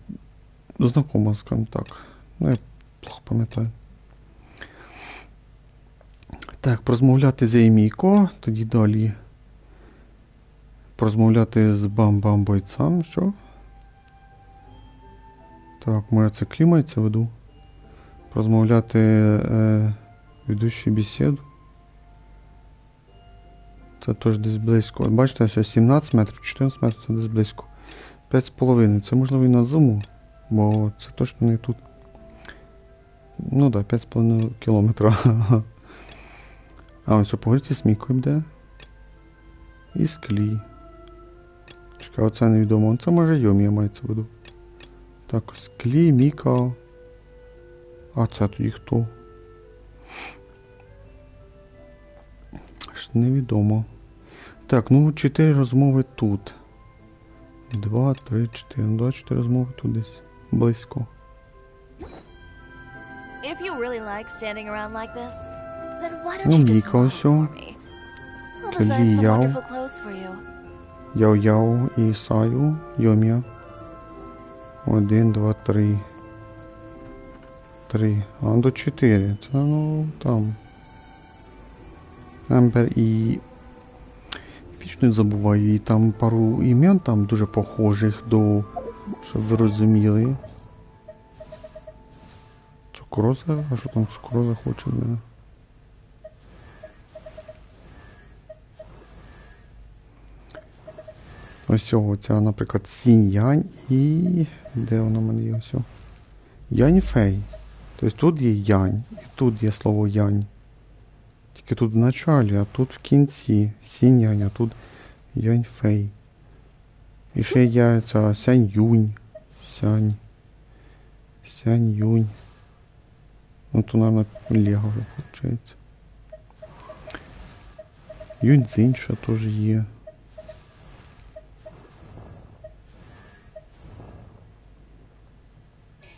знакома, скажімо так. Ну, я плохо пам'ятаю. Так, порозмовляти з Ейміко, тоді далі порозмовляти з Бам-Бам-бойцем, що? Так, може це клімається веду. Порозмовляти ведучий бесіду. Це теж десь близько. Бачите, ось 17 метрів, 14 метрів, це десь близько. 5,5. Це можливо і на зиму, бо це точно не тут. Ну так, да, 5,5 кілометра. А ось поговорити з Мікою йде. І з Клі. Чекай, оце невідомо. Це може Йомія мається в виду. Так, ось Клі, Міка. А це тоді хто? Аж невідомо. Так, ну 4 розмови тут. 2, 3, 4. 24 розмови тут десь. Близько. If you really like standing around like this, then why don't Ну, you just Міка model ось. for me? I'll design Клі, some Яо. wonderful clothes for you. Яо-Яо і Саю. Йомія. 1, 2, 3. 3. А, до 4. Це, ну, там. Ембер і... Вічно забуваю. І там пару імен там дуже похожих до... Щоб ви розуміли. Цукроза? А що там Цукроза хоче в мене? Ось цього, ця, наприклад, Сінь-Янь і... Де вона в мене є ось? Янь-Фей. Тобто тут є Янь, і тут є слово Янь. Тільки тут в началі, а тут в кінці. Сінь-Янь, а тут Янь-Фей. І ще є ця Сянь-Юнь. Сянь-Юнь. Ну, то, наверное, Лего вже, виходить. Юнь-Цзинь ще теж є.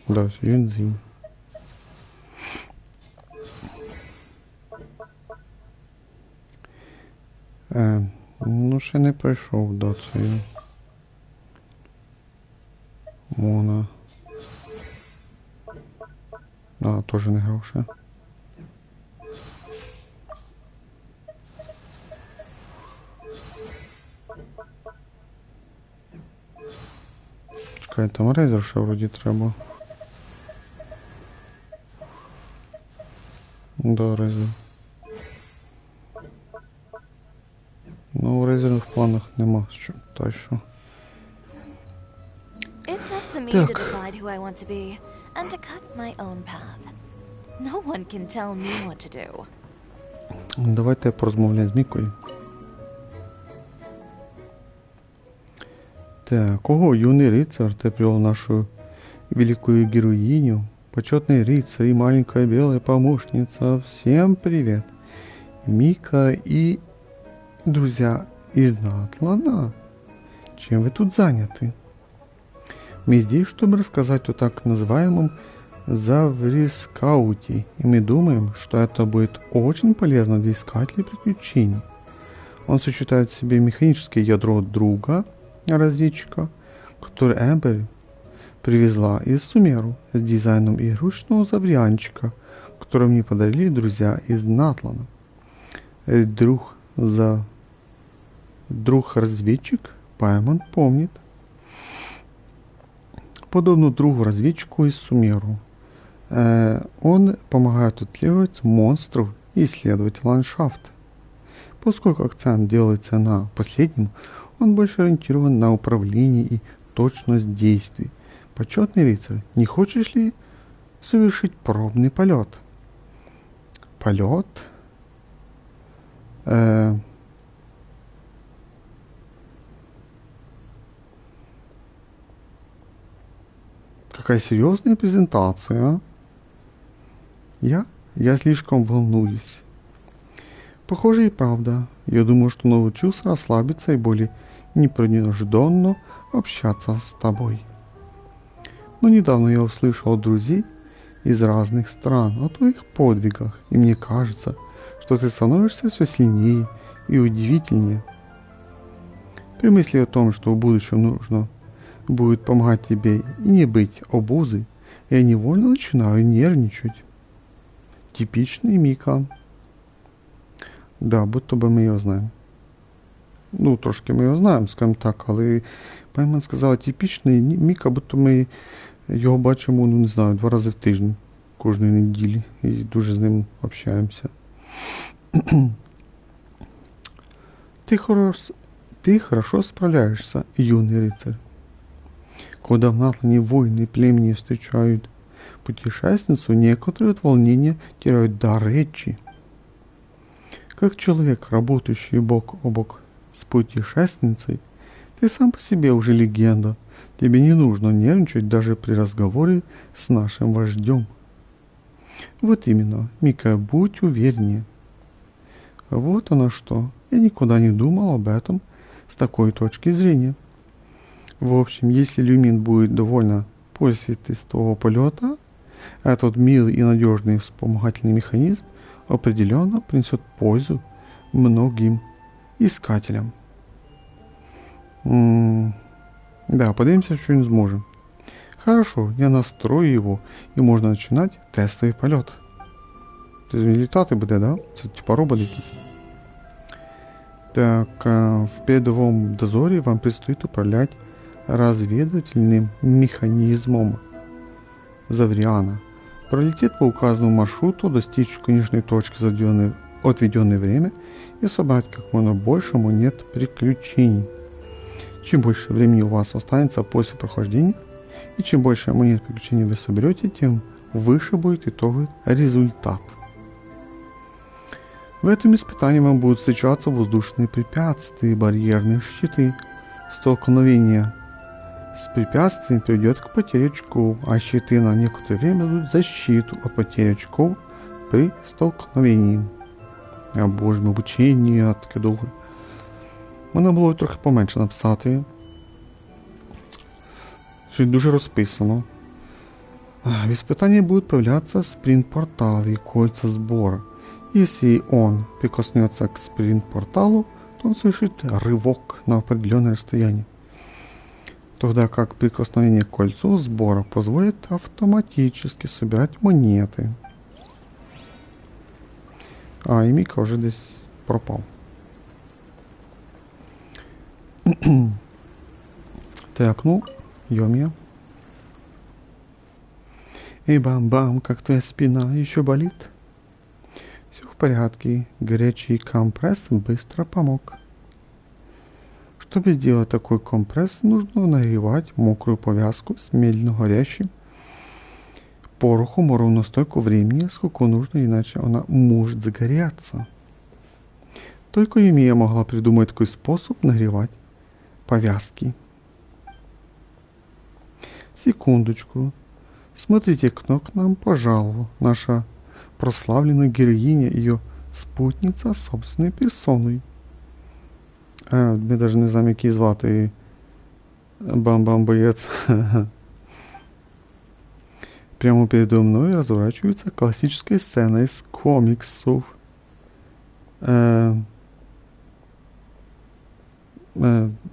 Да, все, Юнь-Цзинь. Ну, ще не прийшов до цієї. Мона. А, теж не грав ще. Чекай, там рейзер ще вроді треба. Да, рейзер. Ну, рейзерів в планах нема, що, та що. It's up to me Так. to decide who I want to be and to cut my own path. No one can tell me what to do. Давайте порозмовляємо з Мікою. Так, ого, юный рыцарь, ты привел нашу великую героиню. Почетный рыцарь и маленькая белая помощница. Всем привет. Мика и друзья из Натлана. Чем вы тут заняты? Мы здесь, чтобы рассказать о так называемом Заврискауте, и мы думаем, что это будет очень полезно для искателей приключений. Он сочетает в себе механическое ядро друга, разведчика, который Эмбер привезла из Сумеру, с дизайном игрушечного заврианчика, который мне подарили друзья из Натлана. Друг-разведчик Паймон помнит. Подобно другу-разведчику из Сумеру, он помогает отслеживать монстров и исследовать ландшафт. Поскольку акцент делается на последнем, он больше ориентирован на управление и точность действий. Почетный рыцарь, не хочешь ли совершить пробный полет? Полет? Какая серьезная презентация, а? Я слишком волнуюсь. Похоже и правда. Я думаю, что научился расслабиться и более непринужденно общаться с тобой. Но недавно я услышал от друзей из разных стран о твоих подвигах, и мне кажется, что ты становишься все сильнее и удивительнее. При мысли о том, что в будущем нужно будет помогать тебе и не быть обузой, я невольно начинаю нервничать. Типичный Міка. Да, будто би ми його знаємо. Ну, трошки ми його знаємо, скажімо так, але Пайман сказала типічний Міка, будто ми його бачимо, ну не знаю, 2 рази в тиждень, кожної неділі, і дуже з ним общаємося. Ты хорошо справляешься, юный рыцарь. Когда в Натлане воины племени встречают путешественницу, некоторые от волнения теряют дар речи. Как человек, работающий бок о бок с путешественницей, ты сам по себе уже легенда. Тебе не нужно нервничать даже при разговоре с нашим вождем. Вот именно, Мика, будь увереннее. Вот оно что. Я никогда не думал об этом с такой точки зрения. В общем, если Люмин будет довольна после тестового полета, этот милый и надежный вспомогательный механизм определенно принесет пользу многим искателям. Да, подивимося, що він зможе. Хорошо, я настрою його і можна починати тестовий польот. Тобто він літати буде, да? Це типа робот якийсь. Так, в передовом дозоре вам предстоит управлять разведывательным механизмом Завриана. Пролететь по указанному маршруту, достичь конечной точки за отведенное время и собрать как можно больше монет приключений. Чем больше времени у вас останется после прохождения, и чем больше монет приключений вы соберете, тем выше будет итоговый результат. В этом испытании вам будут встречаться воздушные препятствия, барьерные щиты. Столкновение с препятствием приведет к потере очков, а щиты на некоторое время дадут защиту от потери очков при столкновении. А боже мій, обучення таке довго. Воно було трохи поменше написати. Щось дуже розписано. В испытании будут появляться спринт-порталы и кольца сбора. Если он прикоснется к спринт-порталу, то он совершит рывок на определенное расстояние. Тогда как прикосновение к кольцу сбора позволит автоматически собирать монеты. А, и Мика уже здесь пропал. Так, ну, Йомия. Эй, бам-бам, как твоя спина еще болит? Все в порядке, горячий компресс быстро помог. Чтобы сделать такой компресс, нужно нагревать мокрую повязку с медленно горящим порохом ровно столько времени, сколько нужно, иначе она может загореться. Только Юмия могла придумать такой способ нагревать повязки. Секундочку. Смотрите, кто к нам пожаловал. Наша прославленная героиня, ее спутница собственной персоной. Ми навіть не знаємо, як її звати. Бам-бам боєць. Прямо передо мной разворачивается классическая сцена из комиксов. Вы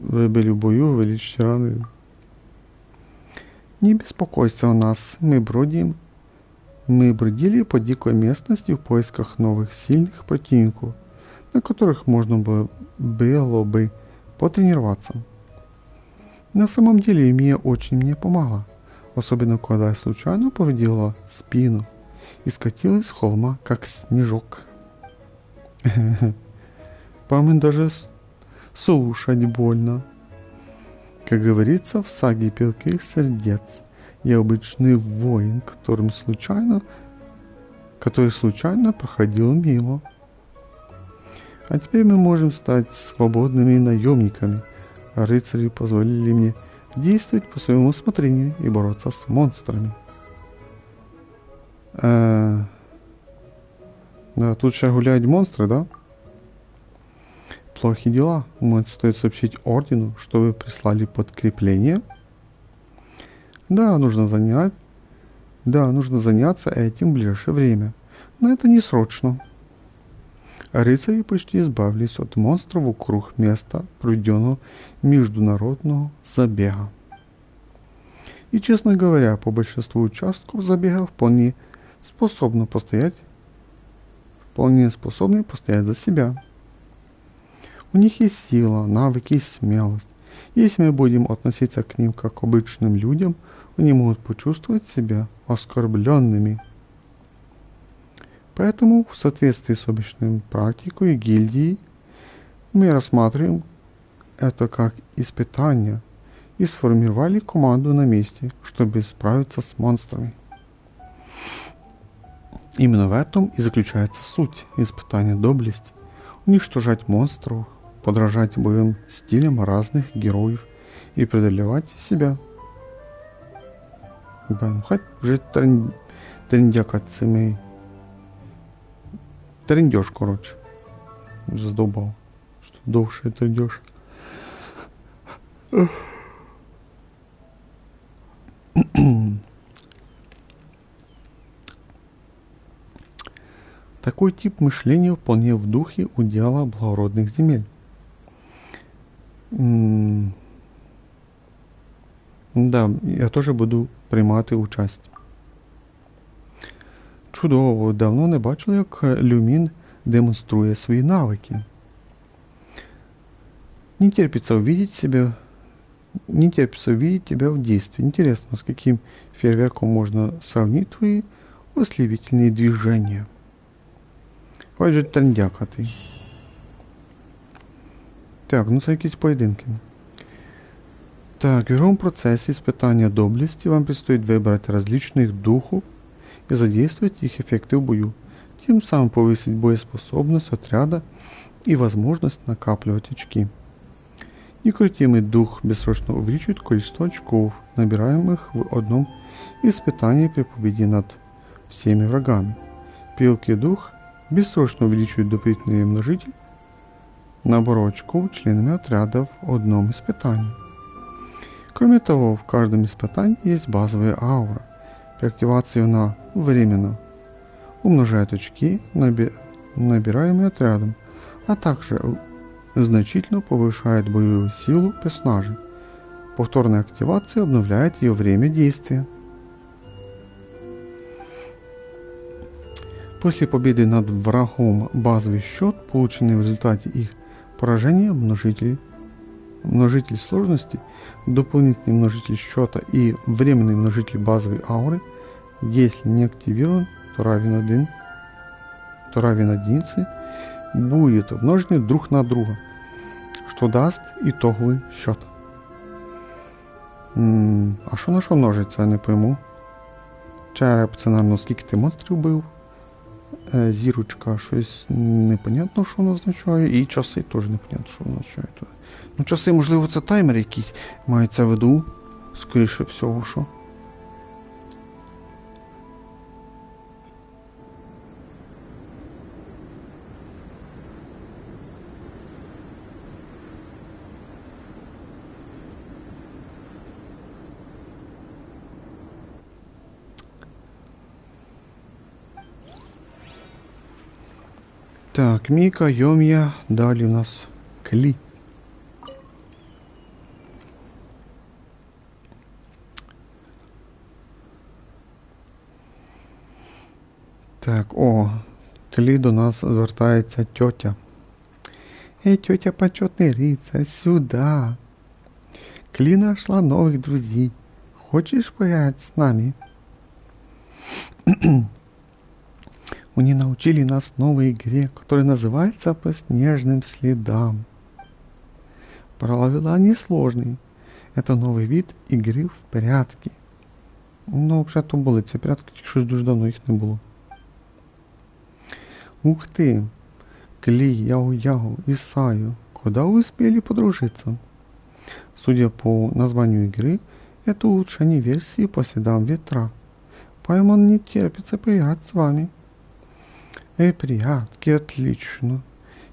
были в бою, вы лечите раны. Не беспокойся о нас, мы бродили по дикой местности в поисках новых сильных противников, на которых можно было бы потренироваться. На самом деле Мия очень мне помогла, особенно когда я случайно повредила спину и скатилась с холма, как снежок. По-моему, даже слушать больно. Как говорится в саге «Пилких сердец», я обычный воин, который случайно проходил мимо. А теперь мы можем стать свободными наемниками, а рыцари позволили мне действовать по своему усмотрению и бороться с монстрами. Да, тут сейчас гуляют монстры, да? Плохие дела. Может, стоит сообщить ордену, что вы прислали подкрепление? Да, нужно заняться этим в ближайшее время. Но это не срочно. Рыцари почти избавились от монстров вокруг места проведенного международного забега. И, честно говоря, по большинству участков забега вполне способны постоять за себя. У них есть сила, навыки и смелость. Если мы будем относиться к ним как к обычным людям, они могут почувствовать себя оскорбленными. Поэтому, в соответствии с обычной практикой гильдии, мы рассматриваем это как испытание и сформировали команду на месте, чтобы справиться с монстрами. Именно в этом и заключается суть испытания доблести. Уничтожать монстров, подражать боевым стилям разных героев и преодолевать себя. Хай вже трендяка цими. Трендеж, короче. Задолбал. Что довше трендеж. Такой тип мышления вполне в духе удела благородных земель. Да, я теж буду приймати участь. Чудово, давно не бачили, як Люмін демонструє свої навики. Не терпится увидеть тебя в действии. Интересно, с каким фейерверком можно сравнить твои ослепительные движения. Ой же трендяка ти. Так, ну це якісь поєдинки. Так, в игровом процессе испытания доблести вам предстоит выбрать различных духов и задействовать их эффекты в бою, тем самым повысить боеспособность отряда и возможность накапливать очки. Некрутимый дух бессрочно увеличивает количество очков, набираемых в одном испытании при победе над всеми врагами. Пилкий дух бессрочно увеличивает дополнительный множитель набора очков членами отряда в одном испытании. Кроме того, в каждом испытании есть базовая аура. При активации она временно умножает очки, набираемые отрядом, а также значительно повышает боевую силу персонажей. Повторная активация обновляет ее время действия. После победы над врагом базовый счет, полученный в результате их поражения, множитель сложности, дополнительный множитель счета и временный множитель базовой ауры, если не активирован, то равен единице, будет умножены друг на друга, что даст итоговый счет. А що на що множиться, я не пойму. Череп, це, наверное, скільки ти монстрів бив. Зірочка, щось непонятно, що воно означає. І часи теж непонятно, що воно означає. Ну, часи, можливо, це таймер якийсь мається в виду. Скоріше всього, що. Так, Міка, Йом'я, далі у нас Клі. Так, о, Клі до нас звертається тьотя. Эй, тетя почетный рыцарь, сюда. Кли нашла новых друзей. Хочешь поиграть с нами? Они научили нас новой игре, которая называется «По снежным следам». Правила несложные. Это новый вид игры в прятки. Ну, взагалі-то були ці прятки, щось дуже давно їх не було. Ух ты! Кли, Яо-Яо и Саю, куда вы успели подружиться? Судя по названию игры, это улучшение версии по следам ветра. Паймон не терпится поиграть с вами. Прятки, отлично.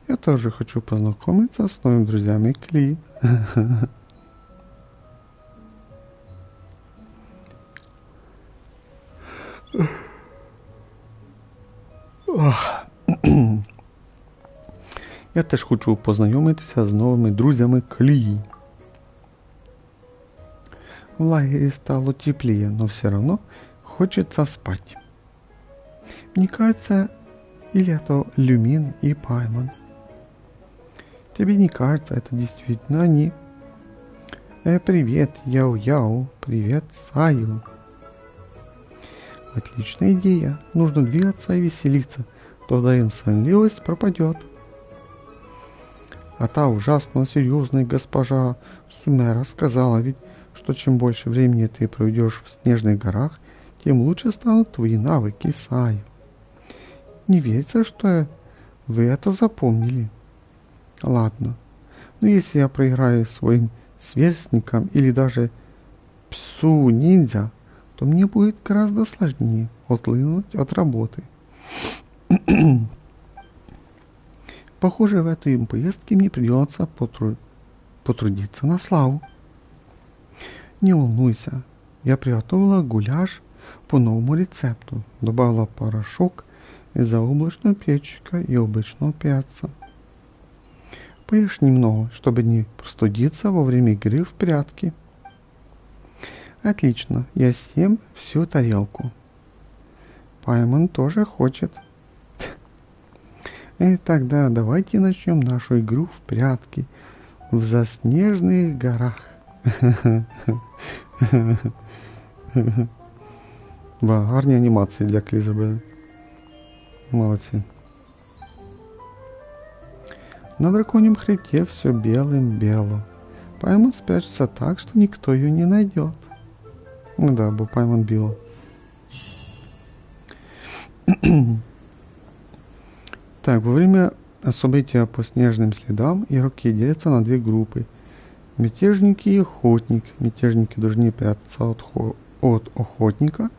Я тоже хочу познакомиться с новыми друзьями Кли. Я теж хочу познайомитися з новими друзями Клі. В лагере стало теплее, но все равно хочется спать. Мне кажется, или это Люмин и Паймон. Тебе не кажется, это действительно они. Привет, Яо-Яо, привет, Саю. Отличная идея, нужно двигаться и веселиться, тогда и сонливость пропадет. А та ужасно серьезная госпожа Сумера сказала ведь, что чем больше времени ты проведешь в снежных горах, тем лучше станут твои навыки, Саю. Не верится, что вы это запомнили. Ладно, но если я проиграю своим сверстникам или даже псу-ниндзя, то мне будет гораздо сложнее отлынуть от работы. Похоже, в этой поездке мне придется потрудиться на славу. Не волнуйся, я приготовила гуляш по новому рецепту. Добавила порошок из заоблачного перчика и обычного перца. Поешь немного, чтобы не простудиться во время игры в прятки. Отлично, я съем всю тарелку. Паймон тоже хочет. И тогда давайте начнем нашу игру в прятки в заснеженных горах. Гарні анімації для Клі зробили. Молодці. На драконьем хребте все белым-бело. Паймон спрячется так, что никто ее не найдет. Ну да, бо Паймон біло. Так, во время события по снежным следам игроки делятся на две группы. Мятежники и охотник. Мятежники должны прятаться от охотника,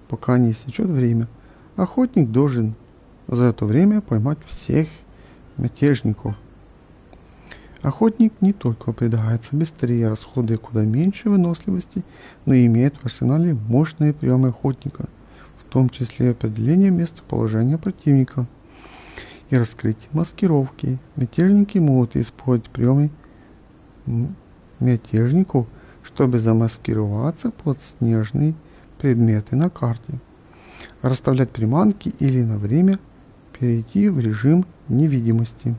пока не истечет время. Охотник должен за это время поймать всех мятежников. Охотник не только предлагается быстрее, расходуя куда меньше выносливости, но и имеет в арсенале мощные приемы охотника, в том числе определение местоположения противника и раскрытие маскировки. Мятежники могут использовать приемы мятежников, чтобы замаскироваться под снежные предметы на карте, расставлять приманки или на время перейти в режим невидимости.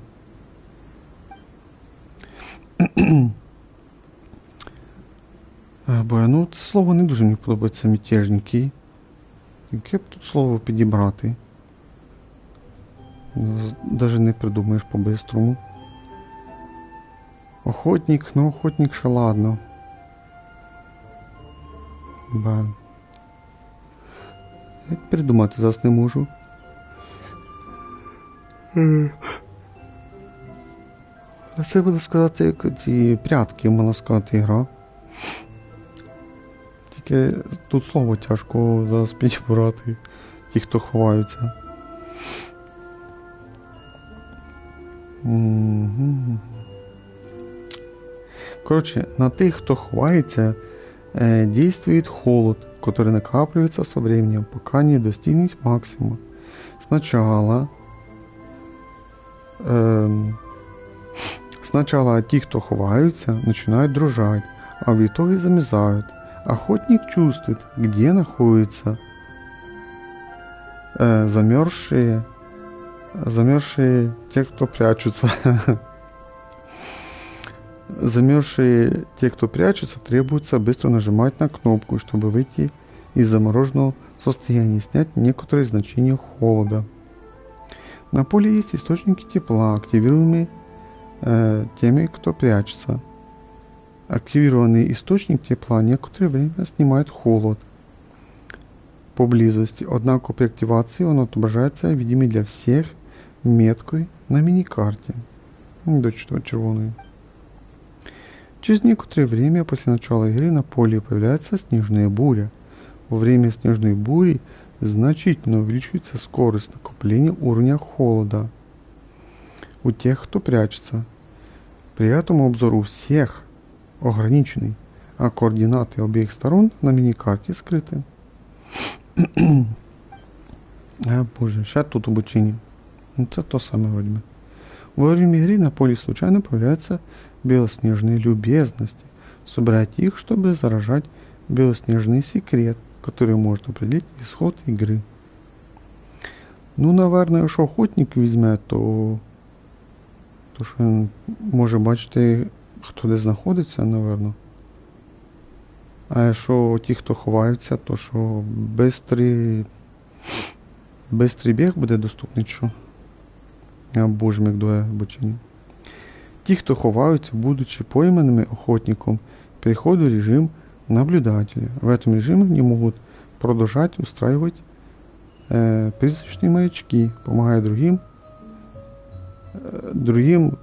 Бо, ну, це слово не дуже мені подобається, мятежники. Яке б тут слово підібрати? Даже не придумаєш по-бистрому. Охотник, ну охотник ще ладно. Бан. Як придумати зараз не можу. Це буду сказати, як ці прятки, можна сказати, гра. Тільки тут слово тяжко зараз підібрати, ті, хто ховаються. Короче, на тех, кто ховается, действует холод, который накапливается со временем, пока не достигнет максимума. Сначала Сначала ті, кто ховаются, начинают дружать, а в итоге замерзают. Охотник чувствует, где находятся замерзшие те, кто прячутся. Замерзшие те, кто прячутся, требуется быстро нажимать на кнопку, чтобы выйти из замороженного состояния и снять некоторые значения холода. На поле есть источники тепла, активируемые теми, кто прячется. Активированный источник тепла некоторое время снимает холод поблизости, однако при активации он отображается видимой для всех меткой на миникарте. До червоной. Через некоторое время после начала игры на поле появляется снежная буря. Во время снежной бури значительно увеличивается скорость накопления уровня холода у тех, кто прячется. При этом обзор у всех ограниченный, а координаты обеих сторон на миникарте скрыты. Боже, ще тут обучение. Це то саме вроде бы. Во время игры на поле случайно появляются белоснежные любезности. Собирайте их, чтобы заражать белоснежный секрет, который может определить исход игры. Ну, наверное, якщо охотник візьме, то що він може бачити, хто де знаходиться, напевно. А якщо ті, хто ховаються, то що бистрий біг буде доступний, що? Боже мій, як дує обучення. Ті, хто ховаються, будучи пойманными охотником, переходят в режим наблюдателя. В этом режиме они могут продолжать устраивать призрачные маячки, помогая другим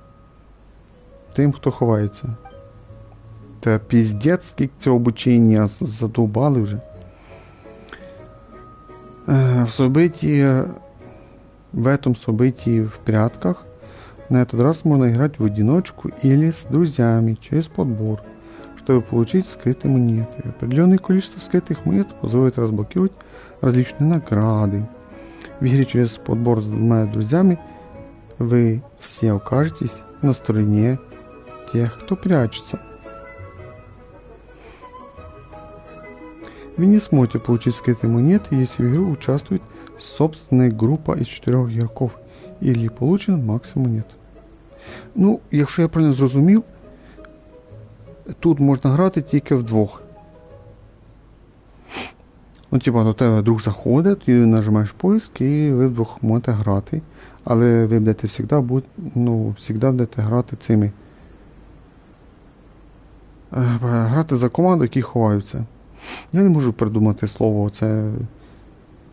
тим, хто ховається. Та піздець, скільки цього обучення задовбали вже. В этом событии в прятках на этот раз можно играть в одиночку или с друзьями через подбор, чтобы получить скрытые монеты. Определенное количество скрытых монет позволит разблокировать различные награды. В игре через подбор с двумя друзьями вы все окажетесь на стороне тех, кто прячется. Вы не сможете получить скрытые монеты, если в игру участвует собственная группа из 4 игроков или получен максимум монет. Ну, якщо я правильно зрозумів, тут можна грати тільки вдвох. Ну, типа, до тебе друг заходить, ти нажимаєш поиск і ви вдвох можете грати. Але ви будете завжди будете грати цими. Грати за команду, які ховаються. Я не можу придумати слово, це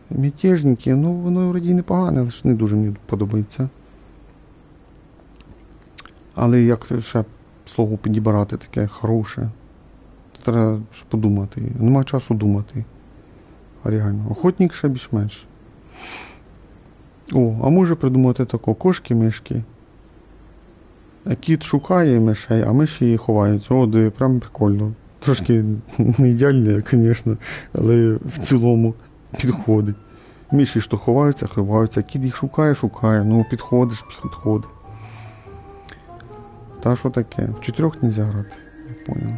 мятежники, ну воно вроді непогане, але ж не дуже мені подобається. Але як ще слово підібрати таке хороше? Треба подумати. Нема часу думати. А реально. Охотник ще більш-менш. О, а може придумати тако кошки-мишки. Кіт шукає мишей, а миші ховаються. О, диви, прям прикольно. Трошки не ідеально, звісно, але в цілому підходить. Миші що ховаються, кіт їх шукає, ну підходить. Та що таке? В 4 нельзя грати, я понял.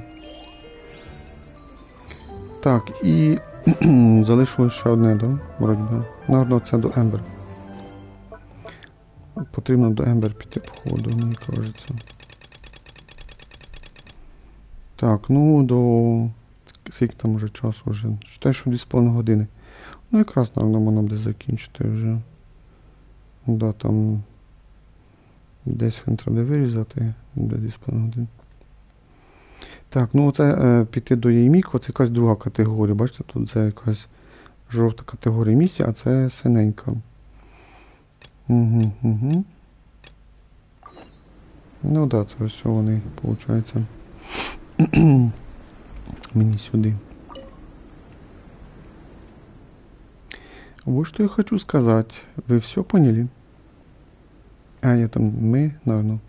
Так, і залишилось ще одне, да? Вроді би. Наверно, це до Ембер. Потрібно до Ембер піти, походу, мені кажеться. Так, ну до... Скільки там вже часу вже? Читаю, що 2,5 години. Ну якраз, наверно, можна буде закінчити вже. Да, там... Десь він треба вирізати. Де 2,5 години. Так, ну оце піти до Єйміко, це якась друга категорія. Бачите, тут це якась жовта категорія місія, а це синенька. Угу. Ну да, це все вони, виходить, мені сюди. Вот что я хочу сказать. Вы все поняли? Мы, наверное.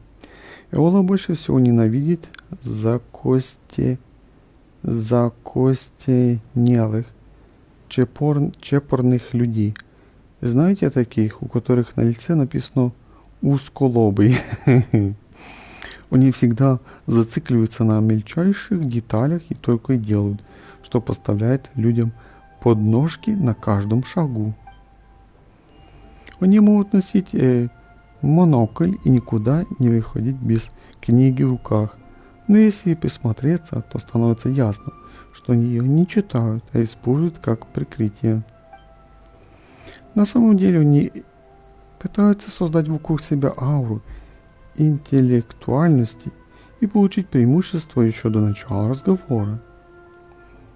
Эола больше всего ненавидит закостенелых, чепорных людей. Знаете таких, у которых на лице написано узколобый. Они всегда зацикливаются на мельчайших деталях и только и делают, что поставляет людям подножки на каждом шагу. Они могут носить монокль и никуда не выходить без книги в руках. Но если присмотреться, то становится ясно, что они ее не читают, а используют как прикрытие. На самом деле они пытаются создать вокруг себя ауру интеллектуальности и получить преимущество еще до начала разговора.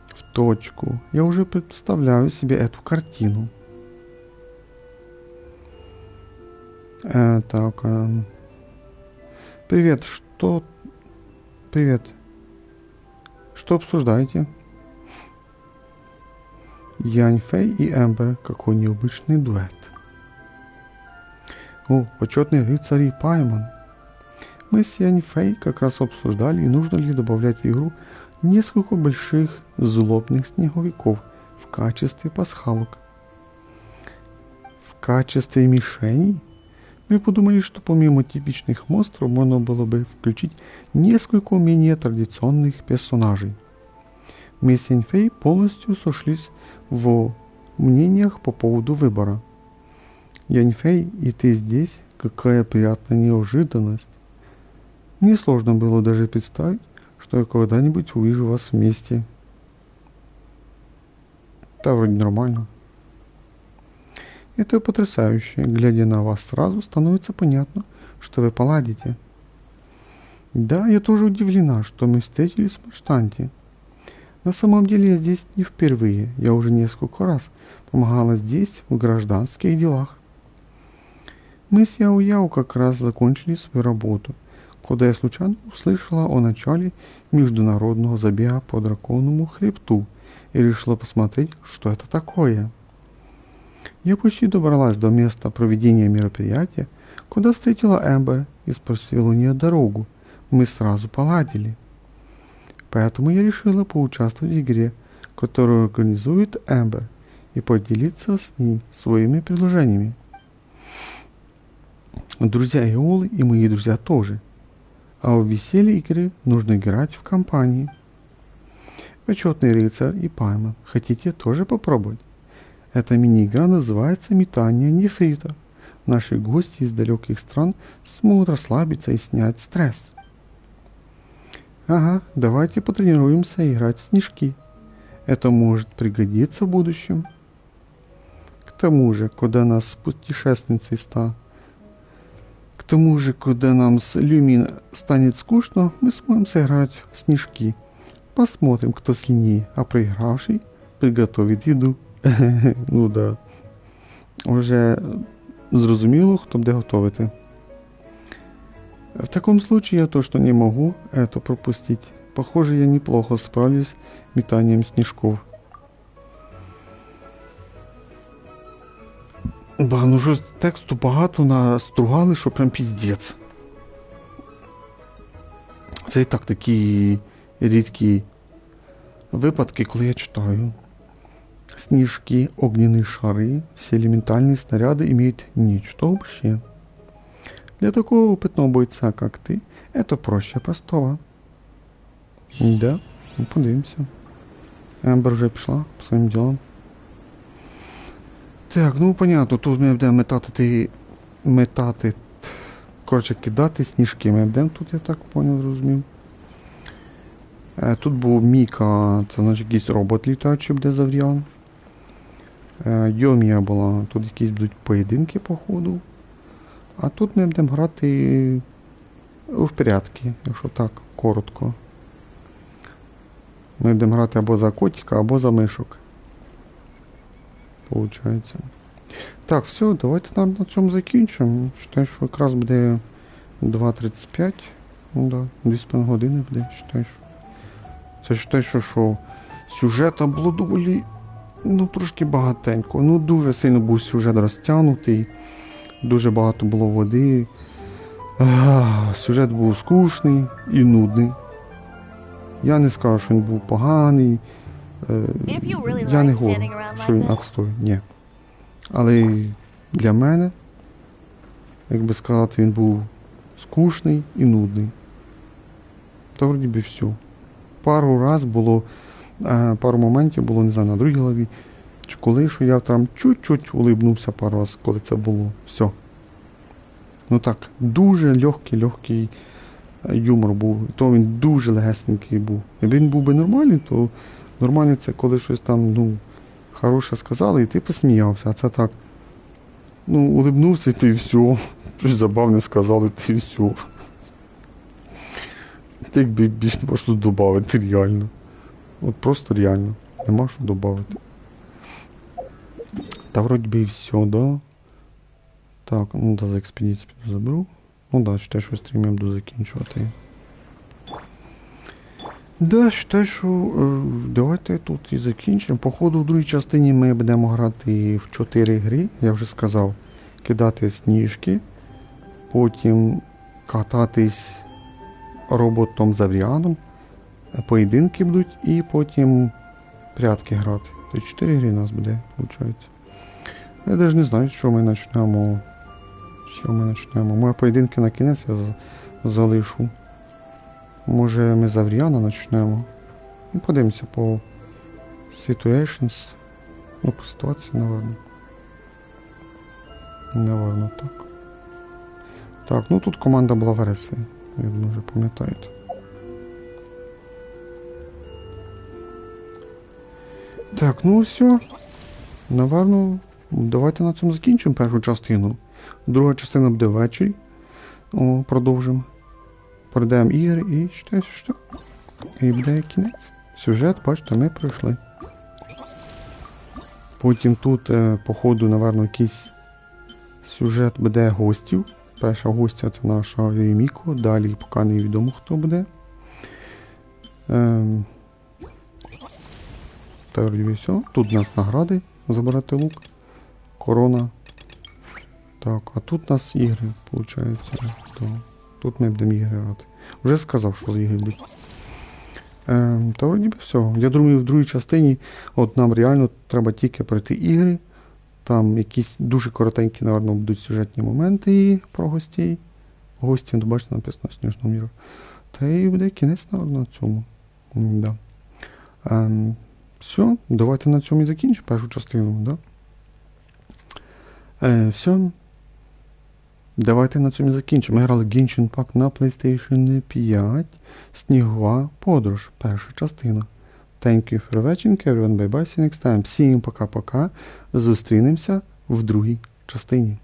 В точку. Я уже представляю себе эту картину. Так. Привет, что... Привет. Что обсуждаете? Янь Фэй и Эмбер, какой необычный дуэт. О, почетный рыцарь пойман. Мы с Янь Фэй как раз обсуждали, и нужно ли добавлять в игру несколько больших злобных снеговиков в качестве пасхалок. В качестве мишеней? Мы подумали, что помимо типичных монстров можно было бы включить несколько менее традиционных персонажей. Мы с Янь Фэй полностью сошлись в мнениях по поводу выбора. Янь Фэй, и ты здесь? Какая приятная неожиданность. Мне сложно было даже представить, что я когда-нибудь увижу вас вместе. Да, вроде нормально. Это потрясающе. Глядя на вас сразу, становится понятно, что вы поладите. Да, я тоже удивлена, что мы встретились в Муштанте. На самом деле я здесь не впервые. Я уже несколько раз помогала здесь в гражданских делах. Мы с Яо-Яо как раз закончили свою работу, когда я случайно услышала о начале международного забега по драконному хребту и решила посмотреть, что это такое. Я почти добралась до места проведения мероприятия, когда встретила Эмбер и спросила у нее дорогу. Мы сразу поладили. Поэтому я решила поучаствовать в игре, которую организует Эмбер, и поделиться с ней своими предложениями. Друзья Иолы и мои друзья тоже. А в веселье игры нужно играть в компании. Почетный рыцарь и пойман. Хотите тоже попробовать? Эта мини-игра называется «Метание нефрита». Наши гости из далеких стран смогут расслабиться и снять стресс. Ага, давайте потренируемся играть в снежки. Это может пригодиться в будущем. К тому же, когда нас с путешественницей К тому же, когда нам с Люмин станет скучно, мы сможем сыграть в снежки. Посмотрим, кто сильнее, а проигравший приготовит еду. Ну да. Уже зрозуміло, хто буде готовити. В таком случае я то, что не могу это пропустить. Похоже, я неплохо справлюсь с метанием снежков. Ба, ну що тексту багато настругали, що прям піздець. Це і так такі рідкі випадки, коли я читаю. Снежки, огненные шары, все элементальные снаряды имеют нечто общее. Для такого опытного бойца, как ты, это проще простого. Да, ну подивимося. Ембер вже пішла по своїм ділам. Так, ну понятно, тут ми будемо метати, коротше, кидати сніжки. Ми будемо тут, я так поняв, зрозумів. Тут був Міка, це значить якийсь робот літаючий буде Завріан. Йомія була, тут якісь будуть поєдинки, походу. А тут ми будемо грати в порядки, якщо так, коротко. Ми будемо грати або за котика, або за мишок. Получається. Так, все, давайте на цьому закінчимо. Считаю, що якраз буде 2:35. Ну да, 2,5 години буде, считаю, що. Це считаю, що сюжета було доволі, ну, трошки багатенько. Ну, дуже сильно був сюжет розтягнутий. Дуже багато було води. Сюжет був скучний і нудний. Я не скажу, що він був поганий. Я не говорю, що він отстой. Ні. Але для мене як би сказати, він був скучний і нудний. Та вроді би все. Пару моментів було, не знаю, на другій главі, чи коли, що я там чуть-чуть улибнувся пару раз, коли це було. Все. Ну так, дуже легкий юмор був. То він дуже легесенький був. Якби він був би нормальний, то нормальний це коли щось там, ну, хороше сказали, і ти посміявся. А це так, ну, улибнувся, і ти все. Щось забавне сказали, ти все. Ти якби більше не можеш додати, реально. От просто реально. Нема що додати. Та вроді би і все, да? Так, ну да, за експедицію заберу. Ну да, считай, що стрім я буду закінчувати. Да, считай, що давайте тут і закінчимо. Походу, в другій частині ми будемо грати в 4 гри, я вже сказав. Кидати сніжки, потім кататись роботом Завріаном, поєдинки будуть і потім прятки грати. Тобто 4 гри у нас буде, виходить. Я навіть не знаю, що ми почнемо. Може поєдинки на кінець я залишу. Може ми з Авріана почнемо. Ну, подивимося по situations. Ну, по ситуації, напевно. Напевно, так. Так, ну тут команда була в Греції. Я думаю, вже пам'ятаєте. Так, ну все. Напевно, давайте на цьому закінчимо першу частину. Друга частина буде ввечері. Продовжимо. Пройдемо ігри і що? І буде кінець. Сюжет, бачите, ми пройшли. Потім тут, походу, напевно, якийсь сюжет буде гостів. Перша гостя це наша Юміко, далі поки невідомо хто буде. Та вроді все. Тут у нас награди, забирати лук, корона. Так, а тут у нас ігри, виходить. Тут ми будемо ігри грати. Вже сказав, що з ігри будуть. Та вроді би все. Я думаю, в другій частині от нам реально треба тільки пройти ігри. Там якісь дуже коротенькі, напевно, будуть сюжетні моменти про гостей. Гості, бачите, написано Сніжного міру. Та і буде кінець, напевно, на цьому. Да. Все, давайте на цьому і закінчимо першу частину, да? Все. Давайте на цьому і закінчимо. Ми грали Genshin Impact на PlayStation 5. Снігова подорож. Перша частина. Thank you for watching, everyone. Bye-bye. See you next time. Всім пока-пока. Зустрінемося в другій частині.